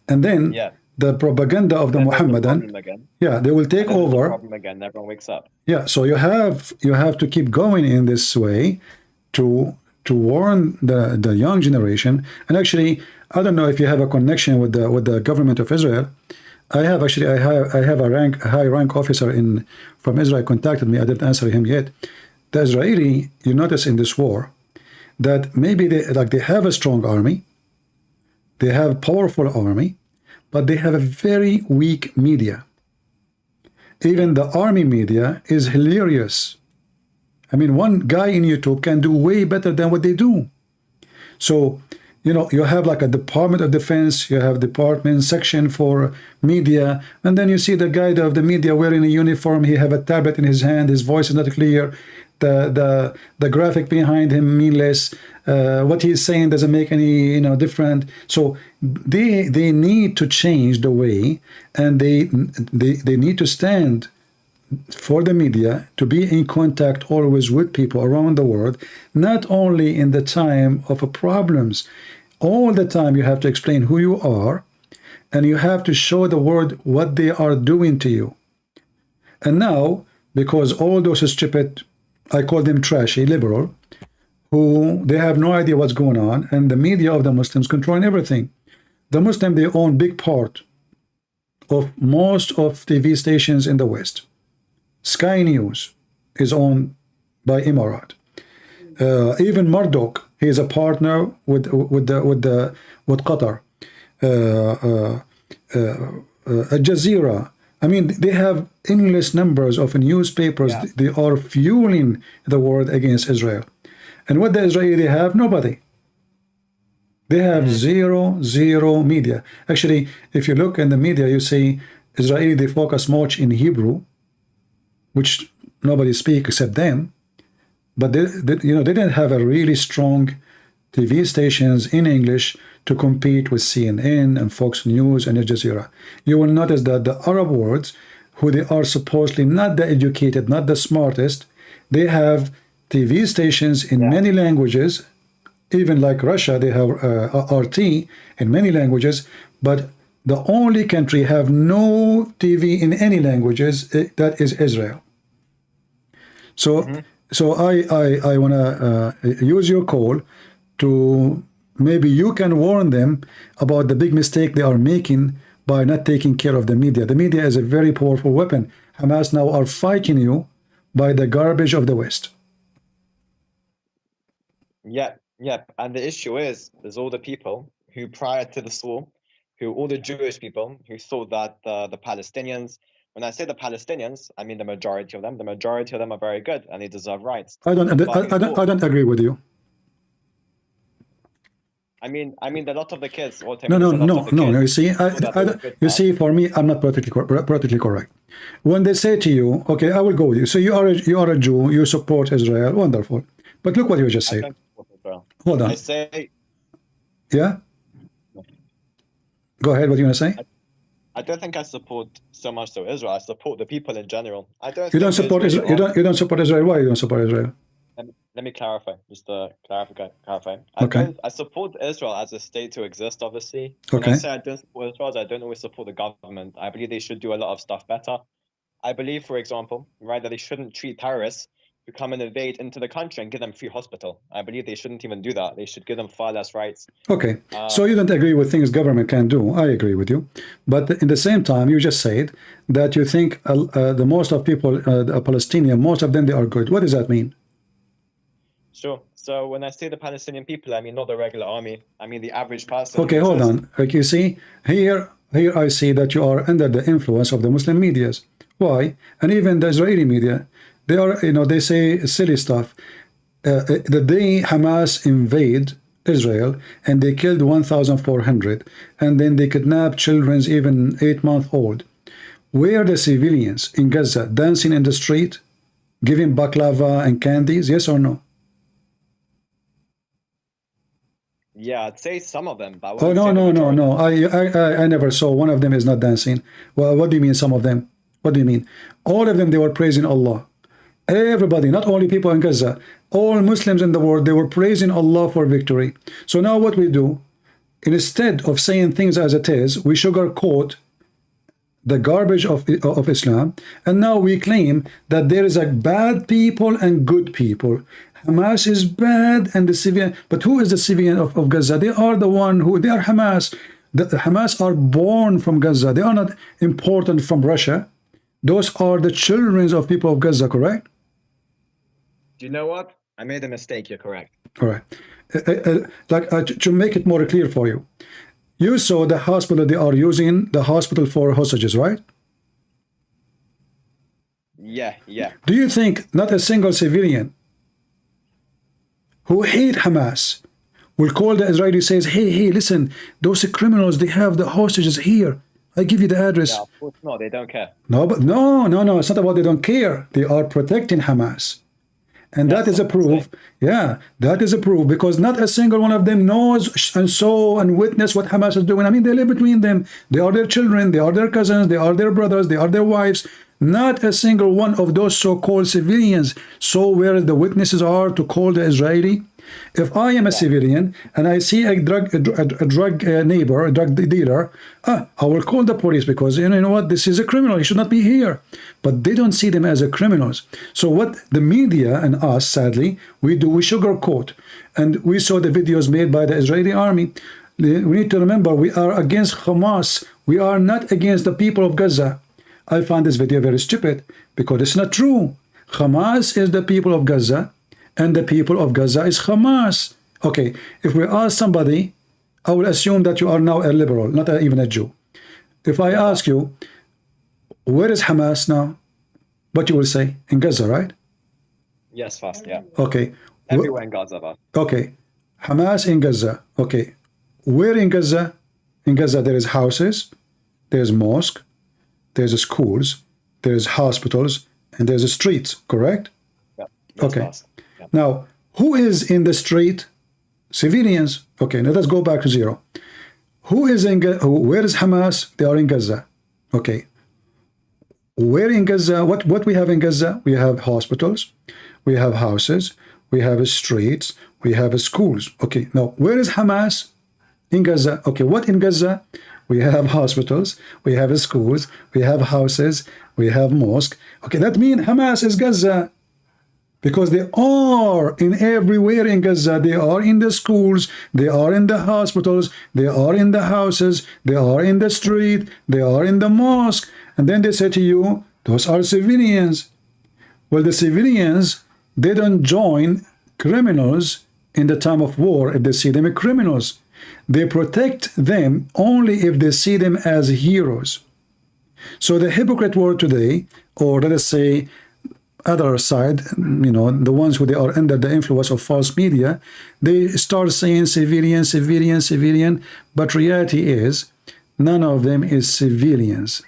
Speaker 1: And then the propaganda of the Muhammadan, they will take over.
Speaker 10: Problem again, everyone wakes up.
Speaker 1: Yeah, so you have to keep going in this way to warn the young generation. And actually, I don't know if you have a connection with the government of Israel. I have actually, I have a high rank officer from Israel contacted me. I didn't answer him yet. The Israeli, you notice in this war that maybe they have a strong army, they have a powerful army, but they have a very weak media. Even the army media is hilarious. I mean, one guy in YouTube can do way better than what they do. So, you know, you have like a Department of Defense, you have department section for media, and then you see the guy of the media wearing a uniform, he have a tablet in his hand, his voice is not clear, the graphic behind him meaningless, what he's saying doesn't make any, you know, different. So they need to change the way, and they need to stand for the media to be in contact always with people around the world, not only in the time of problems. All the time you have to explain who you are, and you have to show the world what they are doing to you. And now, because all those stupid, I call them trashy liberal, who they have no idea what's going on, and the media of the Muslims controlling everything. The Muslim, they own big part of most of TV stations in the West. Sky News is owned by Emirat. Even Murdoch, he is a partner with Qatar. Al Jazeera. I mean, they have endless numbers of newspapers. Yeah. They are fueling the world against Israel. And what the Israeli have? Nobody. They have zero media. Actually, if you look in the media, you see Israeli, they focus much in Hebrew, which nobody speaks except them, but they didn't have a really strong TV stations in English to compete with CNN and Fox News and Al Jazeera. You will notice that the Arab world, who they are supposedly not the educated, not the smartest, they have TV stations in many languages. Even like Russia, they have RT in many languages, but the only country have no TV in any languages, that is Israel. So, so I want to use your call to maybe you can warn them about the big mistake they are making by not taking care of the media. The media is a very powerful weapon. Hamas now are fighting you by the garbage of the West.
Speaker 10: Yeah, and the issue is, there's all the people who prior to this war, all the Jewish people who thought that the Palestinians, when I say the Palestinians, I mean the majority of them. The majority of them are very good and they deserve rights.
Speaker 1: I don't agree with you.
Speaker 10: I mean, a lot of the kids.
Speaker 1: No. You see, you see, for me, I'm not politically correct. When they say to you, okay, I will go with you. So you are a Jew, you support Israel, wonderful. But look what you just said. Hold on.
Speaker 10: I say.
Speaker 1: Yeah. Go ahead. What do you want to say?
Speaker 10: I don't think I support so much so Israel. I support the people in general. I don't.
Speaker 1: You don't support Israel. You don't support Israel. Why you don't support Israel?
Speaker 10: Let me clarify. Just to clarify.
Speaker 1: Okay.
Speaker 10: I support Israel as a state to exist. Obviously.
Speaker 1: Okay.
Speaker 10: When I say I don't support Israel, I don't always support the government. I believe they should do a lot of stuff better. I believe, for example, right, that they shouldn't treat terrorists who come and invade into the country and give them free hospital. I believe they shouldn't even do that. They should give them far less rights.
Speaker 1: Okay, so you don't agree with things government can do. I agree with you. But in the same time, you just said that you think the most of people, the Palestinian, most of them, they are good. What does that mean?
Speaker 10: Sure. So when I say the Palestinian people, I mean not the regular army. I mean the average person.
Speaker 1: Okay, hold on. Like you see, here I see that you are under the influence of the Muslim medias. Why? And even the Israeli media. They are, they say silly stuff. The day Hamas invade Israel and they killed 1,400 and then they kidnapped children even 8-month-old. Were the civilians in Gaza dancing in the street, giving baklava and candies? Yes or no?
Speaker 10: Yeah, I'd say some of them. But
Speaker 1: oh no! I never saw one of them is not dancing. Well, what do you mean some of them? What do you mean? All of them, they were praising Allah. Everybody, not only people in Gaza, all Muslims in the world, they were praising Allah for victory. So now what we do, instead of saying things as it is, we sugarcoat the garbage of Islam, and now we claim that there is a bad people and good people. Hamas is bad and the civilian, but who is the civilian of Gaza? They are the one who, they are Hamas. The Hamas are born from Gaza. They are not imported from Russia. Those are the children of people of Gaza, correct?
Speaker 10: Do you know what? I made a mistake. You're correct.
Speaker 1: All right. To make it more clear for you, you saw the hospital, they are using the hospital for hostages, right?
Speaker 10: Yeah, yeah.
Speaker 1: Do you think not a single civilian who hate Hamas will call the Israeli, says, hey, listen, those criminals, they have the hostages here. I give you the address.
Speaker 10: Yeah, of course not. They don't care.
Speaker 1: No, but no. It's not about they don't care. They are protecting Hamas. And that is a proof. Yeah, that is a proof, because not a single one of them knows and saw and witnessed what Hamas is doing. I mean, they live between them. They are their children. They are their cousins. They are their brothers. They are their wives. Not a single one of those so-called civilians saw where the witnesses are to call the Israeli. If I am a civilian and I see a drug neighbor, a drug dealer, I will call the police, because you know what, this is a criminal, he should not be here. But they don't see them as a criminals. So what the media and us, sadly, we do, we sugarcoat. And we saw the videos made by the Israeli army. We need to remember, we are against Hamas. We are not against the people of Gaza. I find this video very stupid, because it's not true. Hamas is the people of Gaza, and the people of Gaza is Hamas. Okay, if we ask somebody, I will assume that you are now a liberal, not even a Jew. If I ask you, where is Hamas now? What you will say? In Gaza, right?
Speaker 10: Yes, fast, yeah.
Speaker 1: Okay.
Speaker 10: Everywhere in Gaza, but.
Speaker 1: Okay. Hamas in Gaza. Okay. Where in Gaza? In Gaza there is houses, there's mosque, there's schools, there's hospitals, and there's streets, correct?
Speaker 10: Yeah.
Speaker 1: Okay.
Speaker 10: Fast. Yeah.
Speaker 1: Now, who is in the street? Civilians. Okay, now let's go back to zero. Who is in Gaza? Where is Hamas? They are in Gaza. Okay. Where in Gaza? What we have in Gaza? We have hospitals, we have houses, we have streets, we have schools. Okay, now where is Hamas? In Gaza. Okay, what in Gaza? We have hospitals, we have schools, we have houses, we have mosque. Okay, that means Hamas is Gaza, because they are in everywhere in Gaza. They are in the schools, they are in the hospitals, they are in the houses, they are in the street, they are in the mosque. And then they say to you, those are civilians. Well, the civilians, they don't join criminals in the time of war if they see them as criminals. They protect them only if they see them as heroes. So the hypocrite world today, or let us say other side, you know, the ones who they are under the influence of false media, they start saying civilian, civilian, civilian, but reality is none of them is civilians.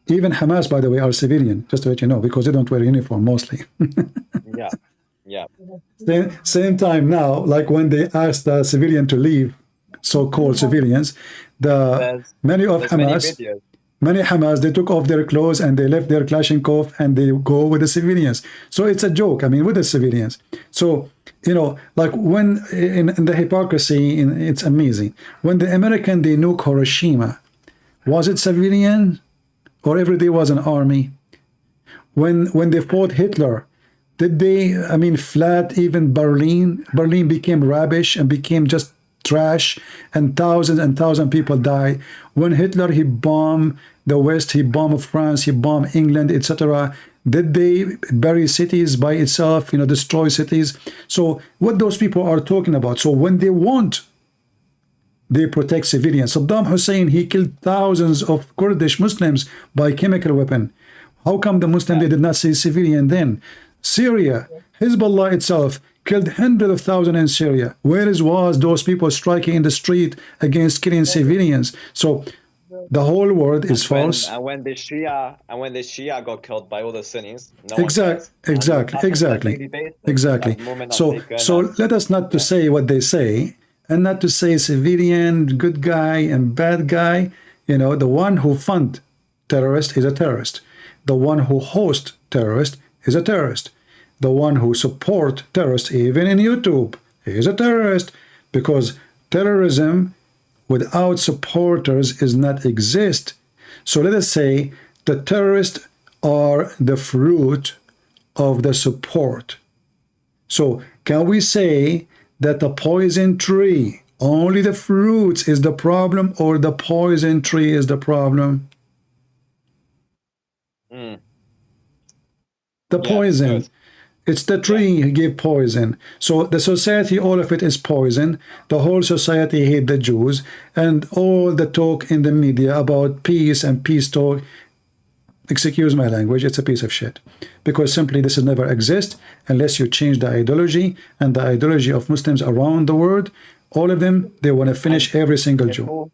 Speaker 1: Even Hamas, by the way, are civilian, just to let you know, because they don't wear uniform mostly.
Speaker 10: Yeah, yeah.
Speaker 1: Same time now, like when they asked the civilian to leave, so-called civilians, many Hamas, they took off their clothes and they left their Kalashnikov and they go with the civilians. So it's a joke, I mean, with the civilians. So, you know, like when in the hypocrisy, it's amazing. When the American, they nuke Hiroshima, was it civilian or every day was an army? When they fought Hitler, did they, I mean, flat even Berlin? Berlin became rubbish and became just trash, and thousands people died. When Hitler, he bombed the West, he bombed France, he bombed England, etc. Did they bury cities by itself, you know, destroy cities? So what those people are talking about. So when they want, they protect civilians. Saddam Hussein, he killed thousands of Kurdish Muslims by chemical weapon. How come the Muslim, they did not say civilian then? Syria, Hezbollah itself killed hundreds of thousands in Syria. Where was those people striking in the street against killing civilians? So the whole world is false.
Speaker 10: And when the Shia got killed by all the Sunnis, no
Speaker 1: exactly. So let us not to say what they say, and not to say civilian, good guy and bad guy. You know, the one who fund terrorist is a terrorist. The one who host terrorist is a terrorist. The one who support terrorists, even in YouTube, is a terrorist, because terrorism without supporters is not exist. So let us say the terrorists are the fruit of the support. So can we say that the poison tree, only the fruits is the problem, or the poison tree is the problem? The poison.
Speaker 10: Good.
Speaker 1: It's the tree who gave poison. So the society, all of it is poison. The whole society hate the Jews, and all the talk in the media about peace and peace talk, excuse my language, it's a piece of shit. Because simply this will never exist unless you change the ideology, and the ideology of Muslims around the world, all of them, they want to finish every single Jew.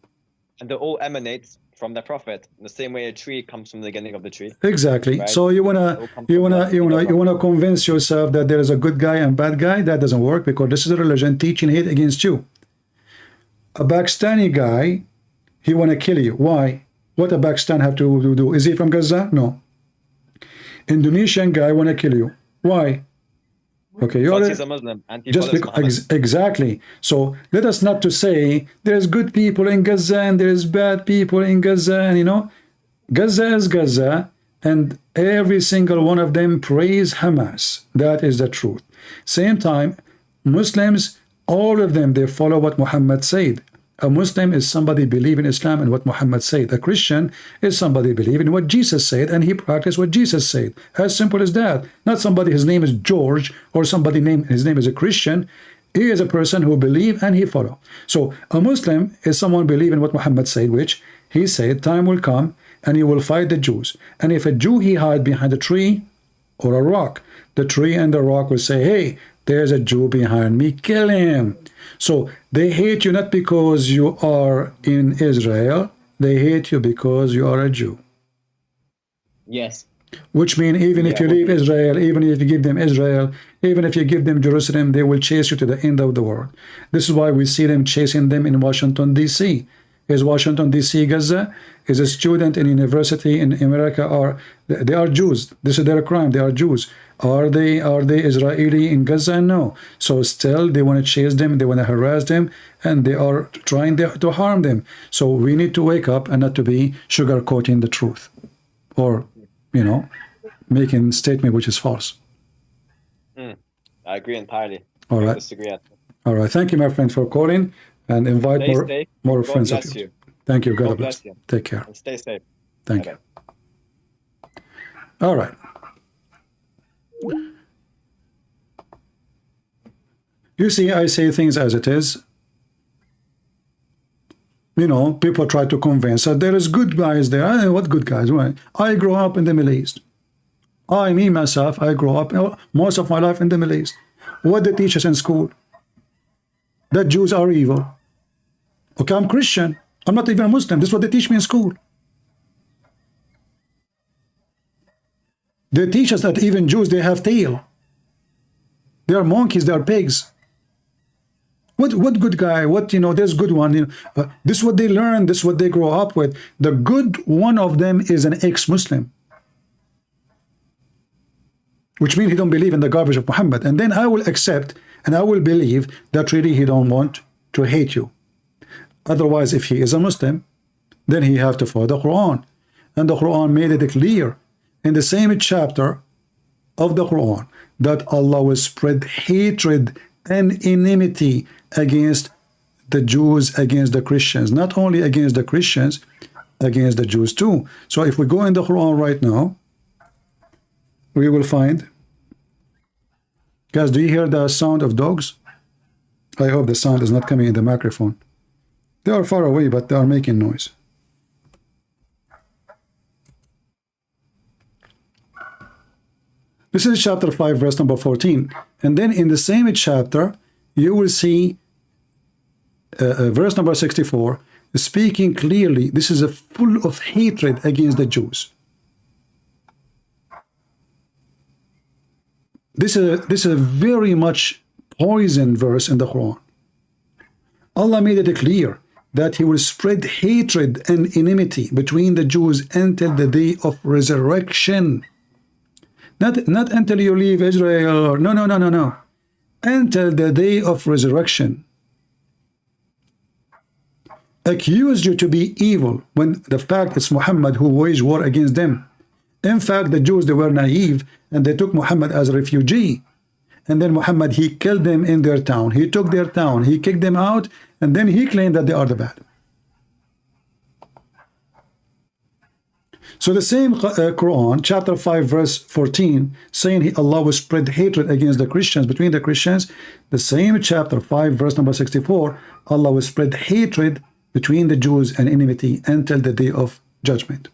Speaker 10: And they all emanate from the Prophet, in the same way a tree comes from the beginning of the tree.
Speaker 1: Exactly.
Speaker 10: Right?
Speaker 1: So you wanna convince yourself that there is a good guy and bad guy. That doesn't work, because this is a religion teaching hate against you. A Pakistani guy, he wanna kill you. Why? What a Pakistan have to do? Is he from Gaza? No. Indonesian guy wanna kill you. Why? Okay, you're
Speaker 10: He's a Muslim and he
Speaker 1: just
Speaker 10: follows
Speaker 1: because,
Speaker 10: Muhammad.
Speaker 1: exactly. So let us not to say there's good people in Gaza and there's bad people in Gaza, and you know, Gaza is Gaza, and every single one of them praise Hamas. That is the truth. Same time, Muslims, all of them, they follow what Muhammad said. A Muslim is somebody believe in Islam and what Muhammad said. A Christian is somebody believe in what Jesus said and he practiced what Jesus said. As simple as that. Not somebody his name is George or somebody his name is a Christian. He is a person who believe and he follow. So a Muslim is someone believe in what Muhammad said, which he said time will come and you will fight the Jews. And if a Jew he hide behind a tree or a rock, the tree and the rock will say, hey, there's a Jew behind me, kill him. So they hate you not because you are in Israel, they hate you because you are a Jew.
Speaker 10: Yes.
Speaker 1: Which means even if you leave Israel, even if you give them Israel, even if you give them Jerusalem, they will chase you to the end of the world. This is why we see them chasing them in Washington, D.C. Is Washington, D.C. Gaza? Is a student in university in America, or they are Jews. This is their crime. They are Jews. Are they Israeli in Gaza? No. So still they want to chase them, they want to harass them, and they are trying to harm them. So we need to wake up and not to be sugarcoating the truth, or you know, making statement which is false.
Speaker 10: I agree entirely.
Speaker 1: All right.
Speaker 10: I disagree.
Speaker 1: All right. Thank you, my friend, for calling, and invite
Speaker 10: Stay safe.
Speaker 1: more
Speaker 10: God
Speaker 1: friends of
Speaker 10: bless
Speaker 1: yours.
Speaker 10: you.
Speaker 1: Thank you. God
Speaker 10: God
Speaker 1: bless.
Speaker 10: bless you.
Speaker 1: Take care.
Speaker 10: And stay safe.
Speaker 1: Thank
Speaker 10: Bye-bye.
Speaker 1: you. All right. You see, I say things as it is. You know, people try to convince that there is good guys there. What good guys? Why? I grew up in the Middle East. Me, myself, I grew up most of my life in the Middle East. What they teach us in school? That Jews are evil. Okay, I'm Christian. I'm not even a Muslim. This is what they teach me in school. They teach us that even Jews, they have tail. They are monkeys, they are pigs. What good guy? What, you know, there's good one. You know, this is what they learn. This is what they grow up with. The good one of them is an ex-Muslim, which means he don't believe in the garbage of Muhammad. And then I will accept and I will believe that really he don't want to hate you. Otherwise, if he is a Muslim, then he have to follow the Quran. And the Quran made it clear in the same chapter of the Quran that Allah will spread hatred and enmity against the Jews, against the Christians. Not only against the Christians, against the Jews too. So if we go in the Quran right now, we will find... Guys, do you hear the sound of dogs? I hope the sound is not coming in the microphone. They are far away, but they are making noise. This is chapter 5, verse number 14. And then in the same chapter, you will see verse number 64, speaking clearly. This is full of hatred against the Jews. This is a very much poison verse in the Quran. Allah made it clear that he will spread hatred and enmity between the Jews until the day of resurrection. Not until you leave Israel, or no. Until the day of resurrection. Accused you to be evil when the fact it's Muhammad who waged war against them. In fact, the Jews, they were naive and they took Muhammad as a refugee. and then Muhammad, he killed them in their town. He took their town, he kicked them out, and then he claimed that they are the bad. So the same Quran, chapter 5, verse 14, saying Allah will spread hatred against the Christians, between the Christians. The same chapter 5, verse number 64, Allah will spread hatred between the Jews and enmity until the day of judgment.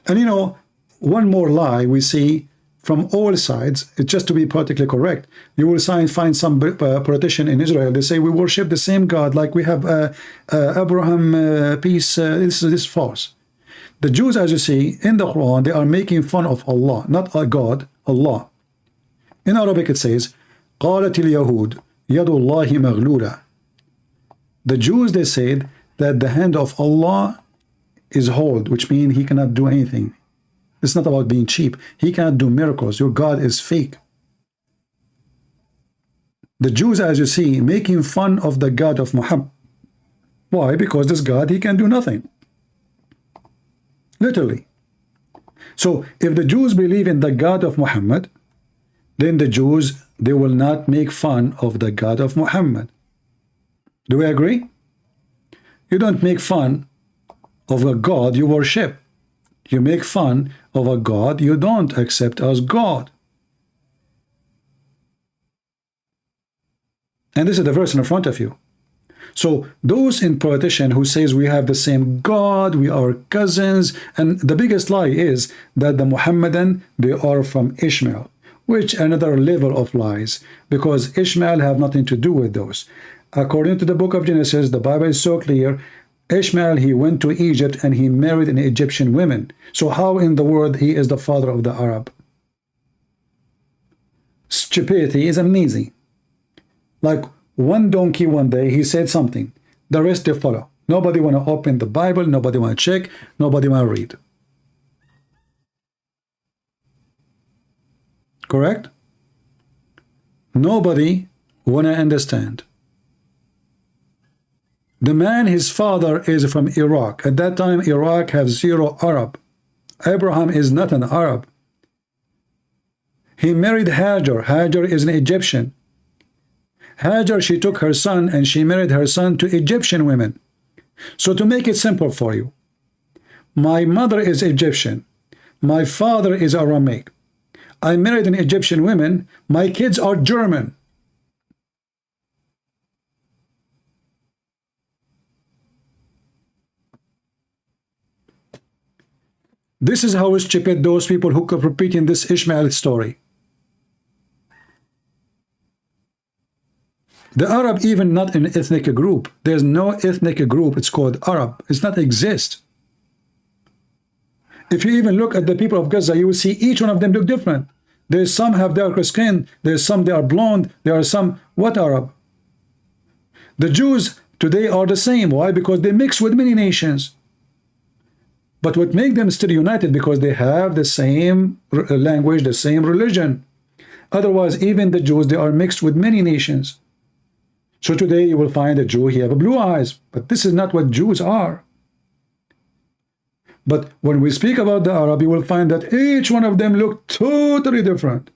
Speaker 1: And you know, one more lie we see from all sides, it's just to be politically correct. You will find some politician in Israel, they say we worship the same God, like we have Abraham, peace, this is false. The Jews, as you see in the Quran, they are making fun of Allah, not a God, Allah. In Arabic it says, قالت اليهود يد الله مغلولة. The Jews, they said that the hand of Allah is hold, which means he cannot do anything. It's not about being cheap. He cannot do miracles. Your God is fake. The Jews, as you see, making fun of the God of Muhammad. Why? Because this God, he can do nothing. Literally. So if the Jews believe in the God of Muhammad, then the Jews, they will not make fun of the God of Muhammad. Do we agree? You don't make fun of a God you worship. You make fun of a God you don't accept as God. And this is the verse in front of you. So those in politician who says we have the same God, we are cousins, and the biggest lie is that the Muhammadan, they are from Ishmael, which another level of lies, because Ishmael have nothing to do with those. According to the book of Genesis, the Bible is so clear. Ishmael, he went to Egypt and he married an Egyptian woman. So how in the world he is the father of the Arab? Stupidity is amazing. Like one donkey one day, he said something. The rest they follow. Nobody want to open the Bible. Nobody want to check. Nobody want to read. Correct? Nobody want to understand. The man, his father is from Iraq. At that time, Iraq has 0 Arab. Abraham is not an Arab. He married Hajar. Hajar is an Egyptian. Hajar, she took her son and she married her son to Egyptian women. So to make it simple for you, my mother is Egyptian. My father is Aramaic. I married an Egyptian woman. My kids are German. This is how stupid those people who keep repeating this Ishmael story. The Arab, even not an ethnic group. There's no ethnic group. It's called Arab. It's not exist. If you even look at the people of Gaza, you will see each one of them look different. There's some have darker skin. There's some they are blonde. There are some what Arab. The Jews today are the same. Why? Because they mix with many nations. But what makes them still united? Because they have the same language, the same religion. Otherwise, even the Jews, they are mixed with many nations. So today you will find a Jew, he have blue eyes. But this is not what Jews are. But when we speak about the Arab, you will find that each one of them look totally different.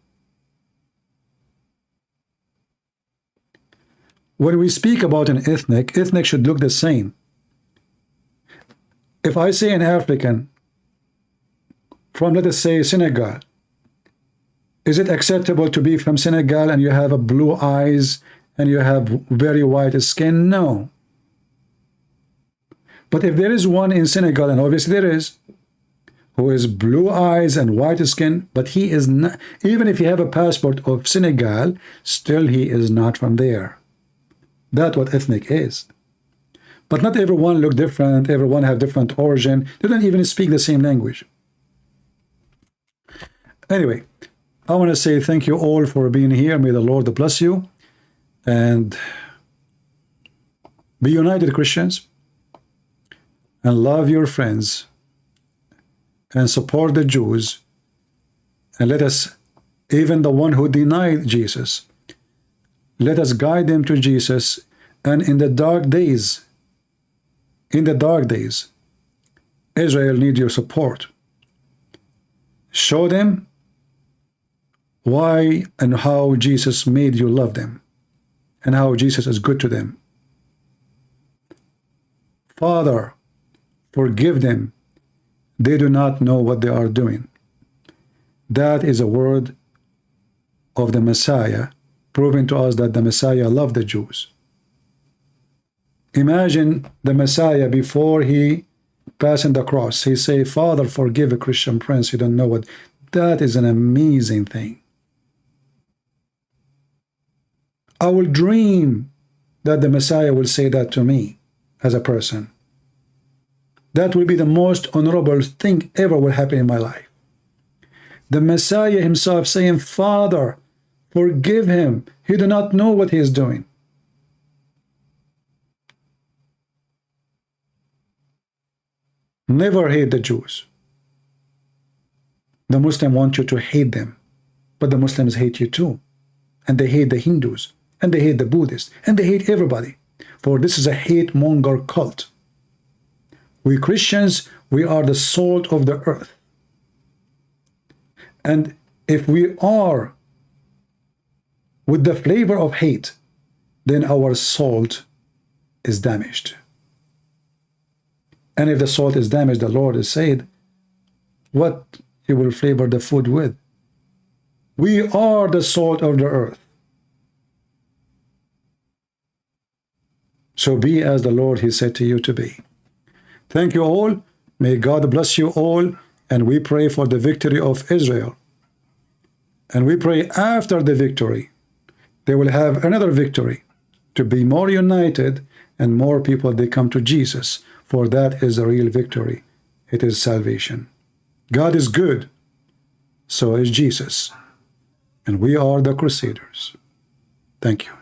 Speaker 1: When we speak about an ethnic should look the same. If I say an African from, let us say, Senegal, is it acceptable to be from Senegal and you have a blue eyes and you have very white skin? No. But if there is one in Senegal, and obviously there is, who is blue eyes and white skin, but he is not, even if you have a passport of Senegal, still he is not from there. That's what ethnic is. But not everyone look different, everyone have different origin, they don't even speak the same language. Anyway, I want to say thank you all for being here. May the Lord bless you. And be united, Christians. And love your friends. And support the Jews. And let us, even the one who denied Jesus, let us guide them to Jesus. And in the dark days, Israel needs your support. Show them why and how Jesus made you love them and how Jesus is good to them. Father, forgive them. They do not know what they are doing. That is a word of the Messiah, proving to us that the Messiah loved the Jews. Imagine the Messiah before he passing the cross. He say, Father, forgive a Christian prince. You don't know what. That is an amazing thing. I will dream that the Messiah will say that to me as a person. That will be the most honorable thing ever will happen in my life. The Messiah himself saying, Father, forgive him. He do not know what he is doing. Never hate the Jews. The Muslims want you to hate them, but the Muslims hate you too. And they hate the Hindus, and they hate the Buddhists, and they hate everybody. For this is a hate-monger cult. We Christians, we are the salt of the earth. And if we are with the flavor of hate, then our salt is damaged. And if the salt is damaged, the Lord has said, what He will flavor the food with. We are the salt of the earth. So be as the Lord, He said to you to be. Thank you all. May God bless you all. And we pray for the victory of Israel. And we pray after the victory, they will have another victory to be more united and more people, they come to Jesus. For that is the real victory. It is salvation. God is good. So is Jesus. And we are the crusaders. Thank you.